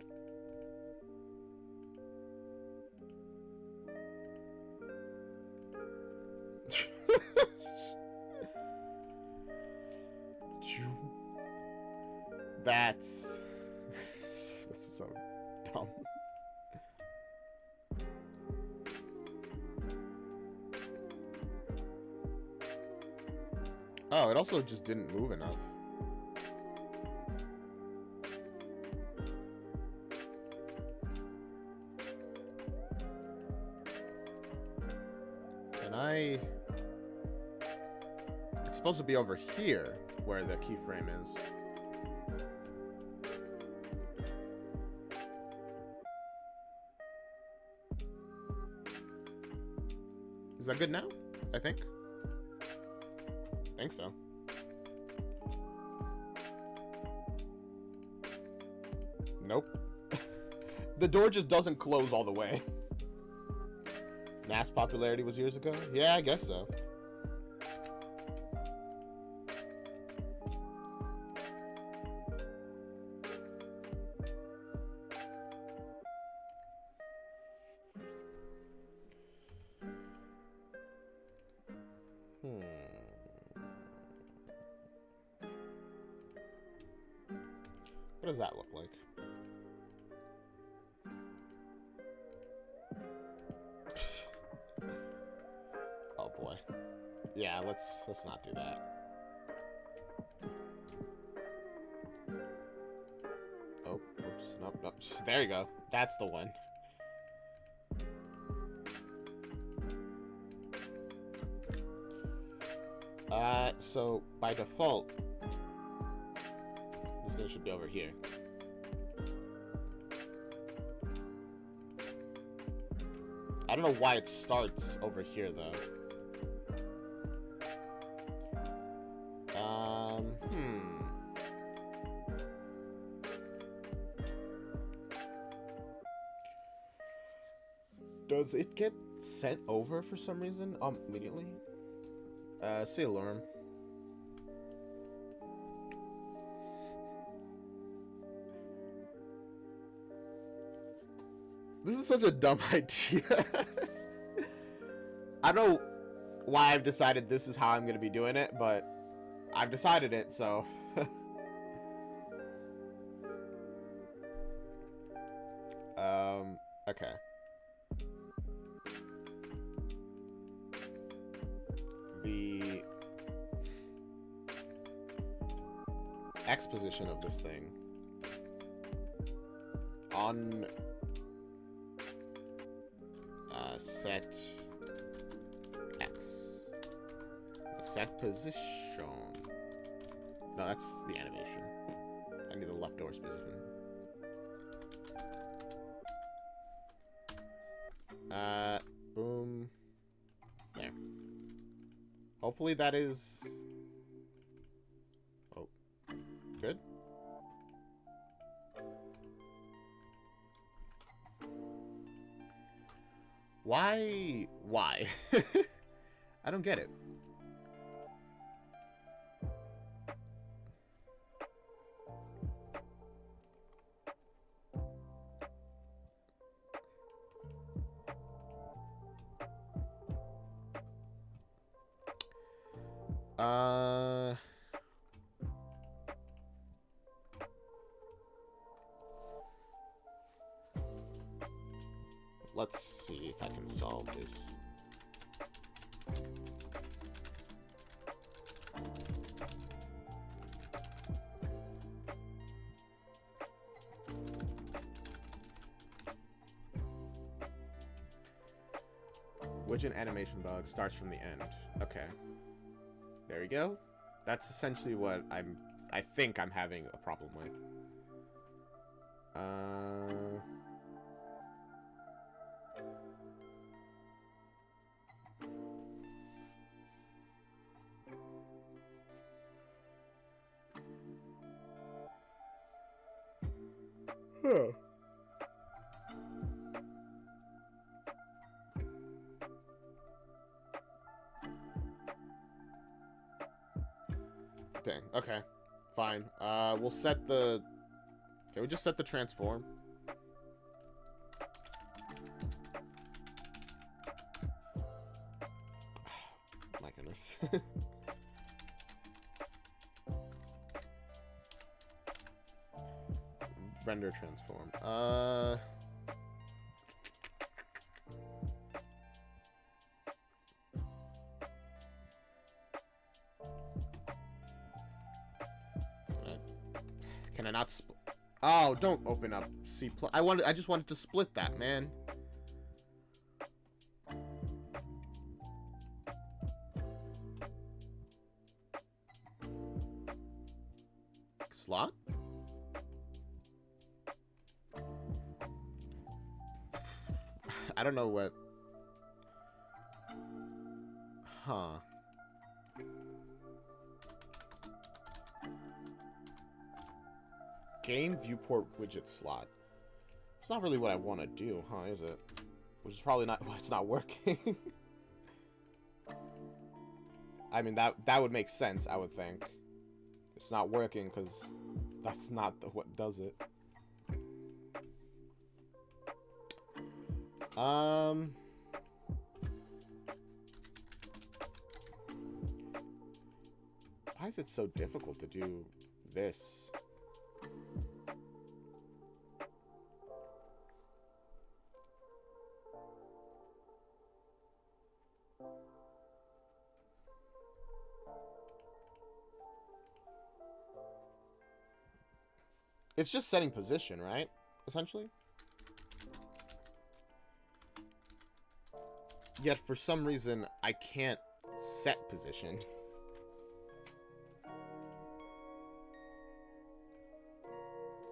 That's... this is so dumb. Oh, it also just didn't move enough. Can I... It's supposed to be over here where the keyframe is. Is that good now? I think. I think so. Nope. The door just doesn't close all the way. FNAF's popularity was years ago? Yeah, I guess so. What does that look like? Oh boy. Yeah, let's not do that. Oh, oops. Nope, nope. There you go. That's the one. So by default, this thing should be over here. I don't know why it starts over here though. Does it get sent over for some reason? Immediately? See alarm. This is such a dumb idea. I don't know why I've decided this is how I'm going to be doing it, but I've decided it, so... okay. The X position of this thing on set X. Set position. No, that's the animation. I need the left door position. Boom. There. Hopefully that is... Oh. Good. Why? Why? I don't get it. Let's see if I can solve this. Which an animation bug starts from the end. Okay. There we go. That's essentially what I think I'm having a problem with. Huh. Dang. Okay. Fine. We'll set the... Can we just set the transform? My goodness. render transform. Can I not split? Oh, don't open up C++. I just wanted to split that, man. Slot? I don't know what. Huh. Game viewport widget slot. It's not really what I want to do, huh, is it? Which is probably not why it's not working. I mean, that would make sense, I would think. It's not working because that's not what does it. Why is it so difficult to do this? It's just setting position, right? Essentially. Yet for some reason, I can't set position.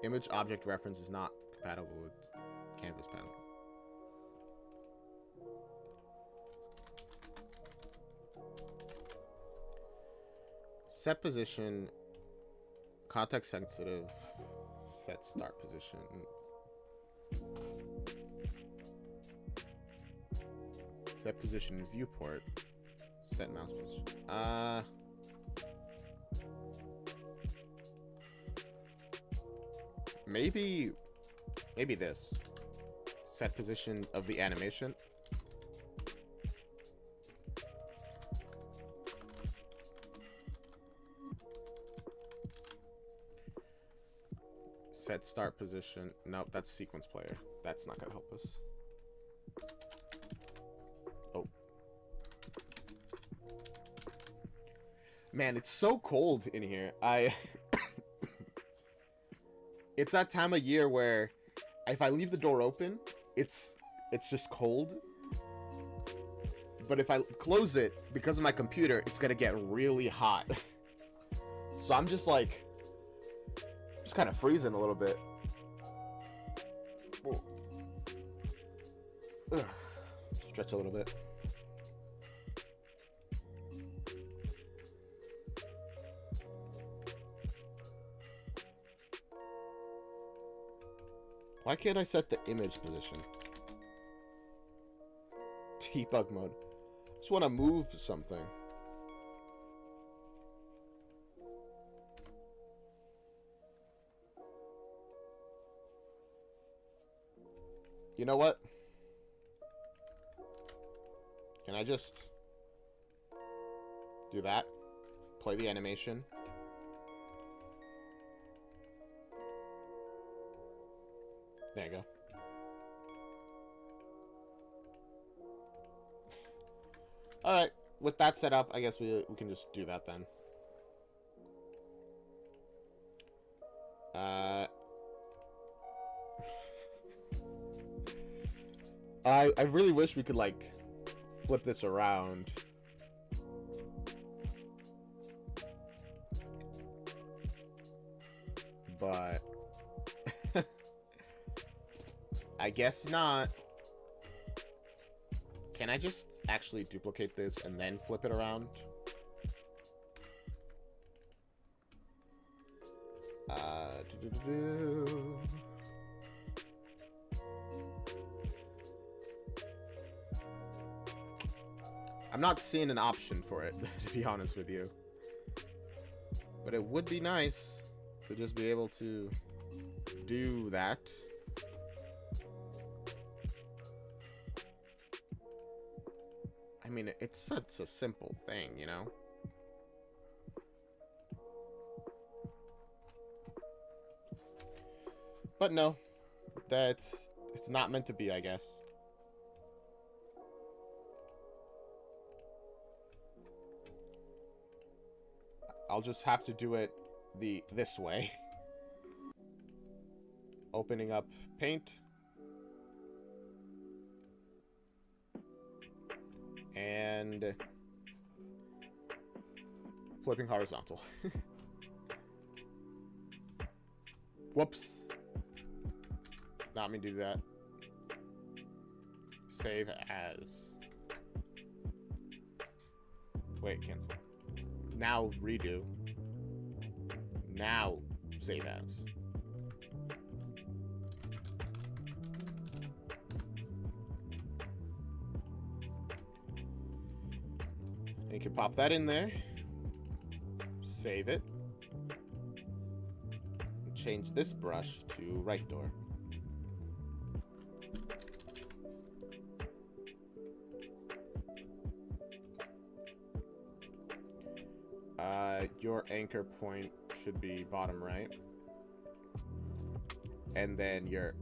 Image object reference is not compatible with canvas panel. Set position, context sensitive, set start position. Set position viewport, set mouse position. Maybe this. Set position of the animation. Set start position. Nope, that's sequence player. That's not gonna help us. Oh. Man, it's so cold in here. It's that time of year where if I leave the door open, it's just cold. But if I close it, because of my computer, it's gonna get really hot. So I'm just like, just kind of freezing a little bit. Ugh. Stretch a little bit. Why can't I set the image position? Debug mode. Just want to move something. You know what? Can I just do that? Play the animation. There you go. Alright, with that set up, I guess we can just do that then. I really wish we could, like, flip this around. But I guess not. Can I just actually duplicate this and then flip it around? I'm not seeing an option for it, to be honest with you. But it would be nice to just be able to do that. I mean, it's such a simple thing, you know? But no, it's not meant to be, I guess. I'll just have to do it this way. Opening up paint. And flipping horizontal. Whoops. Not me do that. Save as. Wait, cancel. Now redo. Now save as. You can pop that in there. Save it. And change this brush to right door. Your anchor point should be bottom right. And then your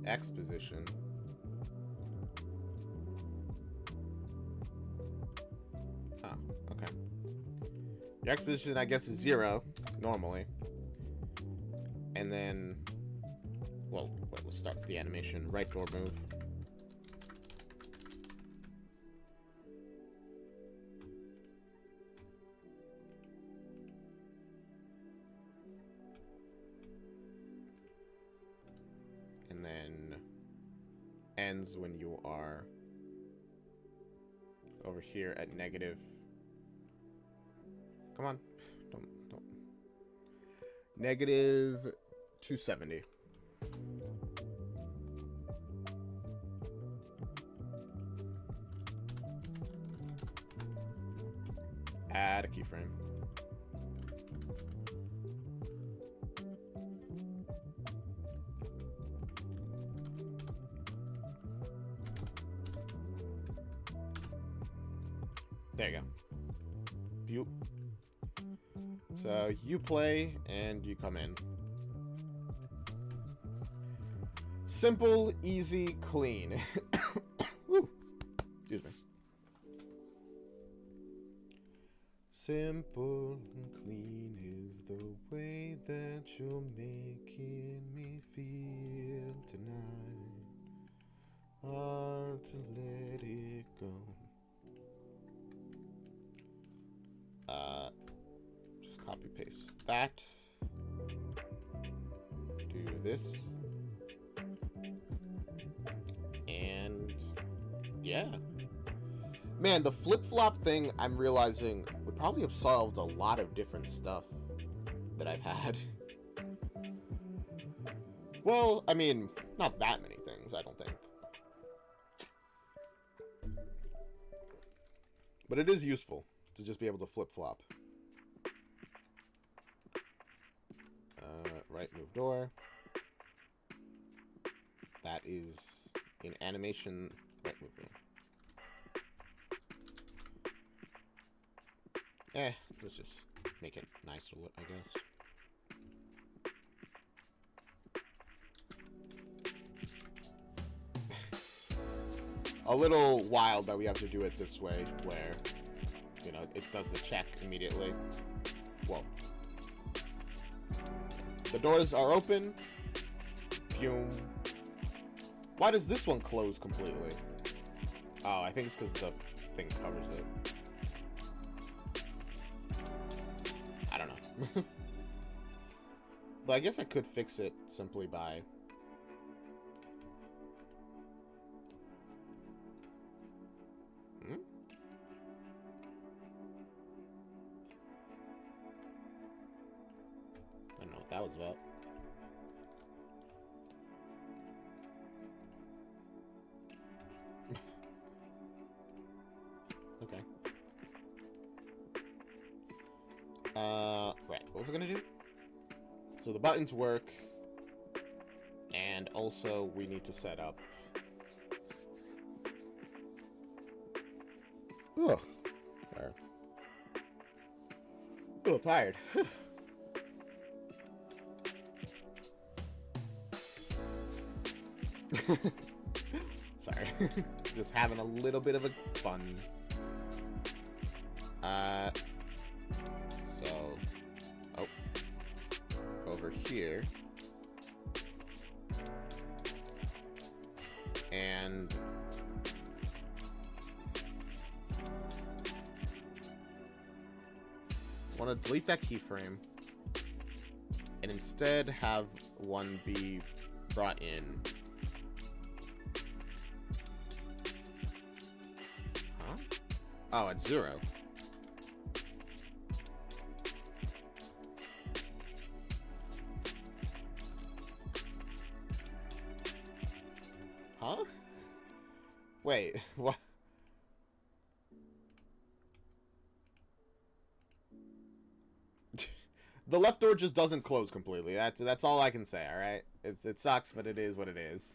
X position okay. Your X position, I guess, is 0 normally. And then, well, wait, let's start with the animation. Right door move. And then ends when you are over here at negative. Come on. Don't. Negative 270. Add a keyframe. There you go. View. So you play and you come in. Simple, easy, clean. Woo. Excuse me. Simple and clean is the way that you're making me feel tonight. Hard to let it go. Just copy paste that. Do this. And yeah. Man, the flip-flop thing, I'm realizing, would probably have solved a lot of different stuff that I've had. Well, I mean, not that many things, I don't think. But it is useful to just be able to flip-flop. Right, move door. That is in animation. Right, move door. Let's just make it nicer, I guess. A little wild that we have to do it this way, where, you know, it does the check immediately. Whoa. The doors are open. Boom. Why does this one close completely? Oh, I think it's because the thing covers it. I don't know. But I guess I could fix it simply by... I don't know what that was about. Okay. Right, what was I gonna do? So the buttons work, and also we need to set up... Oh, there. A little tired. Sorry. Just having a little bit of a fun. So, oh, over here, and want to delete that keyframe, and instead have one be brought in. Huh? Oh, at 0. Huh? Wait, what? The left door just doesn't close completely. That's all I can say, alright? It sucks, but it is what it is.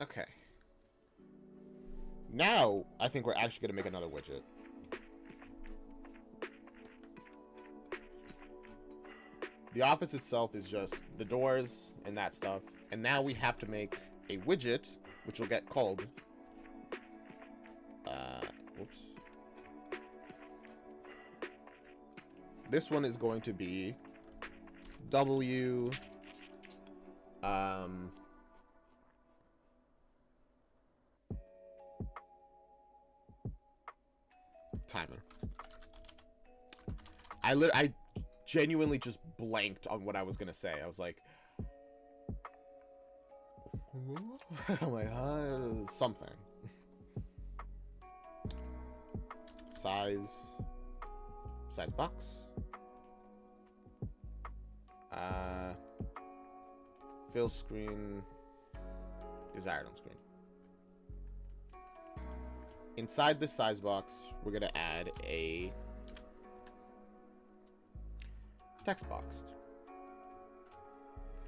Okay. Now, I think we're actually gonna make another widget. The office itself is just the doors and that stuff. And now we have to make a widget, which will get called... Oops. This one is going to be... W... Timer. I genuinely just blanked on what I was gonna say. I was like, I'm like, something. Size box. Fill screen. Desired on screen. Inside this size box, we're gonna add a text box.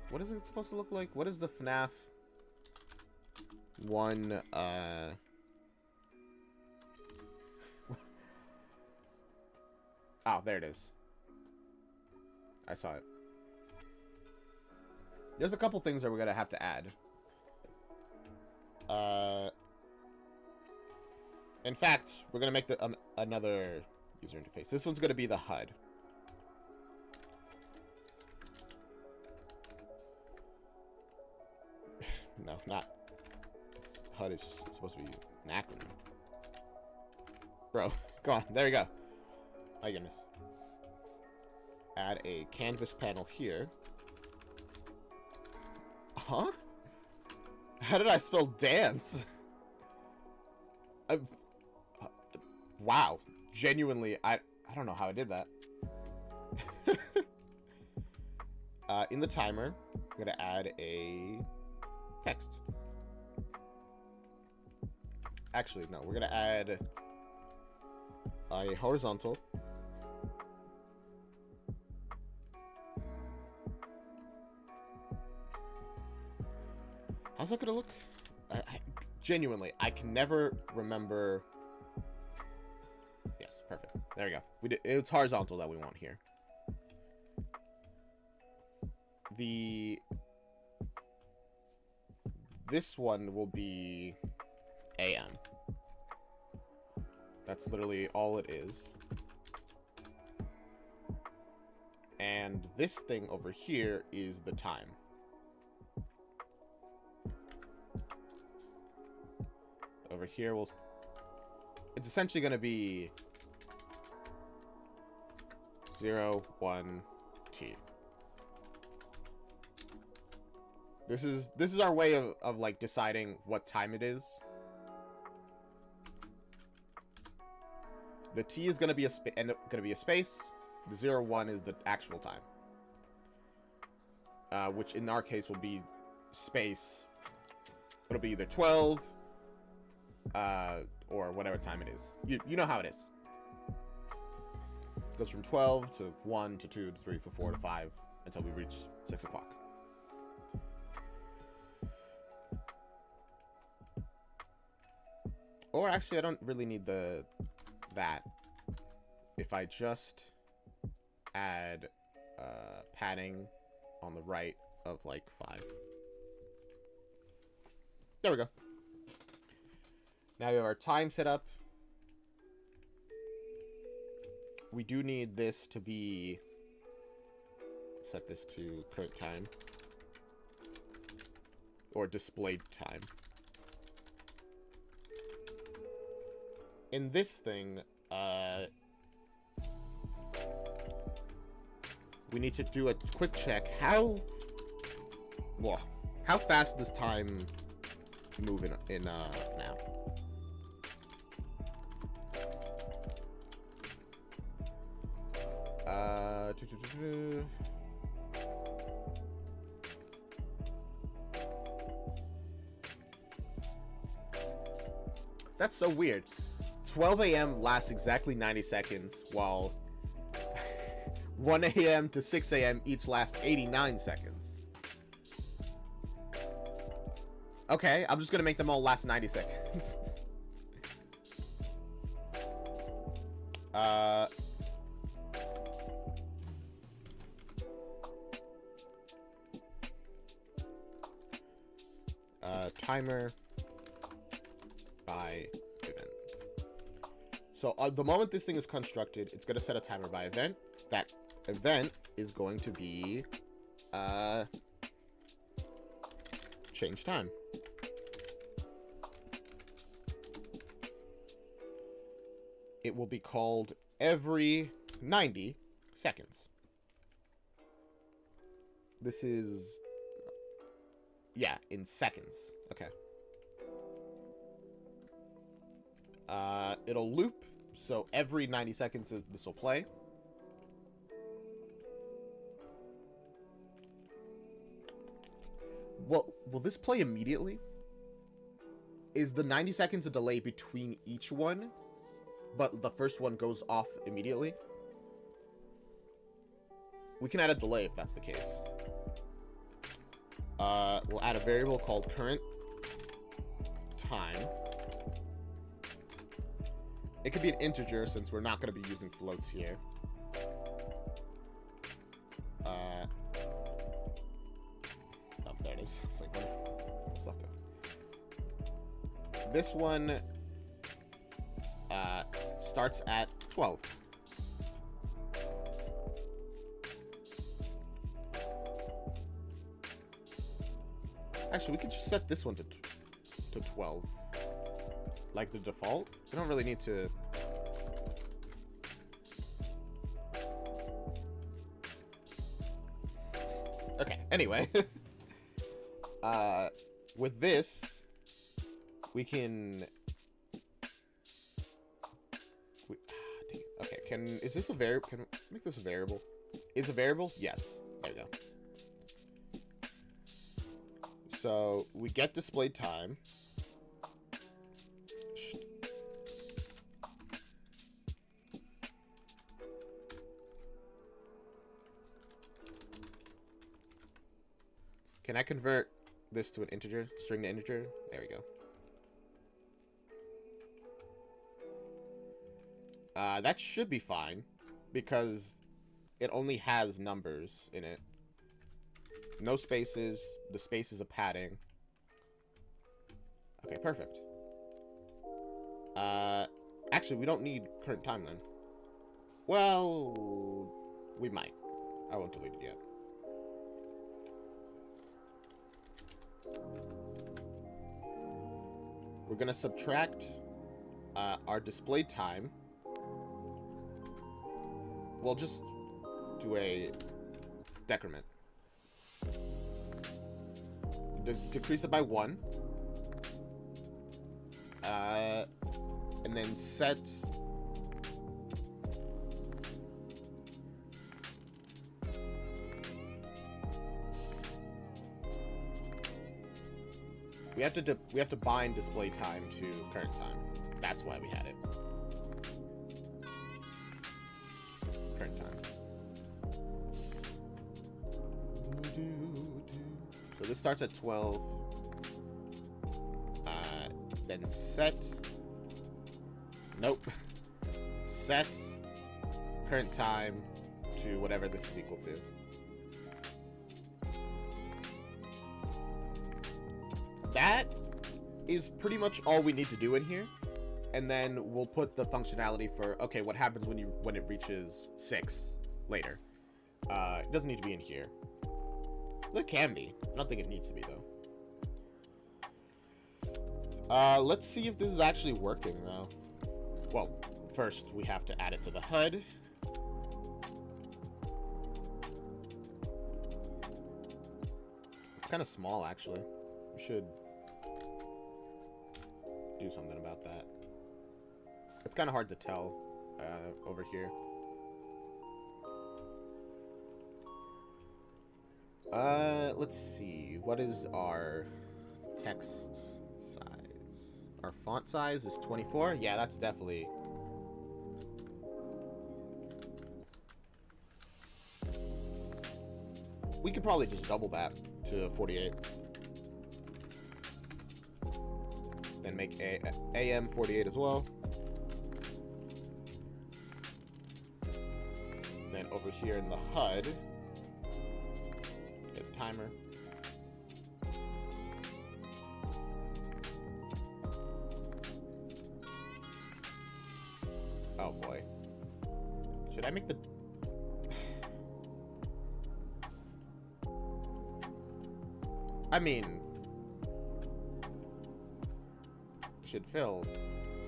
What is it supposed to look like? What is the FNAF 1, Oh, there it is. I saw it. There's a couple things that we're gonna have to add. In fact, we're gonna make the another user interface. This one's gonna be the HUD. No, not. HUD is supposed to be an acronym. Bro, go on. There you go. My goodness. Add a canvas panel here. Huh? How did I spell dance? Wow. Genuinely, I don't know how I did that. In the timer, I'm gonna add a text. Actually, no. We're gonna add a horizontal. How's that gonna look? Genuinely, I can never remember. Yes, perfect. There we go. It's horizontal that we want here. This one will be AM. That's literally all it is. And this thing over here is the time. Over here, it's essentially going to be 0, 1, T. This is our way of like deciding what time it is. The T is going to be a space. The 0, 1 is the actual time. Which in our case will be space. It'll be either 12 or whatever time it is. You know how it is. It goes from 12 to 1 to 2 to 3 to 4 to 5 until we reach 6 o'clock. Or actually, I don't really need that. If I just add padding on the right of like 5. There we go. Now we have our time set up. We do need this to be... Set this to current time. Or displayed time. In this thing, we need to do a quick check. How fast does time move in FNAF? That's so weird. 12 a.m. lasts exactly 90 seconds, while 1 a.m. to 6 a.m. each lasts 89 seconds. Okay, I'm just gonna make them all last 90 seconds. Timer by event. So the moment this thing is constructed, it's going to set a timer by event. That event is going to be change time. It will be called every 90 seconds. This is... Yeah, in seconds. Okay. It'll loop, so every 90 seconds this will play. Well, will this play immediately? Is the 90 seconds a delay between each one, but the first one goes off immediately? We can add a delay if that's the case. We'll add a variable called current time. It could be an integer since we're not going to be using floats here. Oh, there it is. It's like, where's stuff go? This one starts at 12. Actually, we could just set this one to 12. Like the default. We don't really need to... Okay, anyway. With this, we can... Okay, is this a variable? Can we make this a variable? Is a variable? Yes. There we go. So, we get displayed time. Can I convert this to an integer? String to integer? There we go. That should be fine, because it only has numbers in it. No spaces. The space is a padding. Okay, perfect. Actually, we don't need current time then. Well, we might. I won't delete it yet. We're gonna subtract our display time. We'll just do a decrement. Decrease it by 1. And then set... We have to bind display time to current time. That's why we had it. Current time. So this starts at 12. Then set Nope. Set current time to whatever this is equal to. That is pretty much all we need to do in here. And then we'll put the functionality for, okay, what happens when it reaches 6 later. It doesn't need to be in here. It can be. I don't think it needs to be, though. Let's see if this is actually working, though. Well, first we have to add it to the HUD. It's kind of small, actually. We should do something about that. It's kind of hard to tell over here. Let's see. What is our text size? Our font size is 24. Yeah, that's definitely... We could probably just double that to 48. Then make AM 48 as well. Then over here in the HUD, get a timer. Oh boy. Should I make the... I mean... should fill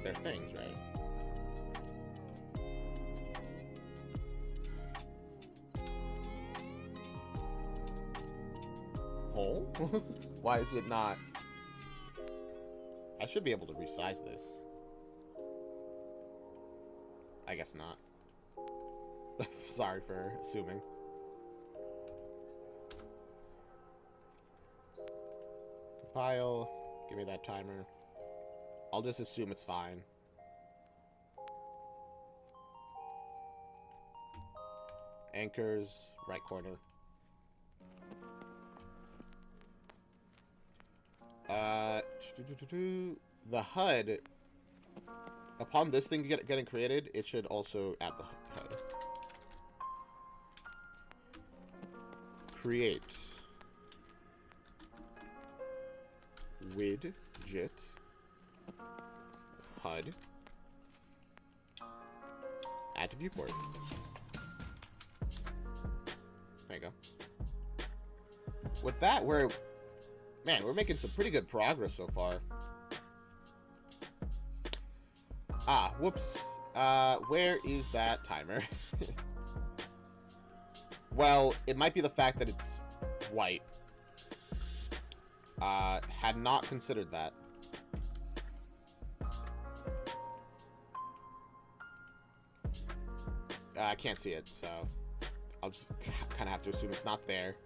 their things, right? Hole? Why is it not? I should be able to resize this. I guess not. Sorry for assuming. Compile. Give me that timer. I'll just assume it's fine. Anchors, right corner. The HUD, upon this thing getting created, it should also add the HUD. Create widget HUD. Add to viewport. There you go. With that, we're making some pretty good progress so far. Ah, whoops. Where is that timer? Well, it might be the fact that it's white. Had not considered that. I can't see it, so I'll just kind of have to assume it's not there.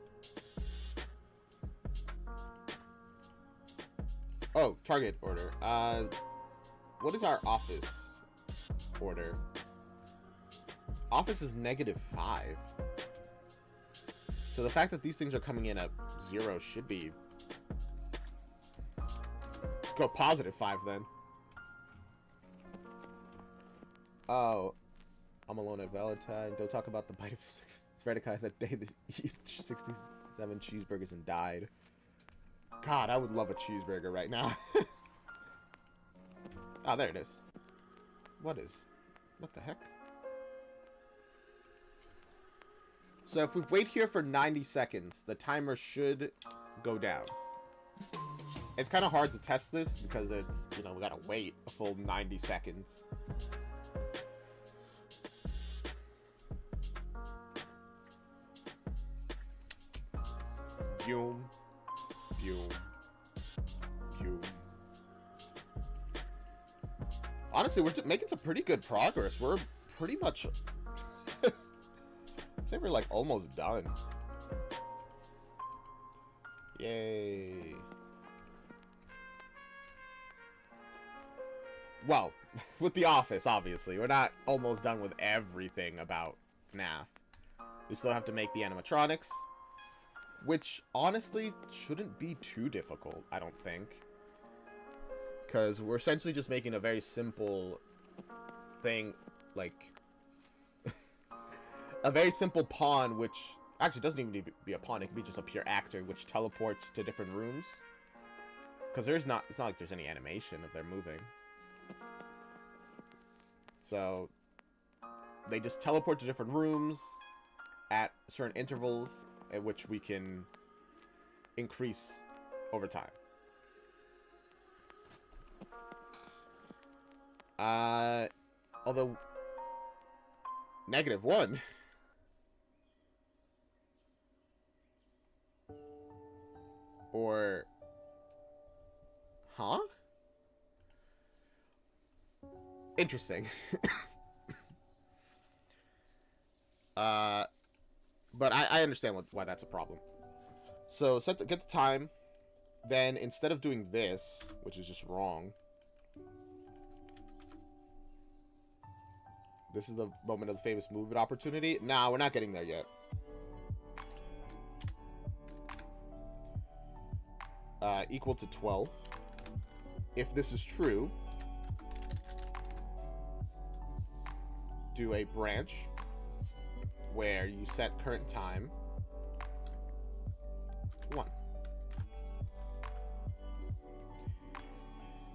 Oh, target order. What is our office order? Office is -5. So the fact that these things are coming in at 0 should be... Let's go +5 then. Oh, I'm alone at Valentine. Don't talk about the bite of Svetikai that day that he ate 67 cheeseburgers and died. God, I would love a cheeseburger right now. Ah, there it is. What the heck? So if we wait here for 90 seconds, the timer should go down. It's kind of hard to test this because it's, you know, we gotta wait a full 90 seconds. Boom. Boom. Boom. Honestly, we're making some pretty good progress. We're pretty much... I'd say we're, like, almost done. Yay. Well, with The Office, obviously. We're not almost done with everything about FNAF. We still have to make the animatronics. Which, honestly, shouldn't be too difficult, I don't think. Because we're essentially just making a very simple thing, like a very simple pawn, which actually doesn't even need to be a pawn. It can be just a pure actor, which teleports to different rooms. Because it's not like there's any animation of them moving. So they just teleport to different rooms at certain intervals at which we can increase over time. Although -1. Or huh? Interesting. But I understand why that's a problem. So get the time. Then instead of doing this, which is just wrong, this is the moment of the famous move it opportunity. Nah, we're not getting there yet. Equal to 12. If this is true, do a branch where you set current time to 1.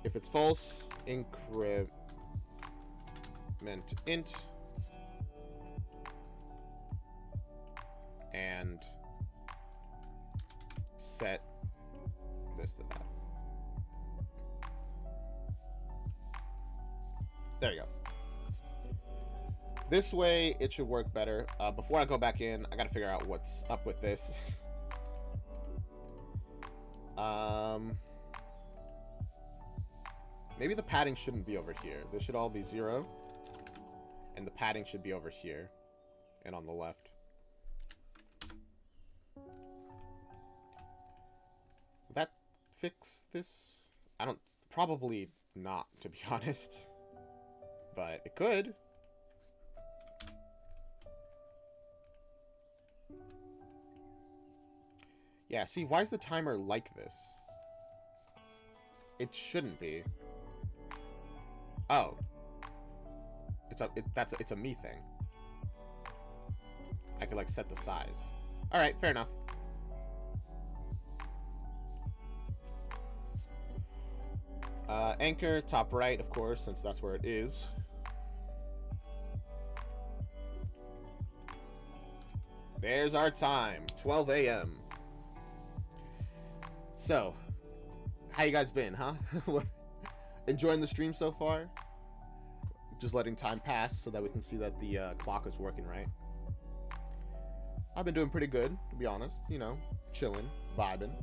If it's false, increment int and set this to that. There you go. This way, it should work better. Before I go back in, I gotta figure out what's up with this. Maybe the padding shouldn't be over here. This should all be 0. And the padding should be over here. And on the left. Would that fix this? I don't... Probably not, to be honest. But it could. Yeah, see, why is the timer like this? It shouldn't be. Oh. It's a me thing. I could, like, set the size. Alright, fair enough. Anchor, top right, of course, since that's where it is. There's our time, 12 a.m. So, how you guys been, huh? Enjoying the stream so far? Just letting time pass so that we can see that the clock is working right. I've been doing pretty good, to be honest. You know, chilling, vibing.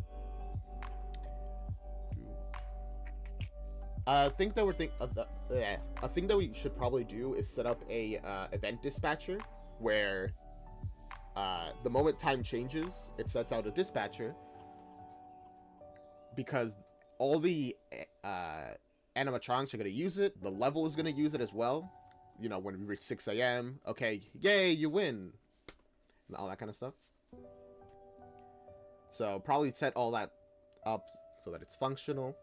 A thing that we should probably do is set up a event dispatcher where the moment time changes, it sets out a dispatcher, because all the animatronics are going to use it. The level is going to use it as well. You know, when we reach 6 a.m. Okay, yay, you win. And all that kind of stuff. So probably set all that up so that it's functional.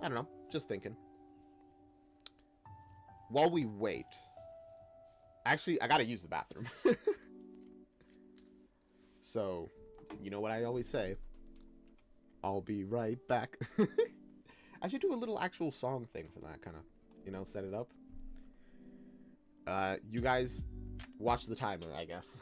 I don't know. Just thinking. While we wait. Actually, I got to use the bathroom. So, you know what I always say. I'll be right back. I should do a little actual song thing for that, kind of, you know, set it up. You guys watch the timer, I guess.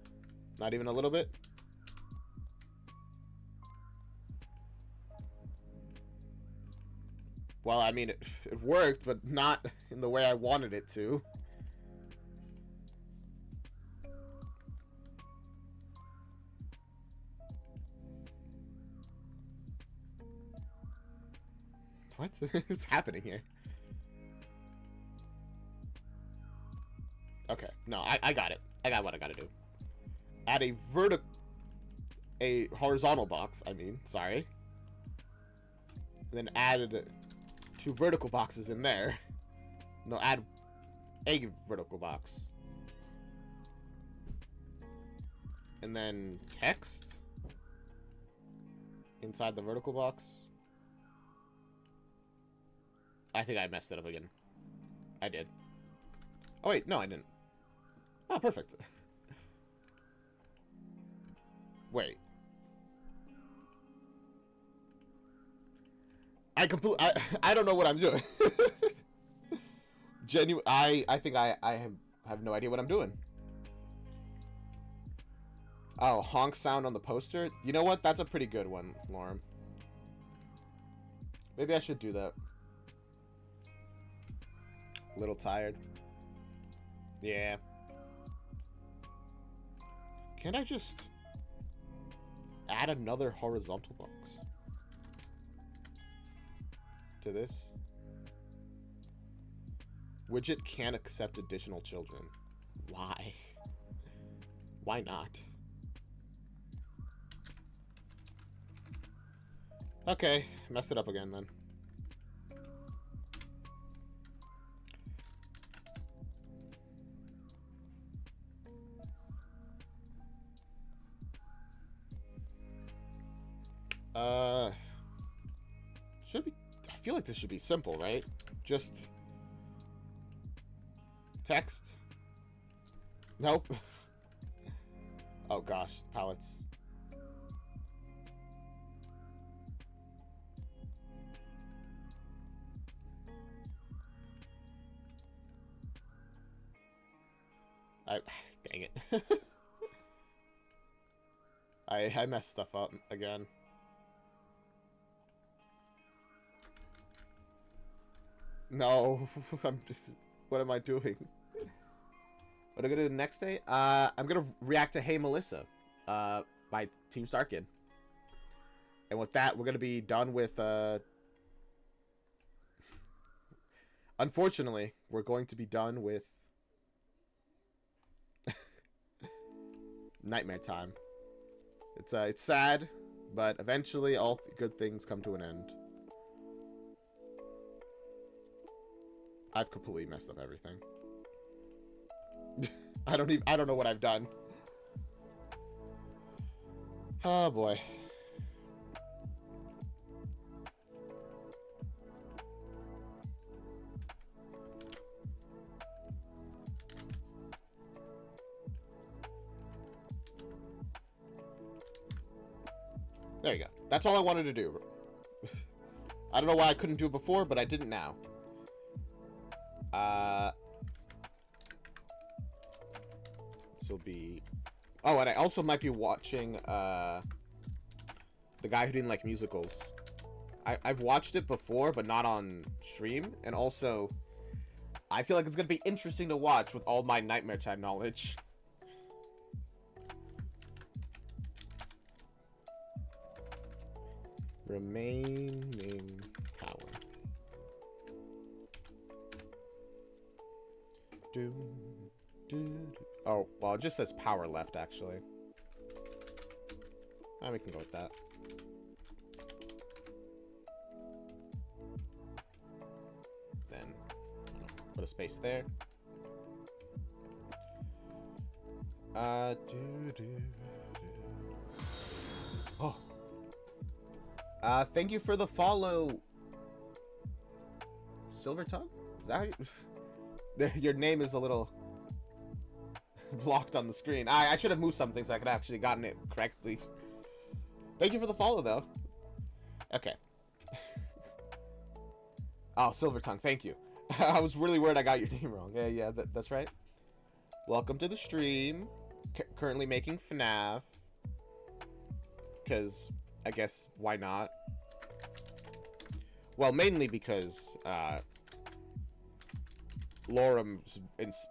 Not even a little bit? Well, I mean, it worked, but not in the way I wanted it to. What is happening here? Okay, no, I got it. I got what I gotta do. Add a horizontal box, I mean, sorry. And then add 2 vertical boxes in there. No, add a vertical box. And then text inside the vertical box. I think I messed it up again. I did. Oh, wait, no, I didn't. Oh, perfect. Wait. I don't know what I'm doing. I think I have no idea what I'm doing. Oh, honk sound on the poster? You know what? That's a pretty good one, Lauren. Maybe I should do that. A little tired. Yeah. Can't I just add another horizontal box to this? Widget can't accept additional children. Why? Why not? Okay, messed it up again then. Should be, I feel like this should be simple, right? Just text. Nope. Oh gosh, palettes. Dang it. I messed stuff up again. No, I'm just, what am I doing? What am I gonna do the next day? I'm gonna react to Hey Melissa, by Team Star Kid. And with that, we're gonna be done with, unfortunately, we're going to be done with Nightmare Time. It's sad, but eventually all good things come to an end. I've completely messed up everything. I don't know what I've done. Oh boy. There you go. That's all I wanted to do. I don't know why I couldn't do it before, but I didn't now. This will be... Oh, and I also might be watching, The Guy Who Didn't Like Musicals. I've watched it before, but not on stream. And also, I feel like it's going to be interesting to watch with all my Nightmare Time knowledge. Remaining power. Oh, well, it just says power left, actually. We can go with that. Then, put a space there. Oh. Thank you for the follow. Silver Tongue? Is that how you... There, your name is a little blocked on the screen. I should have moved something so I could have actually gotten it correctly. Thank you for the follow, though. Okay. Oh, Silver Tongue, thank you. I was really worried I got your name wrong. Yeah, that's right. Welcome to the stream. currently making FNAF. Because, I guess, why not? Well, mainly because, Lorem's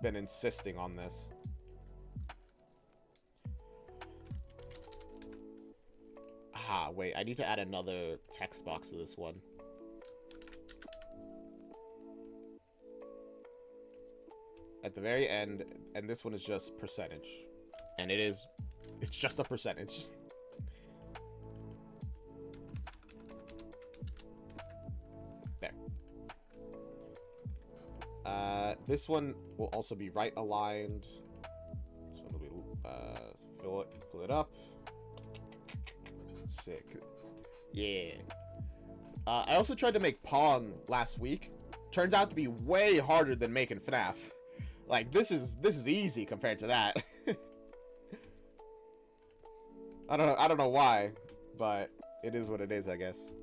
been insisting on this. Ah, wait, I need to add another text box to this one. At the very end, and this one is just percentage. And it's just a percentage. There. This one will also be right aligned. So it'll be, fill it up. Sick. Yeah. I also tried to make Pong last week. Turns out to be way harder than making FNAF. Like, this is easy compared to that. I don't know why, but it is what it is, I guess.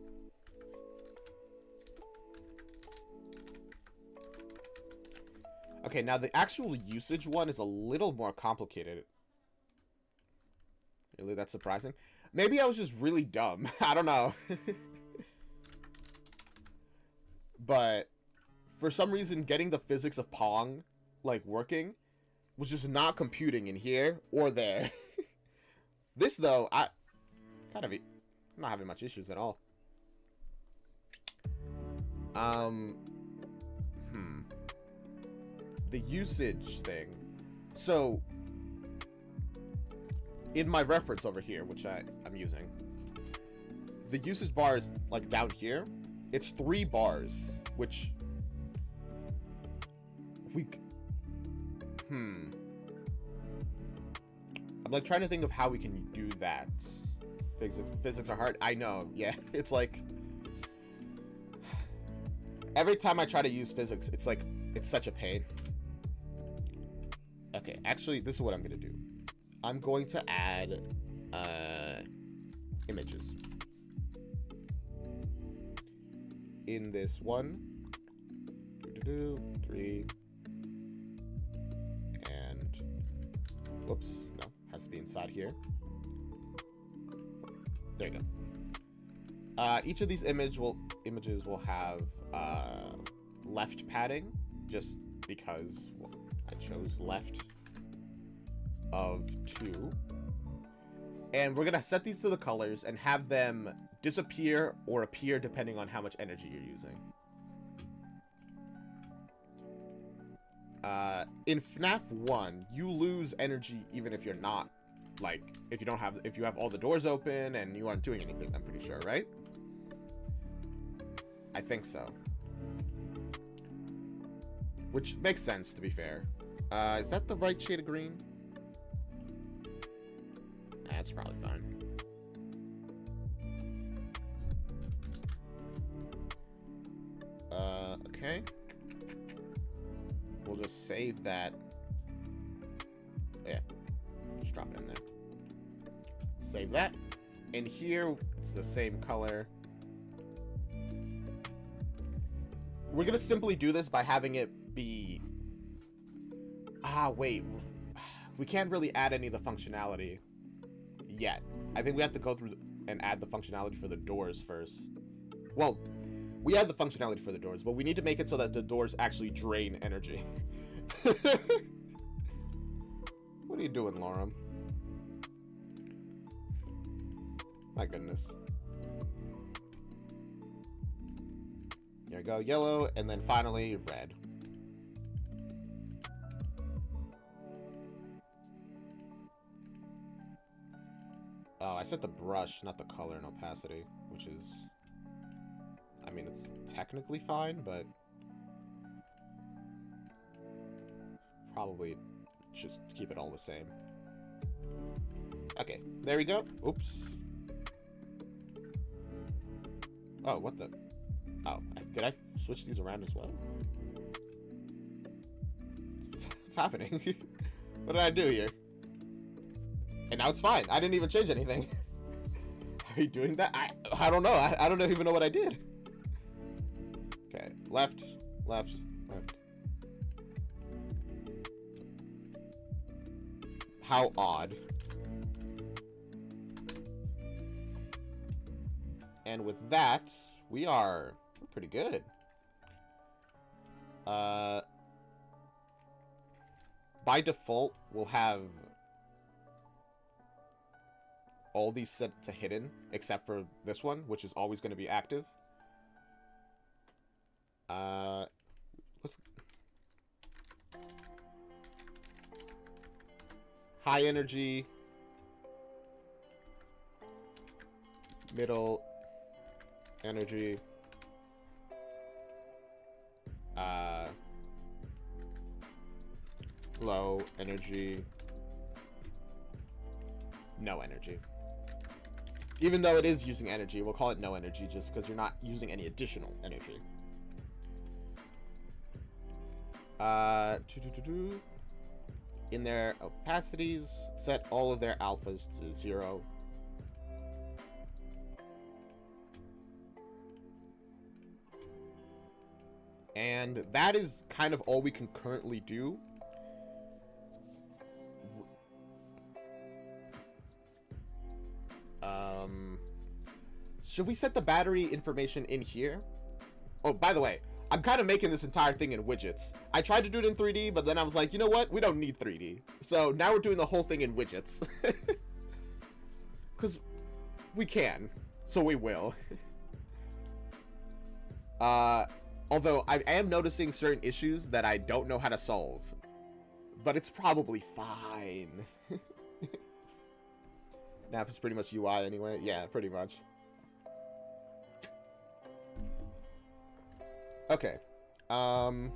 Okay, now the actual usage one is a little more complicated. Really, that's surprising. Maybe I was just really dumb. I don't know. But for some reason, getting the physics of Pong, like, working was just not computing in here or there. This, though, I'm not having much issues at all. The usage thing. So, in my reference over here, which I'm using, the usage bar is, like, down here. It's 3 bars, which I'm, like, trying to think of how we can do that. Physics are hard. I know, yeah. It's like, every time I try to use physics, it's like, it's such a pain. Okay, actually, this is what I'm gonna do. I'm going to add images in this one. 3 and whoops, no, has to be inside here. There you go. Each of these images will have left padding, just because I chose left of 2. And we're gonna set these to the colors and have them disappear or appear depending on how much energy you're using. In FNAF 1, you lose energy even if you're not, like, if you have all the doors open and you aren't doing anything, I'm pretty sure, right? I think so. Which makes sense, to be fair. Is that the right shade of green? That's probably fine. Okay. We'll just save that. Yeah. Just drop it in there. Save that. And here, it's the same color. We're gonna simply do this by having it be... wait. We can't really add any of the functionality yet. I think we have to go through and add the functionality for the doors first. Well, we add the functionality for the doors, but we need to make it so that the doors actually drain energy. What are you doing, Lorem? My goodness. There we go, yellow, and then finally red. Oh, I set the brush, not the color and opacity, which is... I mean, it's technically fine, but... probably just keep it all the same. Okay, there we go. Oops. Oh, what the... Oh, did I switch these around as well? What's happening? What did I do here? And now it's fine. I didn't even change anything. Are you doing that? I don't know. I don't even know what I did. Okay, left, left, left. How odd. And with that, we're pretty good. By default, we'll have all these set to hidden, except for this one, which is always going to be active. Let's... High energy. Middle energy. Low energy. No energy. Even though it is using energy, we'll call it no energy just because you're not using any additional energy. In their opacities, set all of their alphas to 0. And that is kind of all we can currently do. Should we set the battery information in here? Oh, by the way, I'm kind of making this entire thing in widgets. I tried to do it in 3D, but then I was like, you know what? We don't need 3D. So now we're doing the whole thing in widgets. Because we can. So we will. Although I am noticing certain issues that I don't know how to solve. But it's probably fine. FNAF is pretty much UI anyway. Yeah, pretty much. Okay. I'm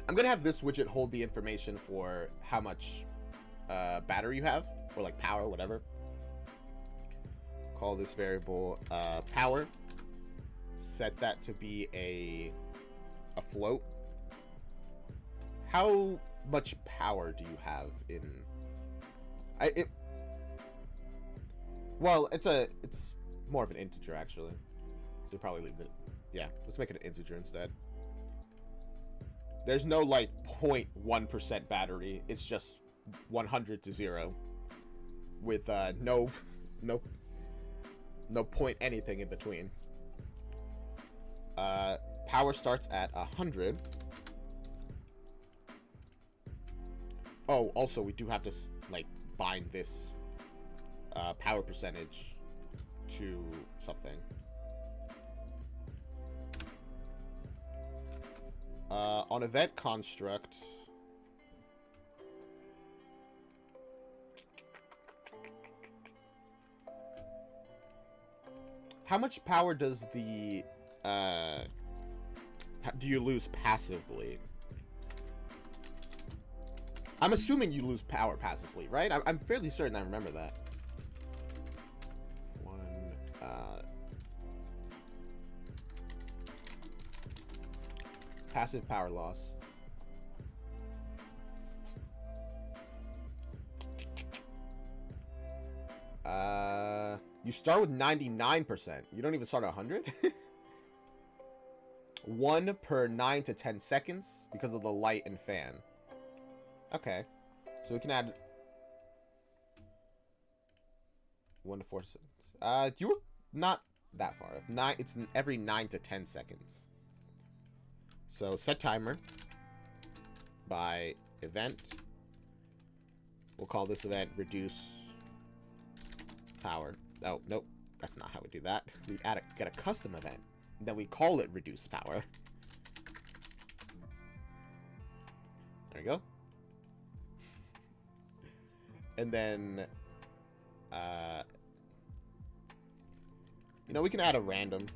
gonna have this widget hold the information for how much battery you have, or like power, whatever. Call this variable power. Set that to be a float. How much power do you have in? Well, it's more of an integer actually. Should probably leave it. Yeah, let's make it an integer instead. There's no like 0.1% battery. It's just 100 to 0 with no point anything in between. Power starts at 100. Oh, also we do have to like bind this power percentage to something. On event construct, how much power does the do you lose passively? I'm assuming you lose power passively, right? I'm fairly certain I remember that. Passive power loss. You start with 99%. You don't even start at 100? 1 per 9 to 10 seconds because of the light and fan. Okay. So we can add 1 to 4 seconds. You were not that far off. It's every 9 to 10 seconds. So set timer by event. We'll call this event reduce power. Oh, nope. That's not how we do that. We get a custom event. Then we call it reduce power. There we go. And then, you know, we can add a random.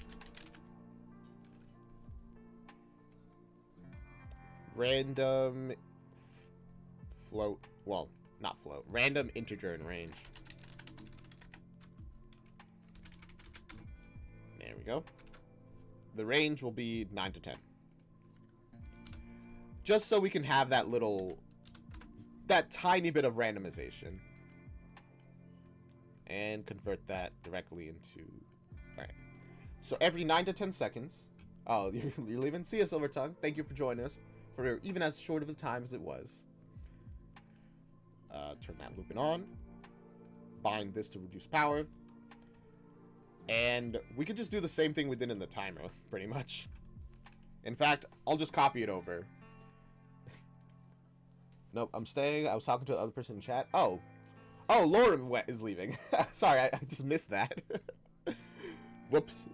Random float. Well, not float. Random integer in range. There we go. The range will be 9 to 10. Just so we can have that tiny bit of randomization. And convert that directly into... Alright. So every 9 to 10 seconds... Oh, you're leaving? See you, Silver Tongue. Thank you for joining us for even as short of a time as it was. turn that looping on. Bind this to reduce power. And we could just do the same thing we did in the timer, pretty much. In fact, I'll just copy it over. Nope, I'm staying. I was talking to the other person in chat. Oh, Laura is leaving. Sorry, I just missed that. Whoops.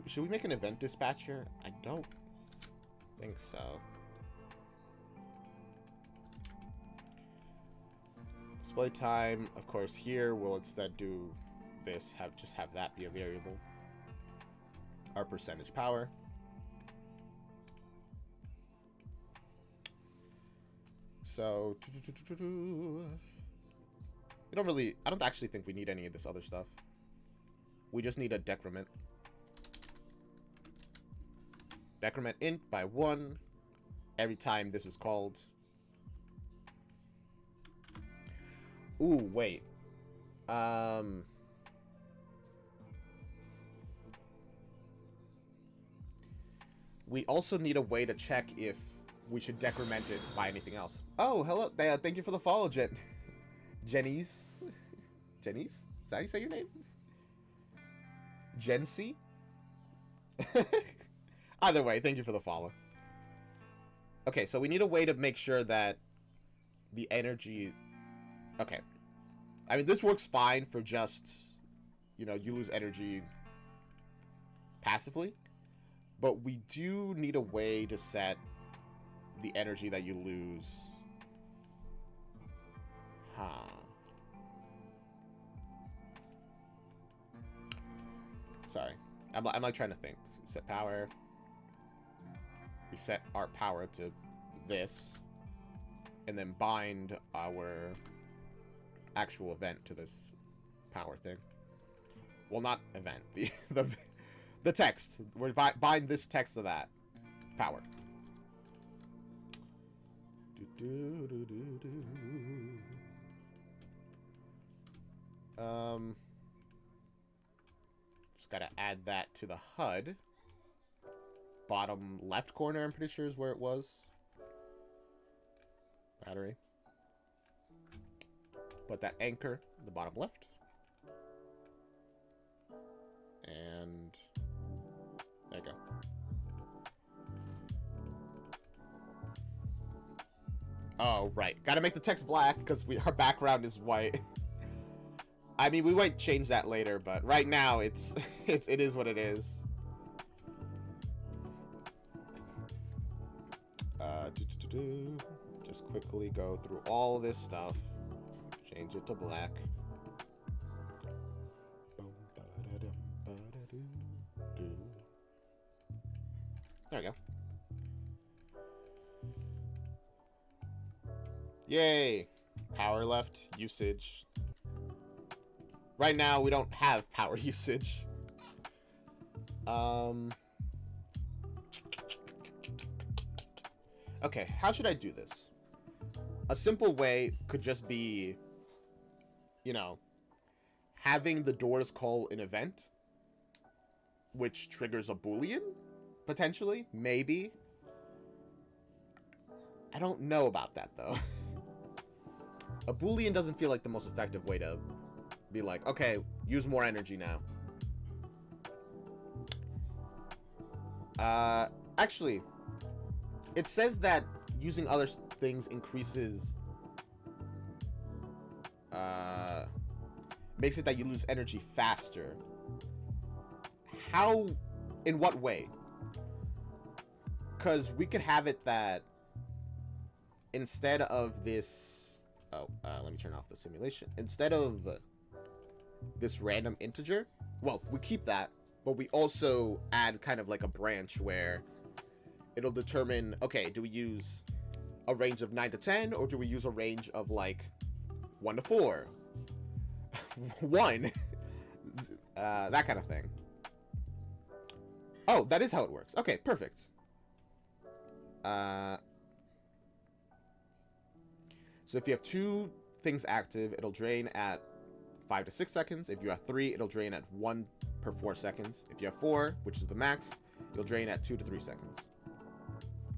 Should we make an event dispatcher? I don't think so. Display time, of course, here we'll instead do this, just have that be a variable. Our percentage power. So we don't really, I don't actually think we need any of this other stuff. We just need a decrement. Decrement int by 1 every time this is called. Ooh, wait. We also need a way to check if we should decrement it by anything else. Oh, hello. Thank you for the follow, Jenny's. Jenny's? Is that how you say your name? Jency? Either way, thank you for the follow. Okay, so we need a way to make sure that the energy... Okay. I mean, this works fine for just, you know, you lose energy passively. But we do need a way to set the energy that you lose. Huh. Sorry. I'm like trying to think. Set power. We set our power to this. And then bind our actual event to this power thing. Well, not event. The text. We bind this text to that power. Just gotta add that to the HUD. Bottom left corner, I'm pretty sure, is where it was. Battery. Put that anchor in the bottom left. And there you go. Oh, right. Gotta make the text black because our background is white. I mean, we might change that later, but right now it is what it is. Just quickly go through all this stuff. Change it to black. There we go. Yay! Power left, usage. Right now, we don't have power usage. Okay, how should I do this? A simple way could just be, you know, having the doors call an event, which triggers a Boolean, potentially, maybe. I don't know about that, though. A Boolean doesn't feel like the most effective way to be like, okay, use more energy now. Actually, it says that using other things increases, makes it that you lose energy faster. How, in what way? Because we could have it that instead of this, let me turn off the simulation. Instead of this random integer, well, we keep that, but we also add kind of like a branch where it'll determine, okay, do we use a range of 9 to 10, or do we use a range of like 1 to 4? 1. That kind of thing. Oh, that is how it works. Okay, perfect. So if you have two things active, it'll drain at 5 to 6 seconds. If you have 3, it'll drain at 1 per 4 seconds. If you have 4, which is the max, it'll drain at 2 to 3 seconds.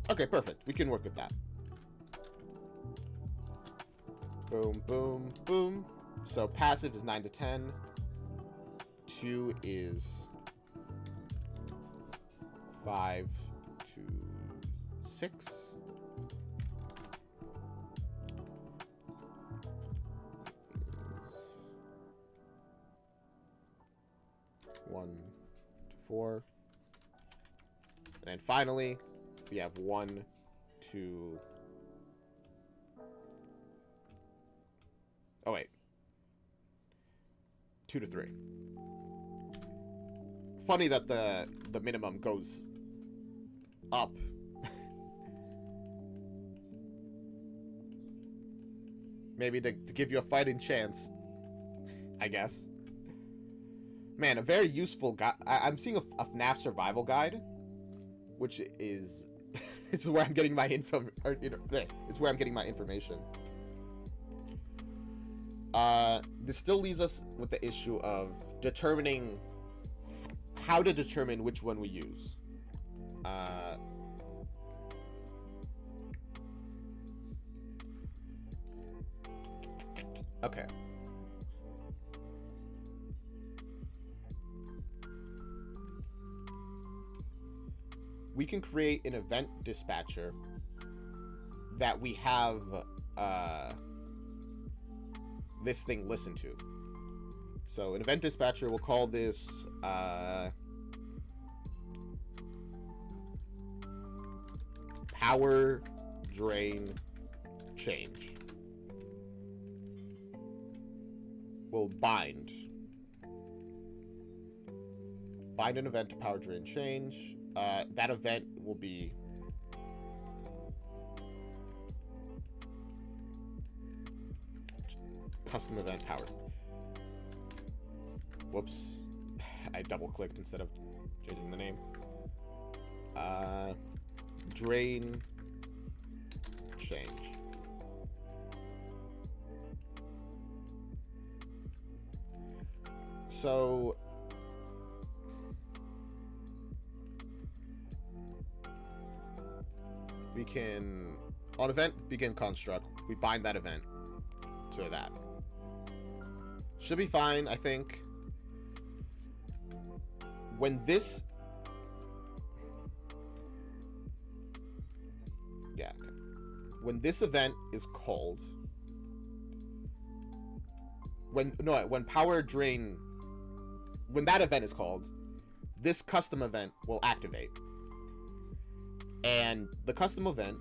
Okay, perfect. We can work with that. Boom, boom, boom. So passive is 9 to 10. 2 is 5 to 6. 1 to 4. And then finally, we have 1 to... Oh, wait. 2 to 3. Funny that the minimum goes up. Maybe to give you a fighting chance, I guess. Man, a very useful guide. I'm seeing a FNAF survival guide, which is it's where I'm getting my info. Or, it's where I'm getting my information. This still leaves us with the issue of determining how to determine which one we use. Okay. We can create an event dispatcher that we have this thing listen to. So an event dispatcher, we'll call this power drain change. We'll bind an event to power drain change. That event will be custom event power. Whoops. I double clicked instead of changing the name. Drain change. So we can, on event begin construct, we bind that event to that. Should be fine, I think. When this... Yeah, okay. When this event is called... When power drain... When that event is called, this custom event will activate. And the custom event...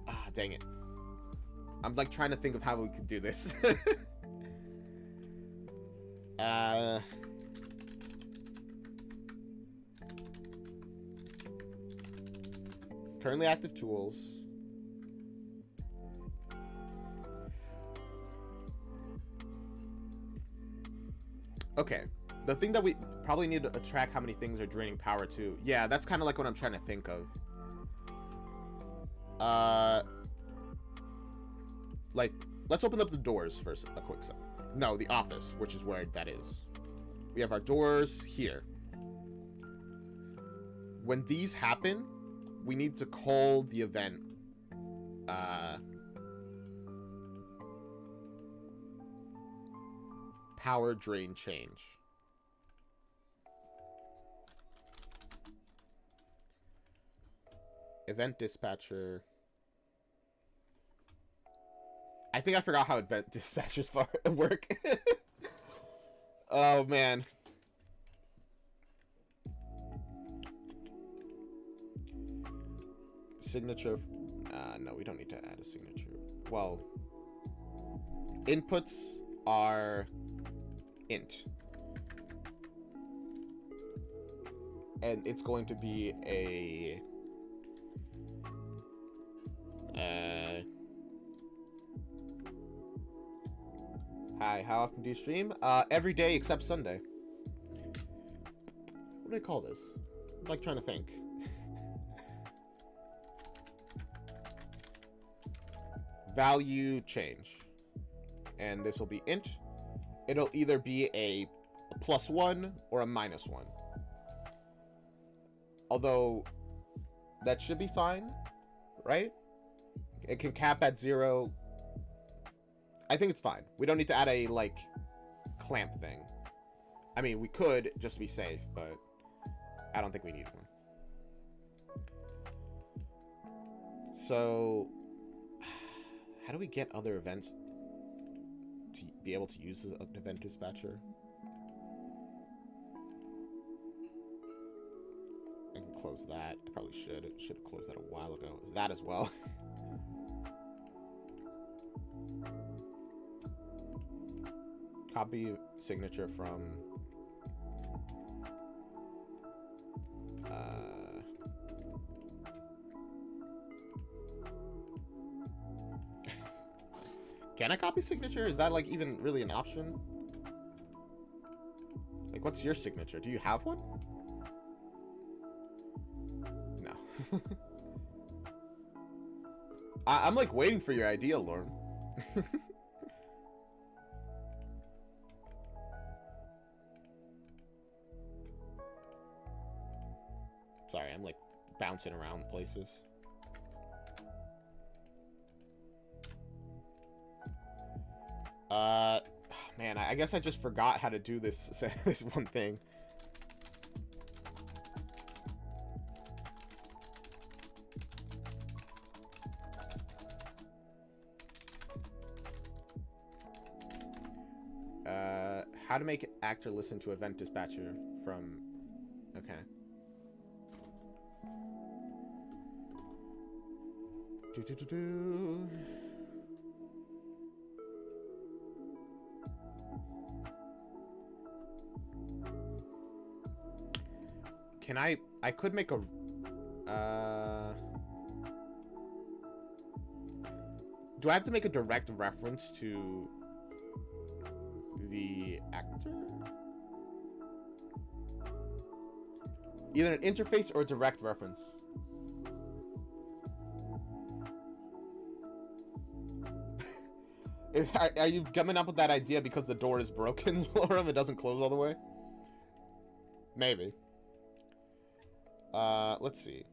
Ah, dang it. I'm like trying to think of how we could do this. Currently active tools. Okay. The thing that we probably need to track how many things are draining power to. Yeah, that's kind of like what I'm trying to think of. Like, let's open up the doors for a quick second. No, the office, which is where that is. We have our doors here. When these happen, we need to call the event power drain change. Event dispatcher. I think I forgot how event dispatchers work. Oh, man. Signature. No, we don't need to add a signature. Well, inputs are int. And it's going to be a... Hi, how often do you stream? Every day except Sunday. What do I call this? I'm like trying to think. Value change. and this will be int. It'll either be a +1 or a -1. Although, that should be fine, right? It can cap at 0. I think it's fine. We don't need to add a, like, clamp thing. I mean, we could just to be safe, but I don't think we need one. So, how do we get other events to be able to use the event dispatcher? I can close that. I probably should. It should have closed that a while ago. Is that as well? Copy signature from... Can I copy signature? Is that, like, even really an option? Like, what's your signature? Do you have one? No. I'm, like, waiting for your idea, Lauren. Sorry, I'm, like, bouncing around places. Man, I guess I just forgot how to do this this one thing. How to make actor listen to event dispatcher from... Okay. Do. Can I could make a... Do I have to make a direct reference to the actor? Either an interface or a direct reference. Are you coming up with that idea because the door is broken, Laura? It doesn't close all the way? Maybe. Let's see.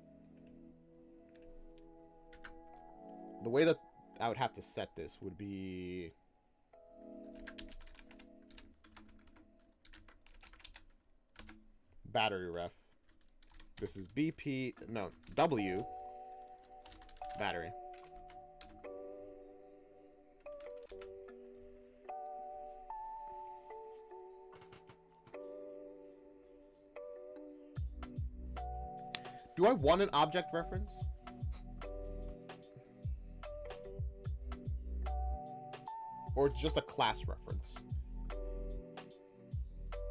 The way that I would have to set this would be... Battery ref. This is BP... No, W. Battery. Do I want an object reference? Or just a class reference?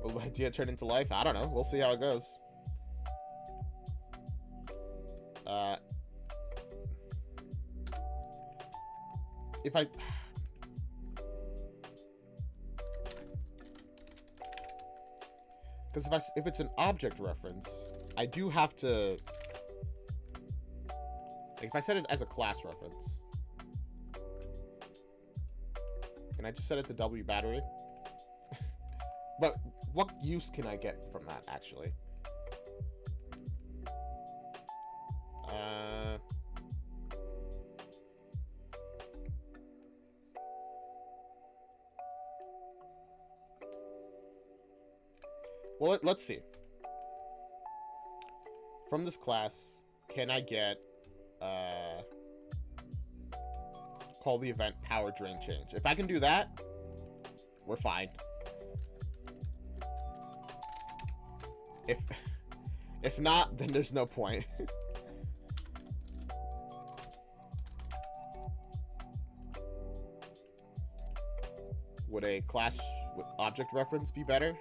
Will the idea turn into life? I don't know. We'll see how it goes. If I... Because if it's an object reference, I do have to... Like, if I set it as a class reference, can I just set it to W battery? But what use can I get from that, actually? Well, let's see. From this class, can I get call the event power drain change? If I can do that, we're fine. If not, then there's no point. Would a class object reference be better?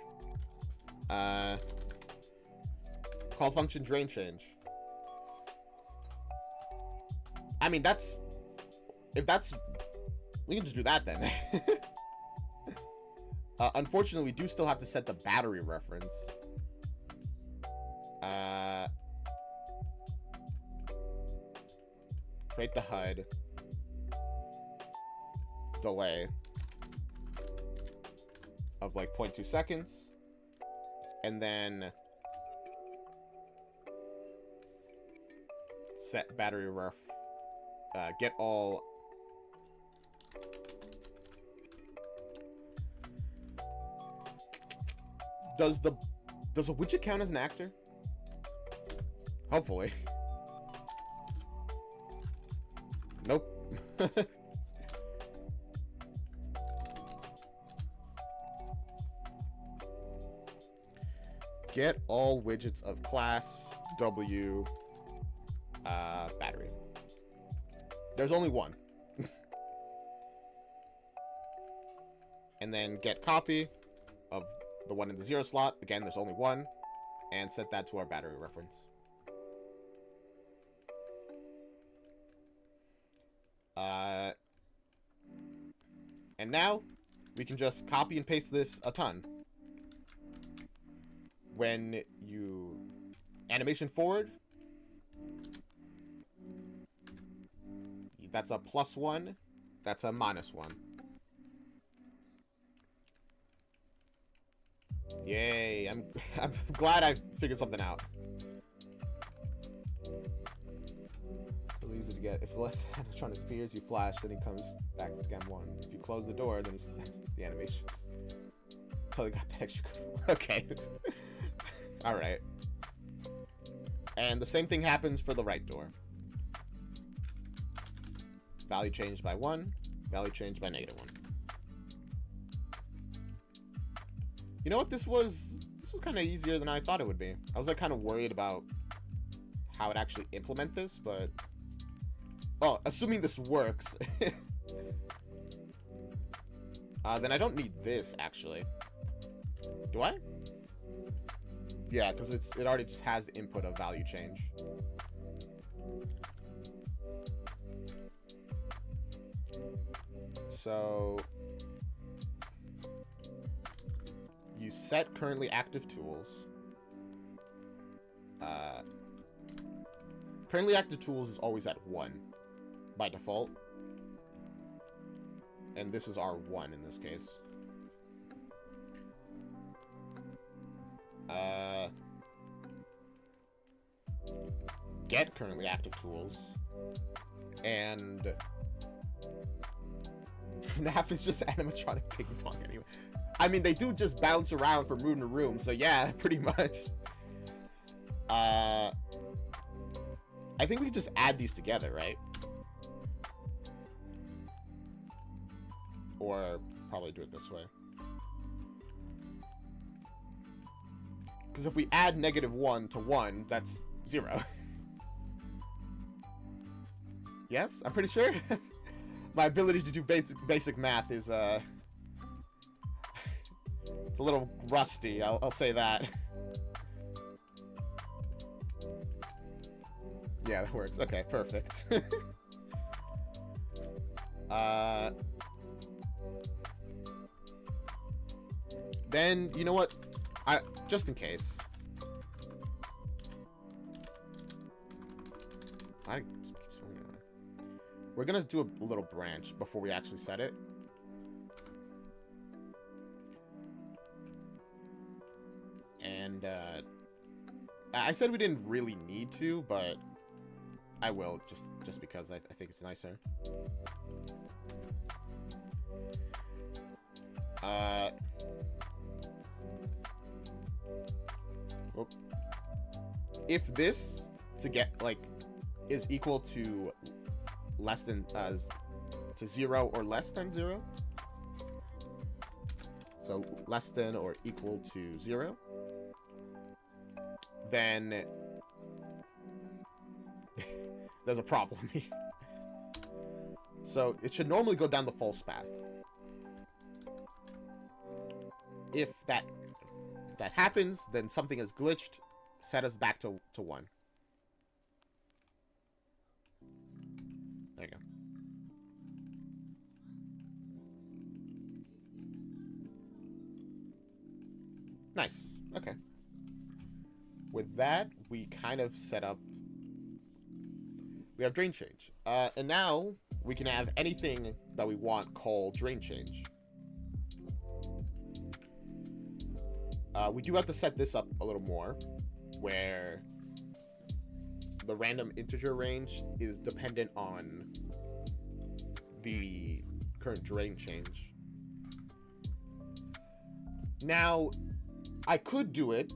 Call function drain change. I mean, if that's... We can just do that then. Unfortunately, we do still have to set the battery reference. Create the HUD. Delay. of like 0.2 seconds. And then set battery ref. Get all. Does a widget count as an actor? Hopefully. Nope. Get all widgets of class W battery. There's only one. And then get copy of the one in the 0 slot. Again, there's only one. And set that to our battery reference. And now we can just copy and paste this a ton. When you animation forward, that's a +1, that's a -1. Yay, I'm glad I figured something out. Really easy to get. If less animatronic appears, you flash, then he comes back to Gam 1. If you close the door, then he's the animation. Totally got that extra code. Okay. Alright. And the same thing happens for the right door. Value changed by 1. Value changed by -1. You know what? This was kind of easier than I thought it would be. I was like kind of worried about how it actually implement this, but oh, assuming this works, then I don't need this actually. Do I? Yeah, because it already just has the input of value change. So you set currently active tools. Currently active tools is always at 1 by default. And this is our 1 in this case. Get currently active tools. And FNAF is just animatronic ping pong anyway. I mean, they do just bounce around from room to room, so yeah, pretty much. I think we can just add these together, right? Or probably do it this way. Because if we add -1 to 1, that's 0. Yes? I'm pretty sure? My ability to do basic math is, it's a little rusty, I'll say that. Yeah, that works. Okay, perfect. Then, you know what? Just in case. We're gonna do a little branch before we actually set it. And, I said we didn't really need to, but I will, just because I think it's nicer. If this to get like is equal to less than to 0 or less than 0, so less than or equal to 0, then there's a problem here. So it should normally go down the false path. If that happens, then something is glitched. Set us back to 1. There you go. Nice. Okay. With that, we kind of set up. We have drain change. And now we can have anything that we want called drain change. We do have to set this up a little more, where the random integer range is dependent on the current drain change. Now, I could do it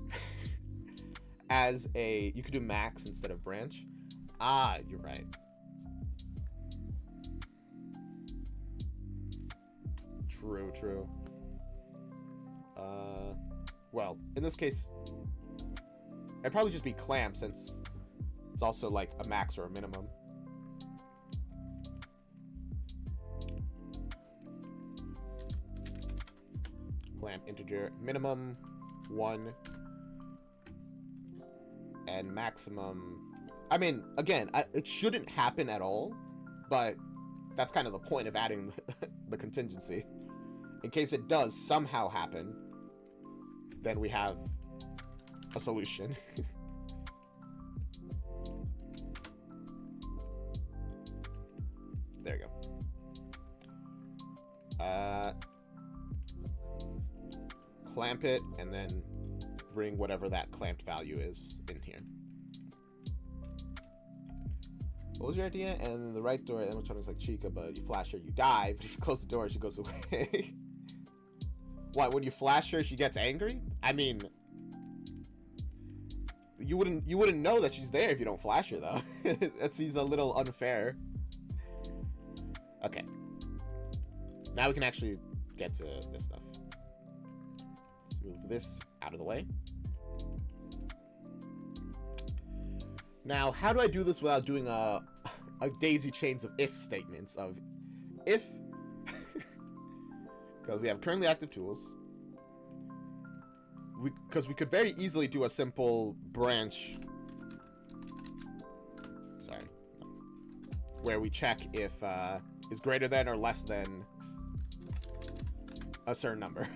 as a... You could do max instead of branch. Ah, you're right. True, true. Well, in this case, it'd probably just be clamp, since it's also like a max or a minimum. Clamp integer minimum 1 and maximum. I mean, again, it shouldn't happen at all, but that's kind of the point of adding the contingency. In case it does somehow happen, then we have a solution. There you go. Clamp it, and then bring whatever that clamped value is in here. What was your idea? And the right door, animatronics like Chica, but you flash her, you die. But if you close the door, she goes away. What? When you flash her, she gets angry? I mean, you wouldn't know that she's there if you don't flash her, though. That seems a little unfair. Okay. Now we can actually get to this stuff. Let's move this out of the way. Now, how do I do this without doing a daisy chains of if statements of if, because we have currently active tools. Because we could very easily do a simple branch, sorry, where we check if is greater than or less than a certain number.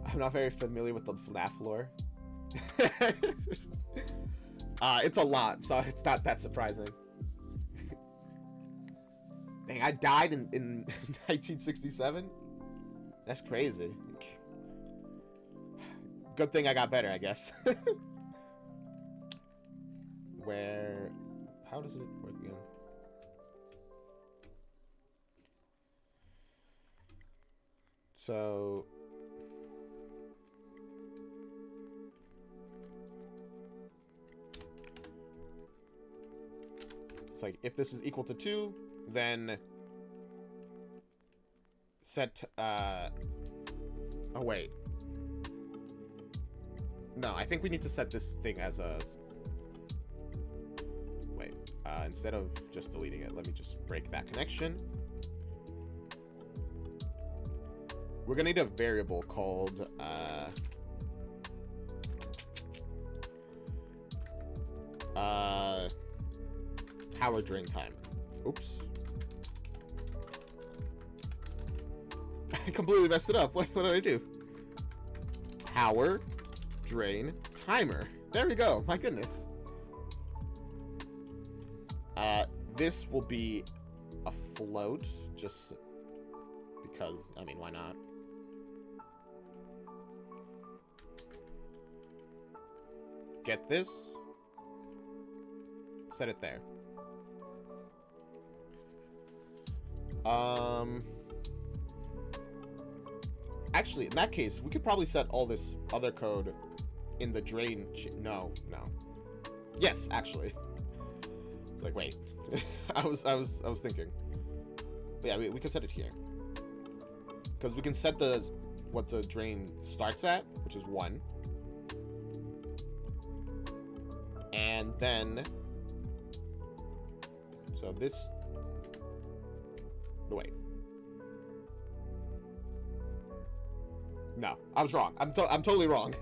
I'm not very familiar with the FNAF lore. It's a lot, so it's not that surprising. Dang, I died in 1967? That's crazy. Good thing I got better, I guess. Where... How does it work again? So... It's like, if this is equal to 2, then... Set, Oh, wait. No, I think we need to set this thing as a... Wait, instead of just deleting it, let me just break that connection. We're gonna need a variable called, power drain time. Oops. I completely messed it up. What did I do? Power drain timer. There we go. My goodness. This will be a float, just because, I mean, why not? Get this. Set it there. Actually, in that case, we could probably set all this other code in the drain. No. Yes, actually. Like, wait. I was thinking. But yeah, we could set it here. Because we can set what the drain starts at, which is 1. And then... So this... No, wait. No, I was wrong. I'm totally wrong.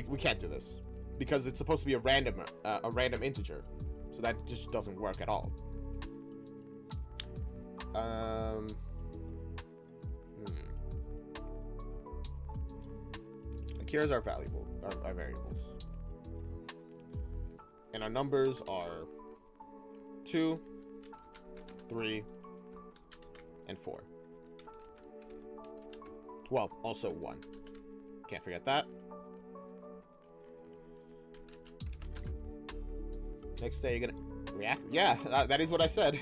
We can't do this because it's supposed to be a random integer, so that just doesn't work at all. Like, here's our variables, and our numbers are 2, 3, and 4. Well, also 1. Can't forget that. Next day, you're gonna react? Yeah, that is what I said.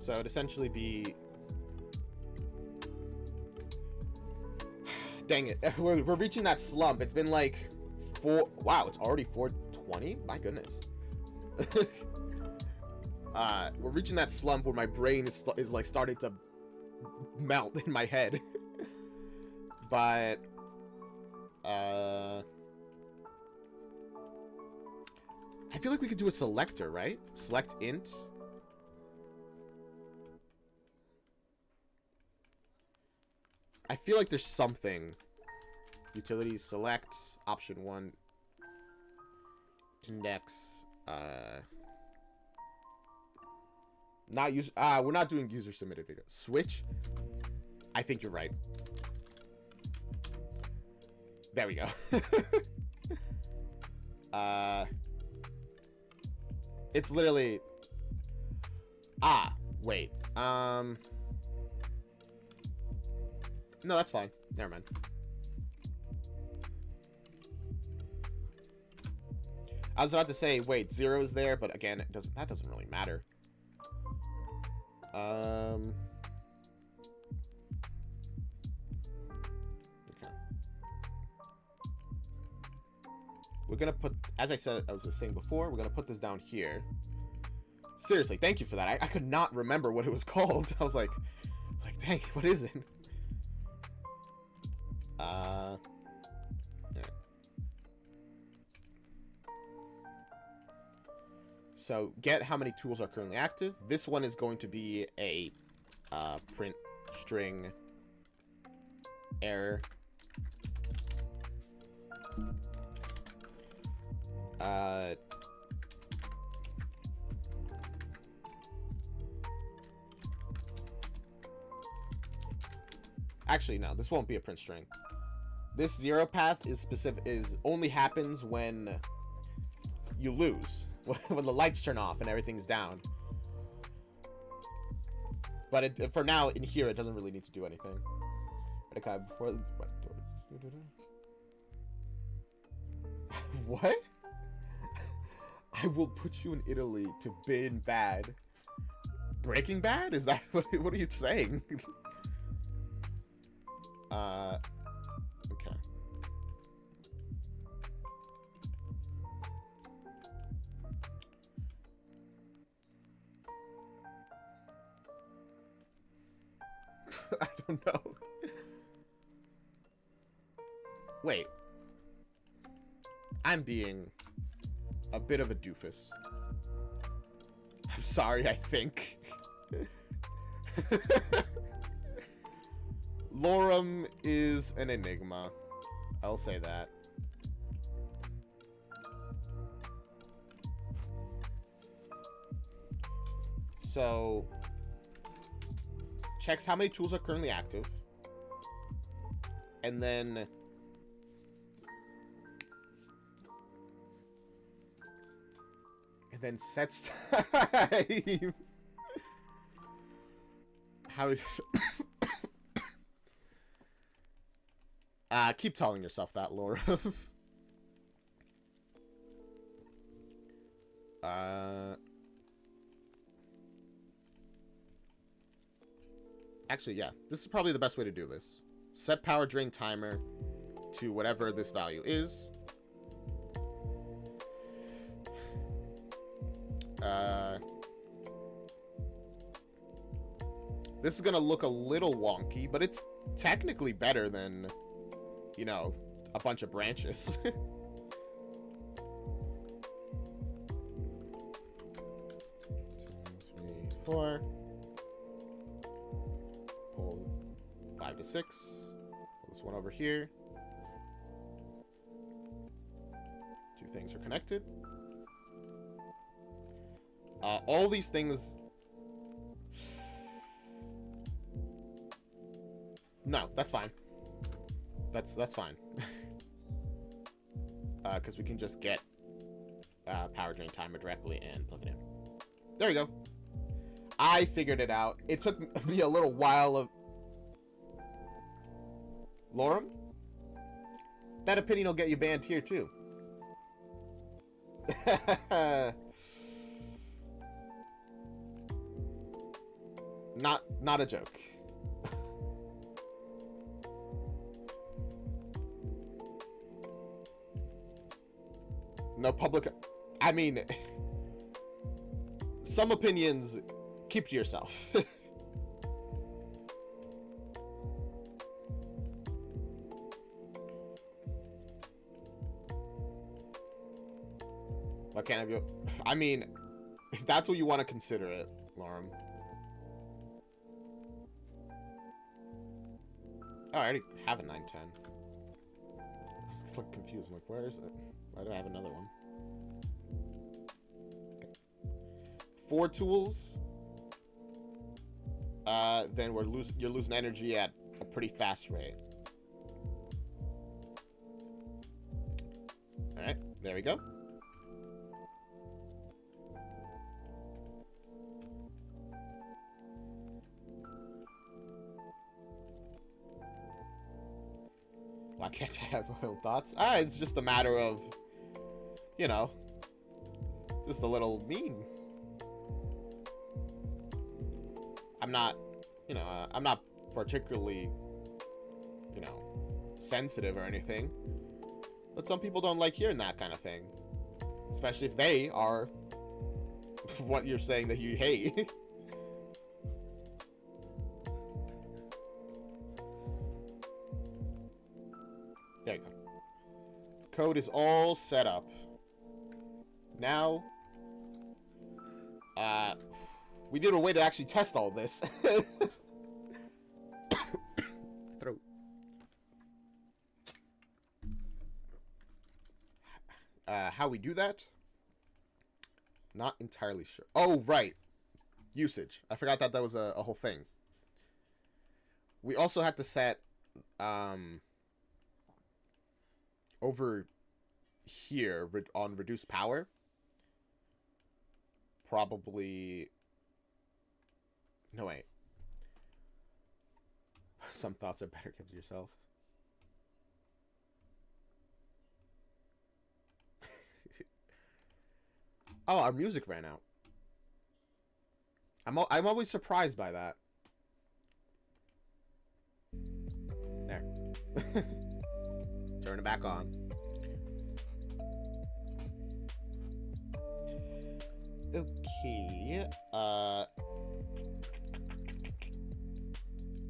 So it'd essentially be... Dang it. We're reaching that slump. It's been like 4... Wow, it's already 4:20? My goodness. We're reaching that slump where my brain is like starting to melt in my head. But... I feel like we could do a selector, right? Select int. I feel like there's something. Utilities, select, option 1. Index, not use, we're not doing user submitted video. Switch. I think you're right. There we go. It's literally, wait, no, that's fine. Never mind. I was about to say, wait, 0 is there, but again, that doesn't really matter. Okay. We're gonna put, as I said, I was just saying before, we're gonna put this down here. Seriously, thank you for that. I could not remember what it was called. I was like, dang, what is it? Yeah. So get how many tools are currently active. This one is going to be a print string error. Actually, no, this won't be a print string. This 0 path is only happens when you lose, when the lights turn off and everything's down. But for now, in here, it doesn't really need to do anything. Okay, before what? I will put you in Italy to bin bad. Breaking Bad? Is that what are you saying? Okay. I don't know. Wait. I'm being a bit of a doofus. I'm sorry, I think. Lorem is an enigma. I'll say that. So, checks how many tools are currently active. And then sets time. How keep telling yourself that, Laura. Actually, yeah. This is probably the best way to do this. Set power drain timer to whatever this value is. This is gonna look a little wonky, but it's technically better than, you know, a bunch of branches. 2, 3, 4. Pull 5 to 6. Pull this one over here. 2 things are connected. All these things... No, that's fine. That's fine. Because we can just get power drain timer directly and plug it in. There you go. I figured it out. It took me a little while of... Lorem? That opinion will get you banned here, too. Not a joke. No public... I mean... Some opinions, keep to yourself. Why can't I go? I mean, if that's what you want to consider it, Lorem. Oh, I already have a 910. I just look confused. I'm like, where is it? Why do I have another one? Okay. 4 tools. Then you're losing energy at a pretty fast rate. All right, there we go. Why can't I have my own thoughts? It's just a matter of, you know, just a little mean. I'm not, you know, I'm not particularly, you know, sensitive or anything. But some people don't like hearing that kind of thing. Especially if they are what you're saying that you hate. There you go. Code is all set up. Now, we need a way to actually test all this. Throat. How we do that? Not entirely sure. Oh, right. Usage. I forgot that was a whole thing. We also have to set, over here on reduced power, probably, no wait, some thoughts are better kept to yourself. Oh, our music ran out. I'm always surprised by that. There. Turn it back on. Okay.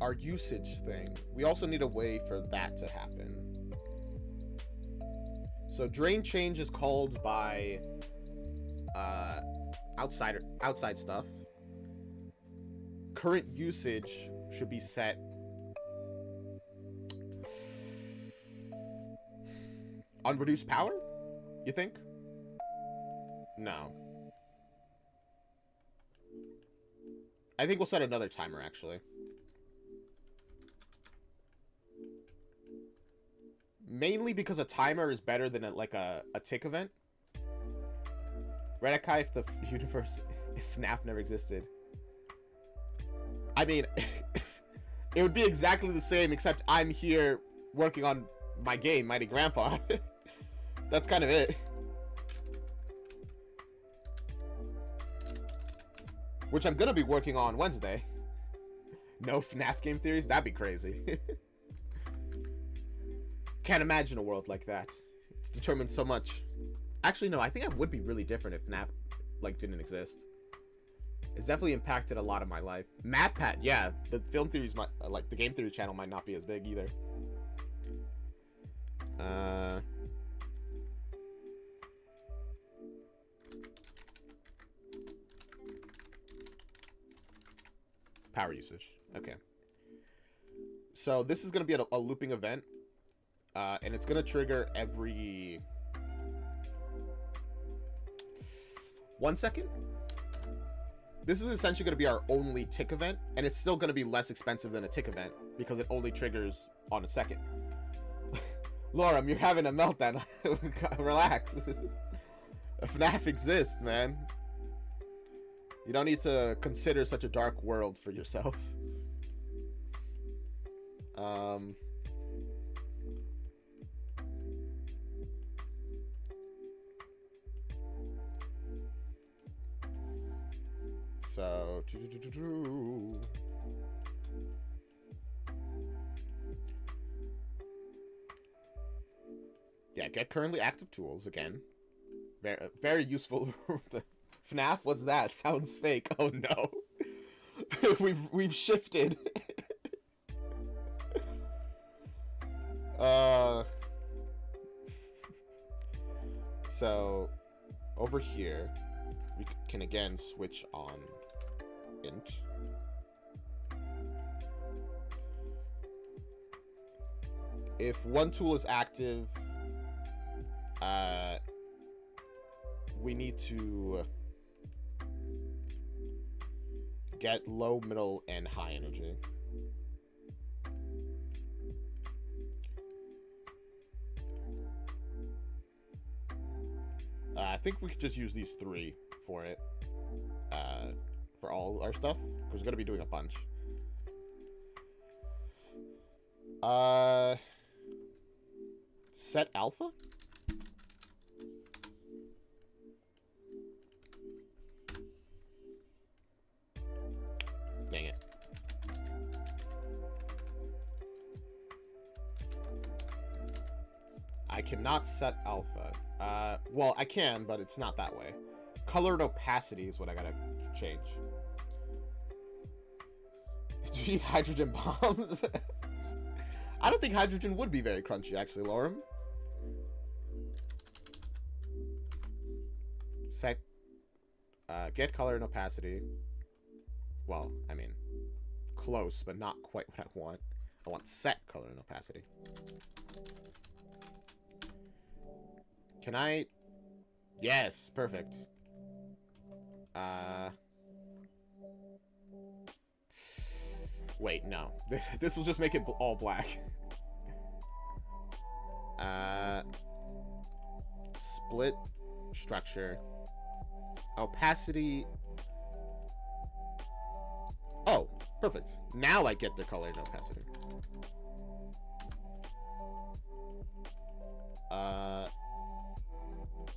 Our usage thing. We also need a way for that to happen. So drain change is called by outside stuff. Current usage should be set on reduced power, you think? No. I think we'll set another timer, actually. Mainly because a timer is better than a tick event. Redakai, if the universe, if FNAF never existed. I mean, it would be exactly the same, except I'm here working on my game, Mighty Grandpa. That's kind of it. Which I'm gonna be working on Wednesday. No FNAF game theories? That'd be crazy. Can't imagine a world like that. It's determined so much. Actually, no, I think I would be really different if FNAF, didn't exist. It's definitely impacted a lot of my life. MatPat, yeah, the film theories might, the game theory channel might not be as big either. Power usage. Okay. So this is going to be a looping event. And it's going to trigger every 1 second. This is essentially going to be our only tick event. And it's still going to be less expensive than a tick event because it only triggers on a second. Lorem, you're having a meltdown. Relax. FNAF exists, man. You don't need to consider such a dark world for yourself. So, yeah, get currently active tools again. Very, very useful. The FNAF, what's that? Sounds fake. Oh no, we've shifted. So over here, we can again switch on int. If one tool is active, we need to get low, middle, and high energy. I think we could just use these three for it, for all our stuff, because we're going to be doing a bunch. Set alpha? Dang it. I cannot set alpha. Well, I can, but it's not that way. Colored opacity is what I gotta change. Do you need hydrogen bombs? I don't think hydrogen would be very crunchy, actually, Lorem. Set. Get color and opacity. Well, I mean, close, but not quite what I want. I want set color and opacity. Can I? Yes, perfect. Wait, no. This will just make it all black. Split structure. Opacity. Oh, perfect. Now I get the color and opacity.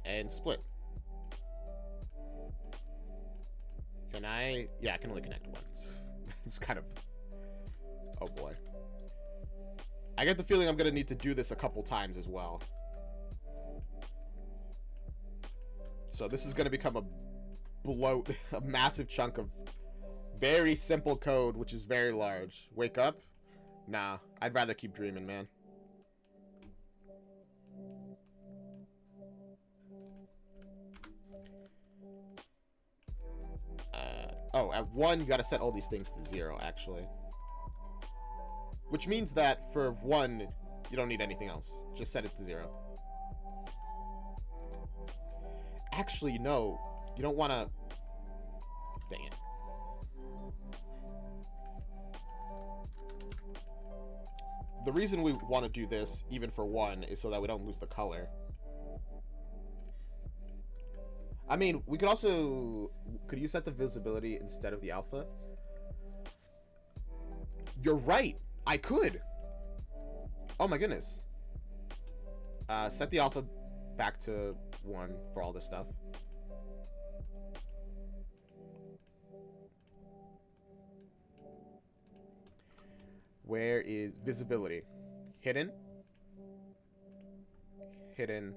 And split. Can I? Yeah, I can only connect one. It's kind of... Oh boy. I get the feeling I'm gonna need to do this a couple times as well. So this is gonna become a bloat, a massive chunk of very simple code, which is very large. Wake up? Nah, I'd rather keep dreaming, man. Oh, at 1, you gotta set all these things to 0, actually. Which means that for 1, you don't need anything else. Just set it to 0. Actually, no. You don't want to... Dang it. The reason we want to do this, even for 1, is so that we don't lose the color. I mean, we could also... Could you set the visibility instead of the alpha? You're right. I could. Oh my goodness. Set the alpha back to 1 for all this stuff. Where is visibility? Hidden. Hidden.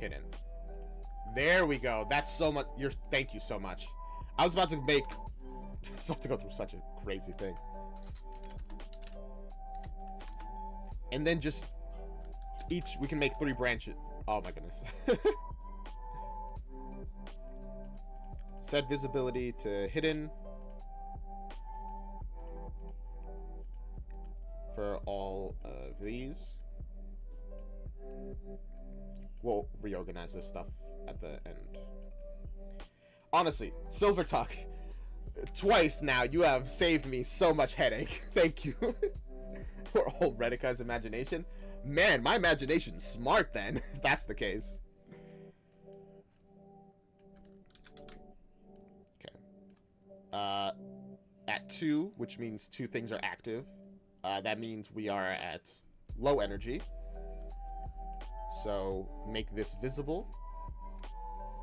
Hidden. There we go. That's so much. Thank you so much. I was about to make... I was about to go through such a crazy thing. And then just... Each... We can make 3 branches. Oh my goodness. Set visibility to hidden. For all of these. We'll reorganize this stuff at the end. Honestly, Silver Talk, twice now you have saved me so much headache. Thank you. For all Redika's imagination. Man, my imagination's smart then, if that's the case. 2, which means 2 things are active. That means we are at low energy. So make this visible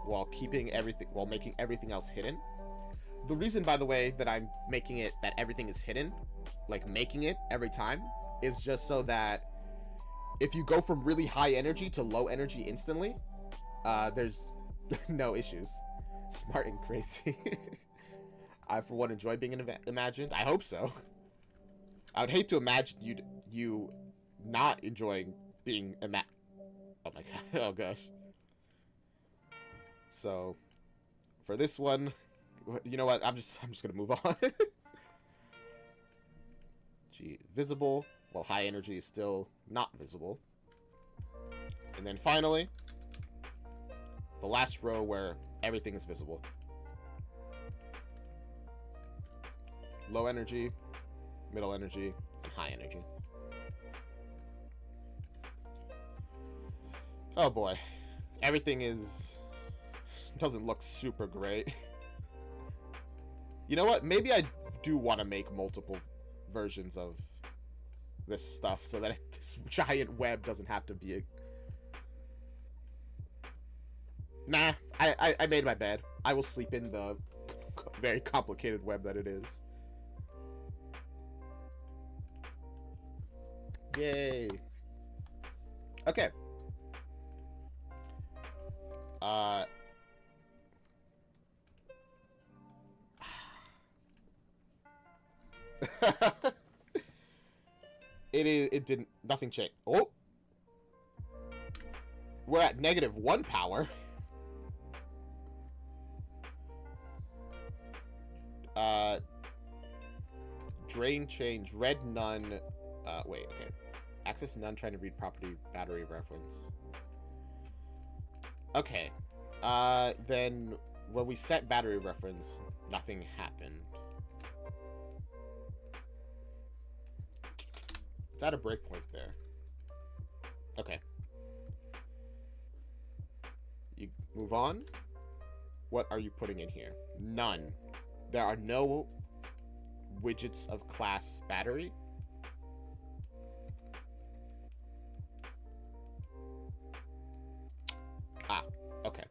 while making everything else hidden. The reason, by the way, that I'm making it that everything is hidden, like making it every time, is just so that if you go from really high energy to low energy instantly, there's no issues. Smart and crazy. I, for one, enjoy being imagined. I hope so. I would hate to imagine you not enjoying being oh my god. Oh gosh. So, for this one, you know what? I'm just gonna move on. G visible, while high energy is still not visible. And then finally, the last row where everything is visible. Low energy, middle energy, and high energy. Oh boy. Everything doesn't look super great. You know what? Maybe I do want to make multiple versions of this stuff so that this giant web doesn't have to be a... Nah, I made my bed. I will sleep in the very complicated web that it is. Yay. Okay. Nothing changed. Oh! We're at -1 power. Drain change. Red none. Wait, okay. Access none, trying to read property battery reference. Okay. Then when we set battery reference, nothing happened. It's at a breakpoint there. Okay. You move on. What are you putting in here? None. There are no widgets of class battery. Ah, okay.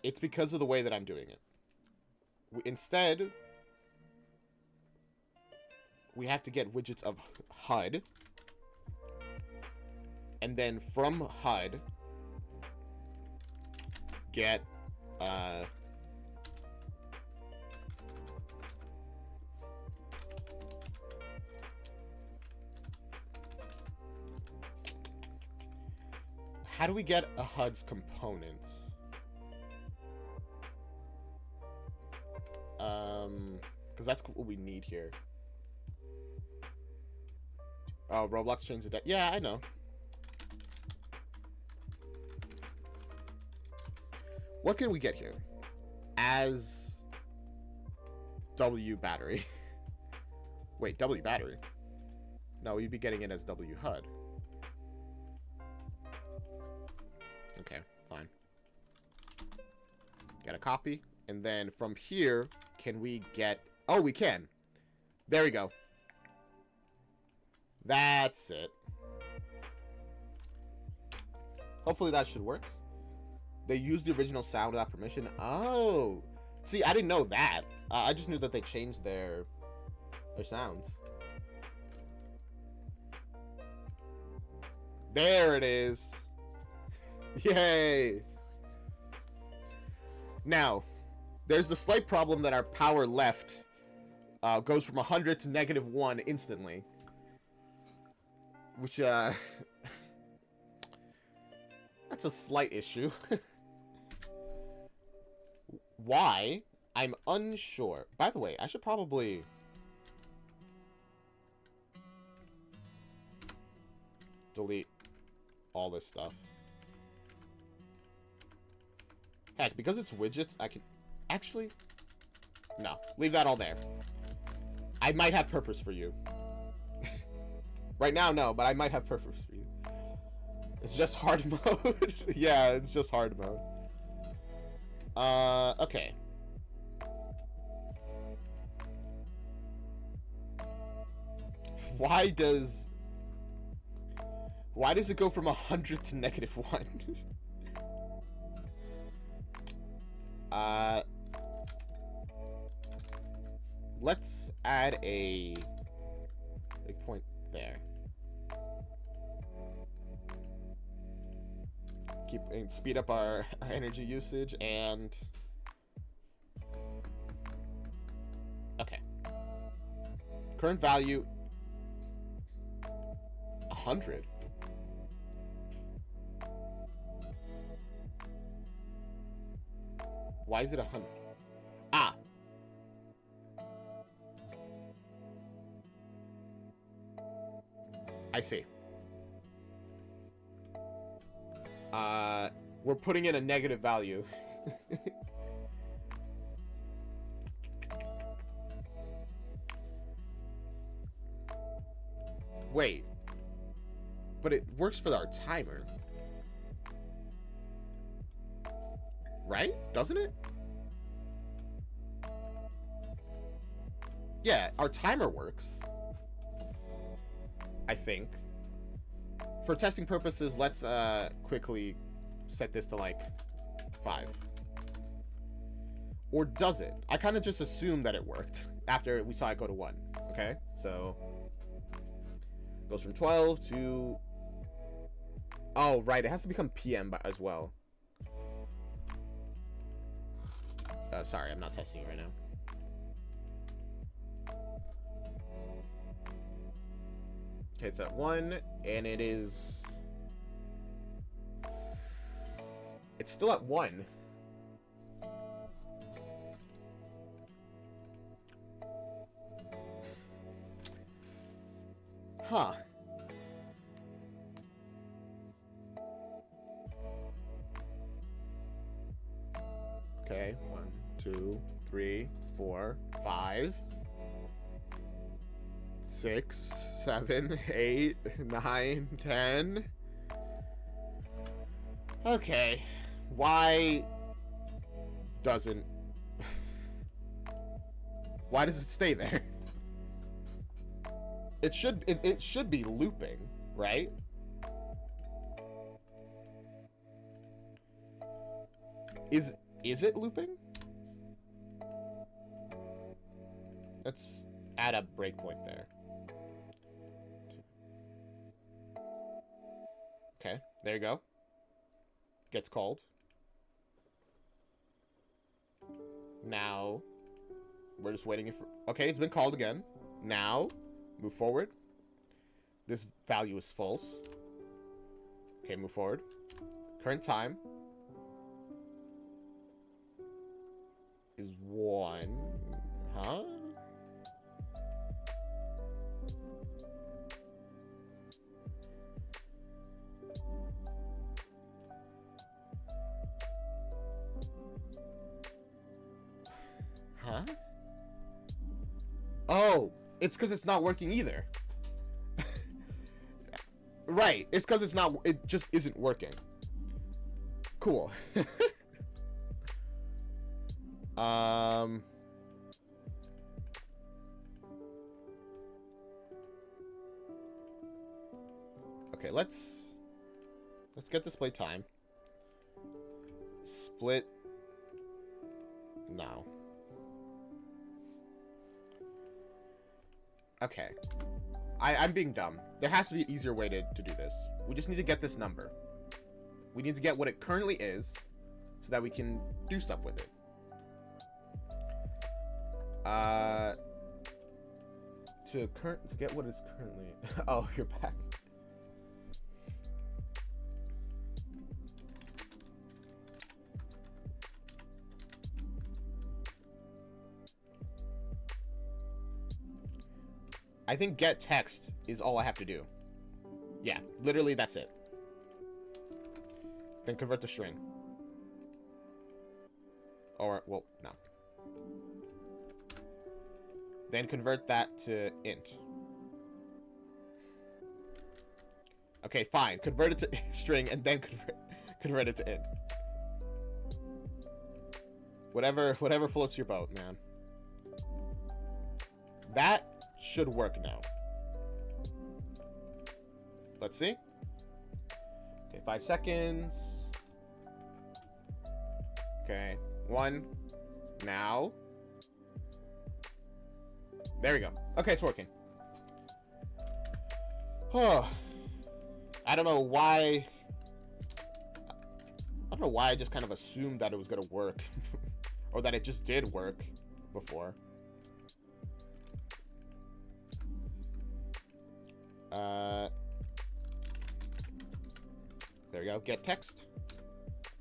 It's because of the way that I'm doing it. Instead, we have to get widgets of HUD. And then from HUD, get, how do we get a HUD's components? Because that's what we need here. Oh, Roblox changed the yeah, I know. What can we get here? As W battery. Wait, W battery? No, you'd be getting it as W HUD. Okay, fine. Get a copy. And then from here, can we get... Oh, we can. There we go. That's it. Hopefully that should work. They used the original sound without permission. Oh. See, I didn't know that. I just knew that they changed their sounds. There it is. Yay. Now, there's the slight problem that our power left goes from 100 to -1 instantly. Which, that's a slight issue. Why? I'm unsure. By the way, I should probably... delete all this stuff. Heck, because it's widgets, I can... Actually... No, leave that all there. I might have purpose for you. Right now, no, but I might have purpose for you. It's just hard mode. Yeah, it's just hard mode. Okay. Why does it go from 100 to -1? Let's add a big point there. Speed up our energy usage and okay. Current value 100. Why is it 100? Ah. I see. We're putting in a negative value. Wait. But it works for our timer. Right? Doesn't it? Yeah, our timer works. I think. For testing purposes, let's quickly set this to like 5. Or does it? I kind of just assumed that it worked after we saw it go to 1. Okay, so goes from 12 to... Oh, right, it has to become PM as well. Sorry, I'm not testing it right now. Okay, it's at 1, and it is... It's still at 1. Huh. Okay, 1, 2, 3, 4, 5, 6, 7, 8, 9, 10. Okay. Why doesn't... Why does it stay there? It should be looping, right? Is it looping? Let's add a breakpoint there. Okay, there you go. Gets called. Now, we're just waiting for... Okay, it's been called again. Now, move forward. This value is false. Okay, move forward. Current time is 1. Huh? Huh? Oh, it's because it's not working either. Right, it's because it's not... It just isn't working. Cool. Okay, let's get display time. Split now. Okay. I'm being dumb. There has to be an easier way to do this. We just need to get this number. We need to get what it currently is so that we can do stuff with it. To get what is currently... Oh, you're back. I think get text is all I have to do. Yeah, literally that's it. Then convert to string. Or, well, no. Then convert that to int. Okay, fine. Convert it to string and then convert it to int. Whatever floats your boat, man. That should work now. Let's see. Okay, 5 seconds. Okay, 1. Now. There we go. Okay, it's working. Oh. I don't know why. I don't know why I just kind of assumed that it was gonna work. Or that it just did work before. There we go. Get text.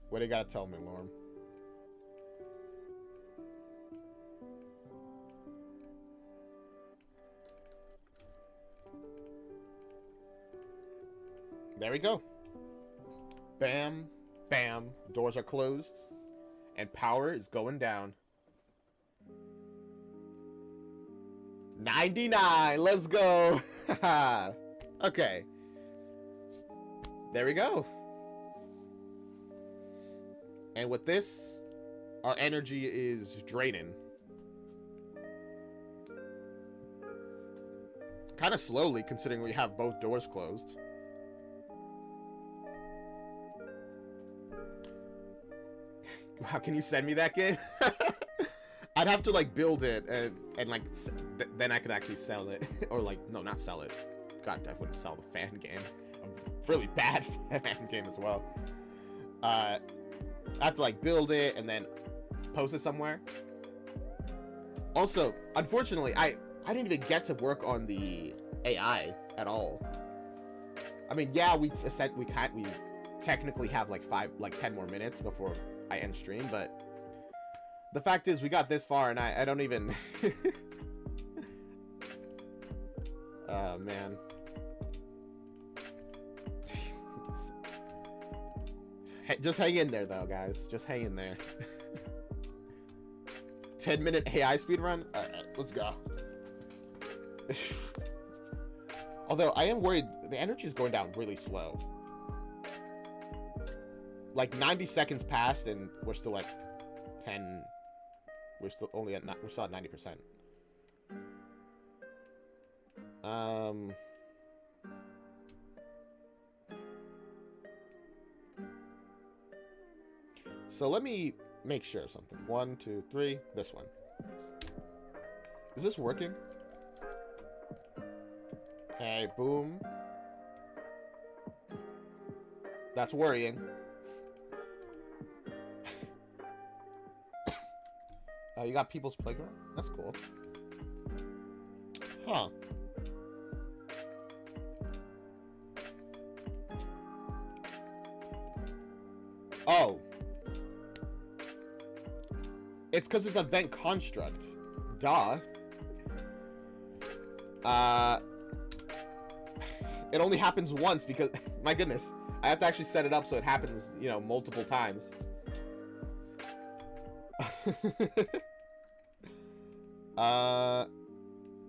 What do you gotta tell me, Lorm? There we go. Bam. Bam. Doors are closed. And power is going down. 99. Let's go. Okay. There we go. And with this, our energy is draining. Kind of slowly, considering we have both doors closed. How can you send me that game? I'd have to like build it and like then I could actually sell it. Or like, no, not sell it. God, I wouldn't sell the fan game. A really bad fan game as well. I have to like build it and then post it somewhere. Also, unfortunately, I didn't even get to work on the AI at all. I mean, yeah, we technically have like 10 more minutes before I end stream, but the fact is we got this far and I don't even oh man. Hey, just hang in there though, guys. Just hang in there. 10-minute AI speedrun? Alright, let's go. Although I am worried the energy is going down really slow. Like 90 seconds passed and we're still at 10. We're still at 90%. So let me make sure of something. 1, 2, 3. This one. Is this working? Hey, boom. That's worrying. Oh, you got People's Playground? That's cool. Huh. Oh. It's because it's event construct. Duh. It only happens once because... My goodness. I have to actually set it up so it happens, you know, multiple times.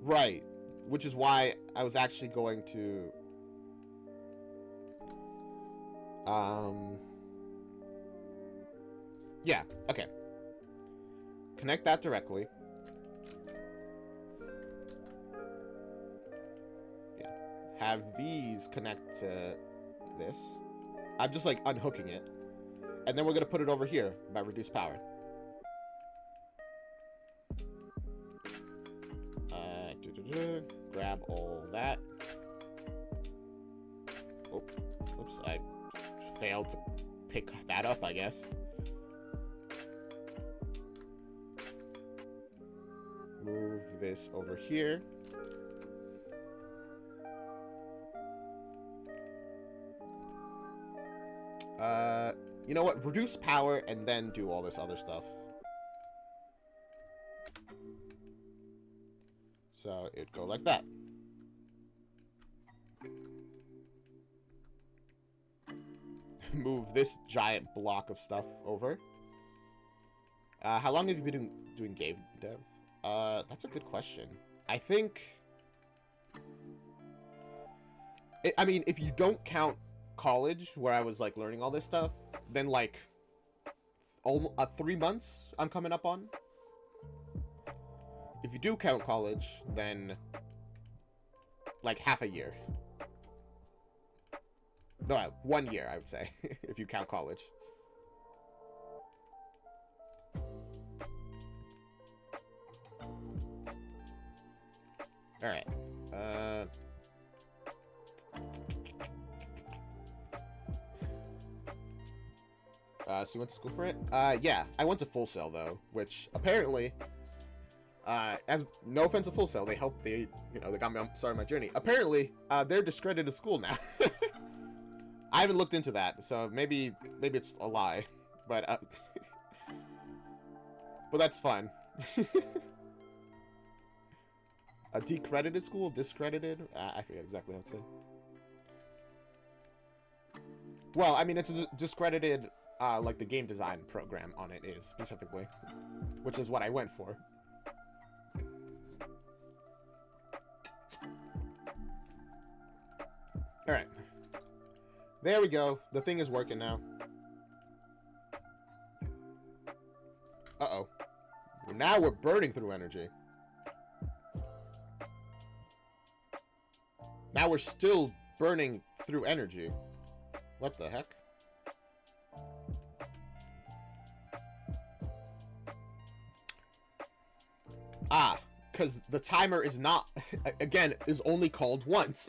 Right. Which is why I was actually going to... Yeah, okay. Connect that directly. Yeah. Have these connect to this. I'm just like unhooking it. And then we're gonna put it over here by reduced power. Grab all that. Oh, oops, I failed to pick that up, I guess. Move this over here. You know what? Reduce power and then do all this other stuff. So it'd go like that. Move this giant block of stuff over. How long have you been doing game dev? That's a good question. I think... I mean, if you don't count college, where I was, like, learning all this stuff, then, like, 3 months I'm coming up on. If you do count college, then, like, half a year. No, 1 year, I would say, if you count college. All right. So you went to school for it? Yeah, I went to Full Sail though, which apparently, as no offense to Full Sail, they helped. They got me on started my journey. Apparently, they're discredited school now. I haven't looked into that, so maybe it's a lie, but but that's fine. A decredited school, discredited. I forget exactly how to say. Well, I mean, it's a discredited. Like the game design program on it is specifically, which is what I went for. All right, there we go. The thing is working now. Uh-oh. Now we're burning through energy. Now we're still burning through energy. What the heck? Ah, because the timer is not, again, is only called once.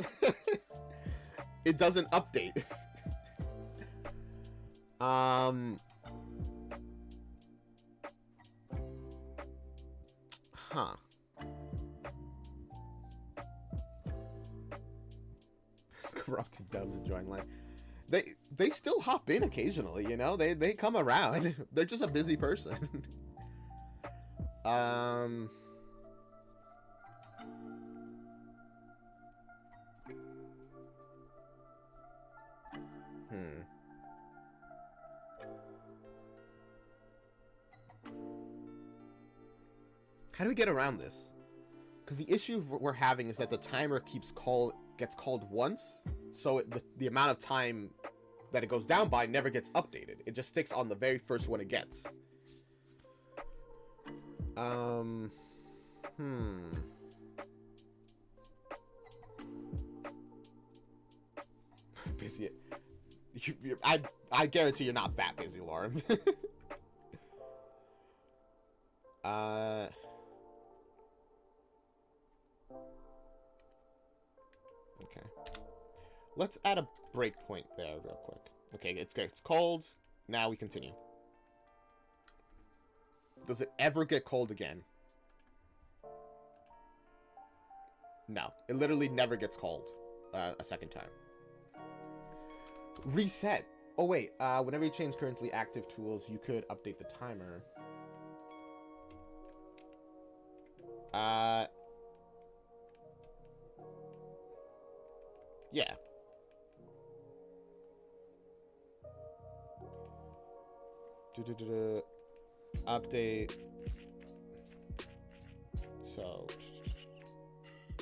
It doesn't update. Huh. Corrupted doves enjoying life. They still hop in occasionally, you know? They come around. They're just a busy person. How do we get around this? Because the issue we're having is that the timer gets called once, so the amount of time that it goes down by never gets updated. It just sticks on the very first one it gets. Busy. I guarantee you're not that busy, Lauren. Okay. Let's add a breakpoint there real quick. Okay, it's cold. Now we continue. Does it ever get cold again? No. It literally never gets cold a second time. Reset. Oh, wait. Whenever you change currently active tools, you could update the timer. Yeah. Update. So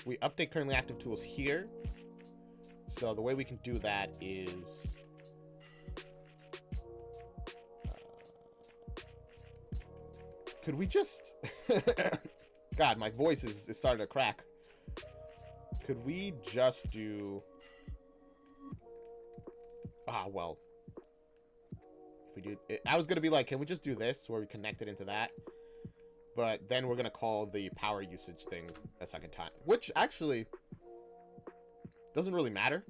we update currently active tools here. So the way we can do that is could we just God, my voice is starting to crack. Could we just do well, if we do it, I was gonna be like, can we just do this where we connect it into that? But then we're gonna call the power usage thing a second time, which actually doesn't really matter.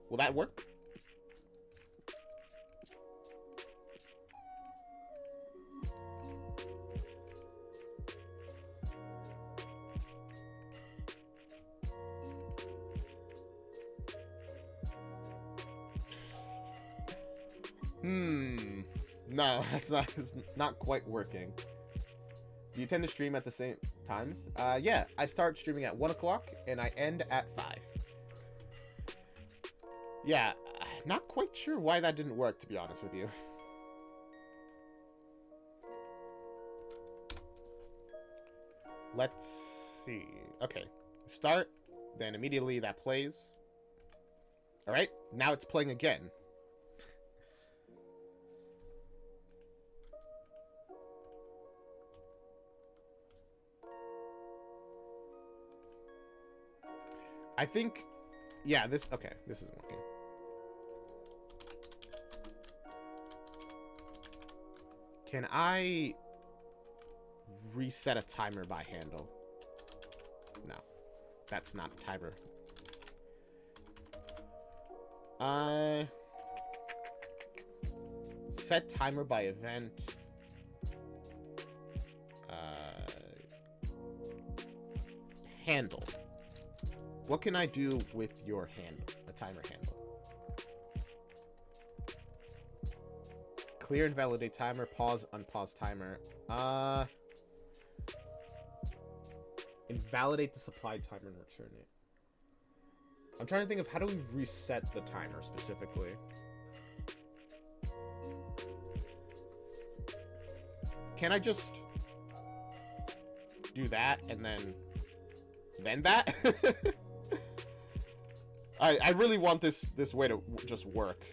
Will that work? No, it's not quite working. Do you tend to stream at the same times? Yeah, I start streaming at 1 o'clock and I end at 5. Yeah, not quite sure why that didn't work, to be honest with you. Let's see. Okay, start, then immediately that plays. All right, now it's playing again. I think... Yeah, this... Okay, this isn't working. Can I reset a timer by handle? No. That's not a timer. Set timer by event. Handle. What can I do with your handle? The timer handle. Clear and validate timer. Pause, unpause timer. Invalidate the supplied timer and return it. I'm trying to think of how do we reset the timer specifically. Can I just do that and then that? I really want this way to just work.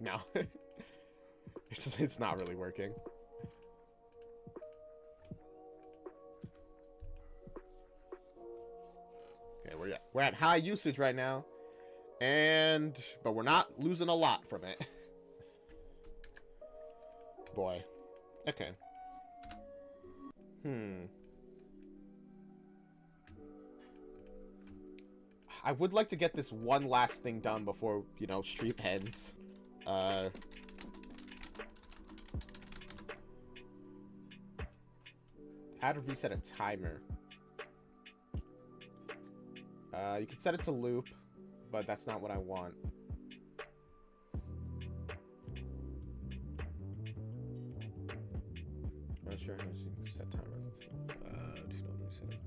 No. It's not really working. Okay, we're at high usage right now. But we're not losing a lot from it. Boy. Okay. I would like to get this one last thing done before, you know, stream ends. How to reset a timer. You can set it to loop, but that's not what I want. I'm not sure how to set timer. Do not reset it.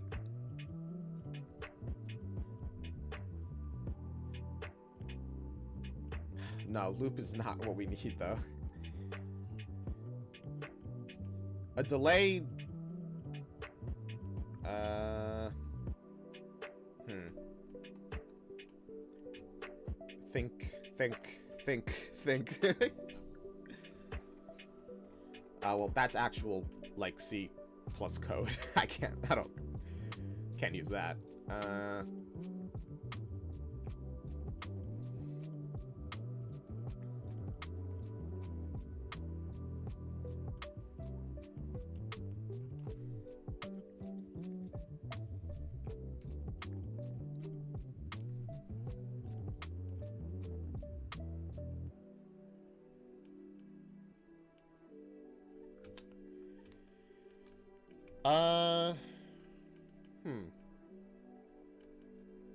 No, loop is not what we need, though. A delay... Think. Well, that's actual, like, C plus code. I can't use that.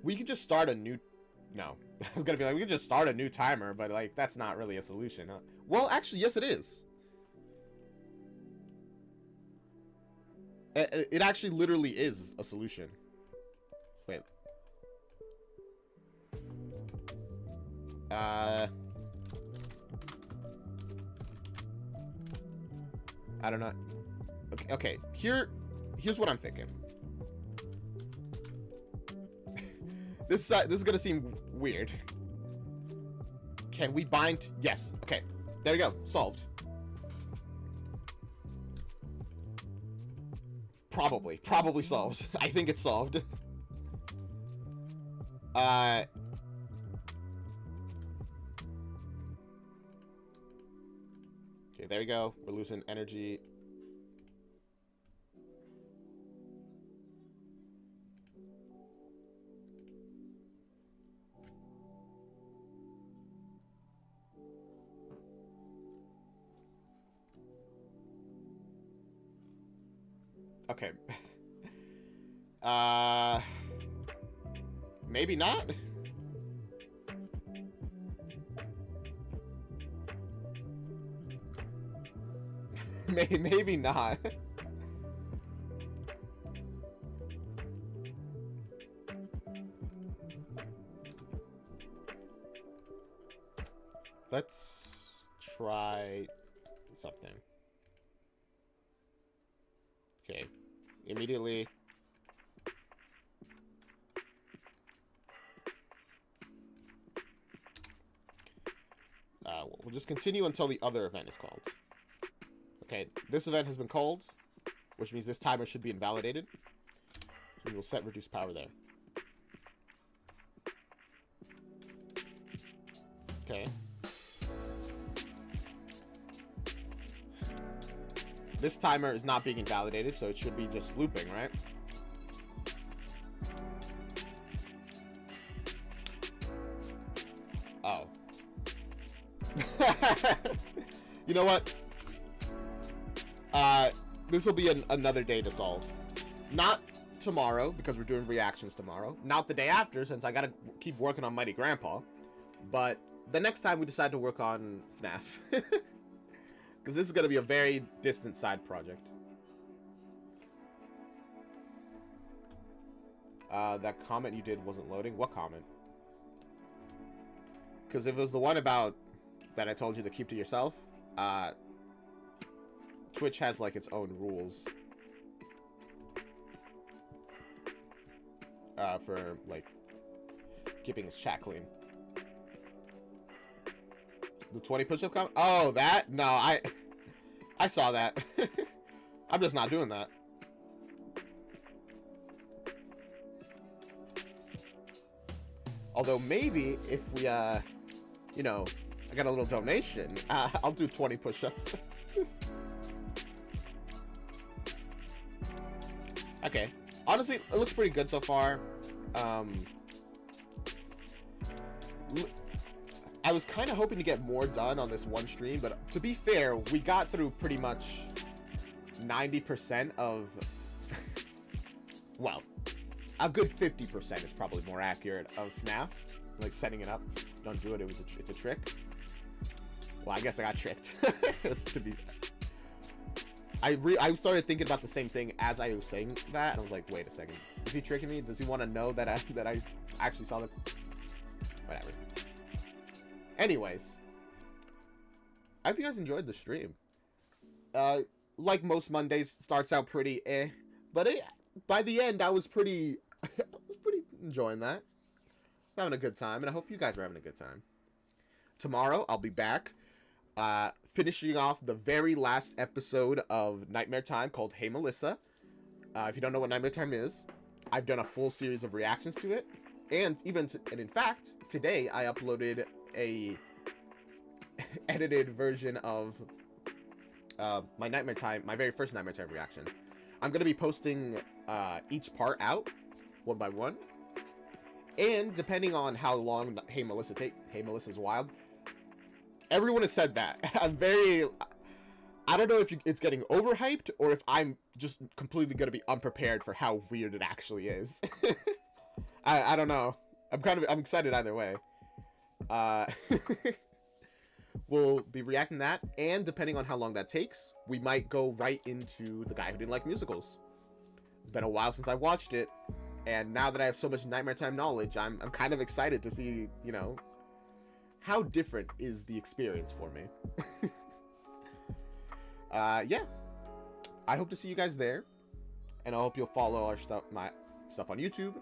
We could just start a new... No. I was gonna be like, we could just start a new timer, but, like, that's not really a solution, huh? Well, actually, yes, it is. It actually literally is a solution. Wait. I don't know. Okay. Here's what I'm thinking. This is gonna seem weird. Can we bind? Yes. Okay. There we go. Solved. Probably solved. I think it's solved. Okay, there we go. We're losing energy. Okay. Maybe not. Maybe not. Let's try something. Okay. Immediately. We'll just continue until the other event is called. Okay, this event has been called, which means this timer should be invalidated. So we will set reduced power there. Okay. This timer is not being invalidated, so it should be just looping, right? Oh. You know what? This will be another day to solve. Not tomorrow, because we're doing reactions tomorrow. Not the day after, since I gotta keep working on Mighty Grandpa. But the next time we decide to work on FNAF. Because this is gonna be a very distant side project. That comment you did wasn't loading. What comment? Because if it was the one about that I told you to keep to yourself, Twitch has like its own rules for like keeping its chat clean. The 20 push-up comment? Oh, that? No, I saw that. I'm just not doing that. Although maybe if we you know, I got a little donation, I'll do 20 push-ups. Okay. Honestly, it looks pretty good so far. I was kind of hoping to get more done on this one stream, but to be fair, we got through pretty much 90% of... well, a good 50% is probably more accurate of FNAF. Like, setting it up. Don't do it, it's a trick. Well, I guess I got tricked. To be... I started thinking about the same thing as I was saying that, and I was like, wait a second. Is he tricking me? Does he want to know that I actually saw the... Whatever. Anyways. I hope you guys enjoyed the stream. Like most Mondays, starts out pretty but by the end, I was pretty... I was pretty enjoying that. Having a good time, and I hope you guys are having a good time. Tomorrow, I'll be back. Finishing off the very last episode of Nightmare Time called Hey Melissa. If you don't know what Nightmare Time is, I've done a full series of reactions to it. And in fact, today I uploaded a edited version of my Nightmare Time, my very first Nightmare Time reaction. I'm going to be posting each part out, one by one. And depending on how long Hey Melissa's Wild, everyone has said that. I don't know if it's getting overhyped or if I'm just completely going to be unprepared for how weird it actually is. I don't know. I'm excited either way. We'll be reacting to that, and depending on how long that takes, we might go right into The Guy Who Didn't Like Musicals. It's been a while since I watched it, and now that I have so much Nightmare Time knowledge, I'm kind of excited to see, you know, how different is the experience for me. Yeah. I hope to see you guys there, and I hope you'll follow my stuff on YouTube.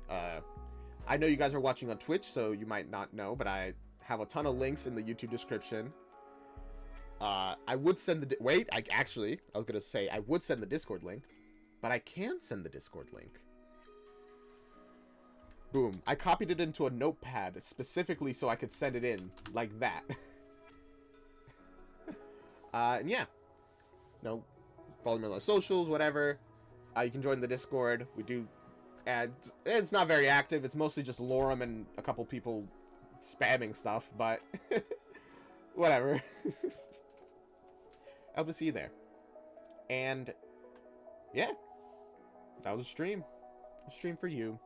I know you guys are watching on Twitch, so you might not know, but I have a ton of links in the YouTube description. I would send the... I was gonna say I would send the Discord link, but I can send the Discord link. Boom. I copied it into a notepad specifically so I could send it in like that. And yeah. No, follow me on the socials, whatever. You can join the Discord. We do... And it's not very active. It's mostly just Lorem and a couple people spamming stuff, but whatever. I hope to see you there. And yeah, that was a stream. A stream for you.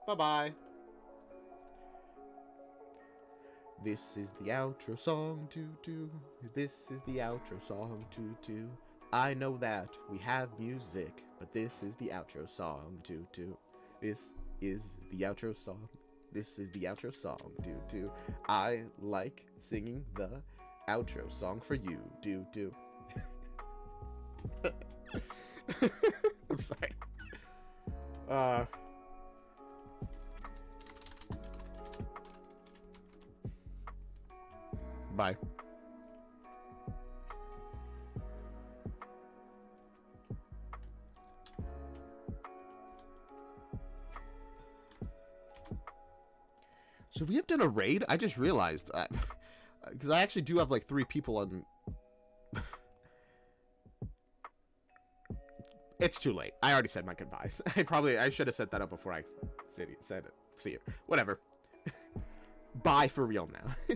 Bye-bye. This is the outro song, toot. This is the outro song, toot. I know that we have music, but this is the outro song, toot. This is the outro song. This is the outro song, toot. I like singing the outro song for you, toot. I'm sorry. Bye. Should we have done a raid? I just realized. Because I actually do have like 3 people on... It's too late. I already said my goodbyes. I should have set that up before I said it. See you. Whatever. Bye for real now.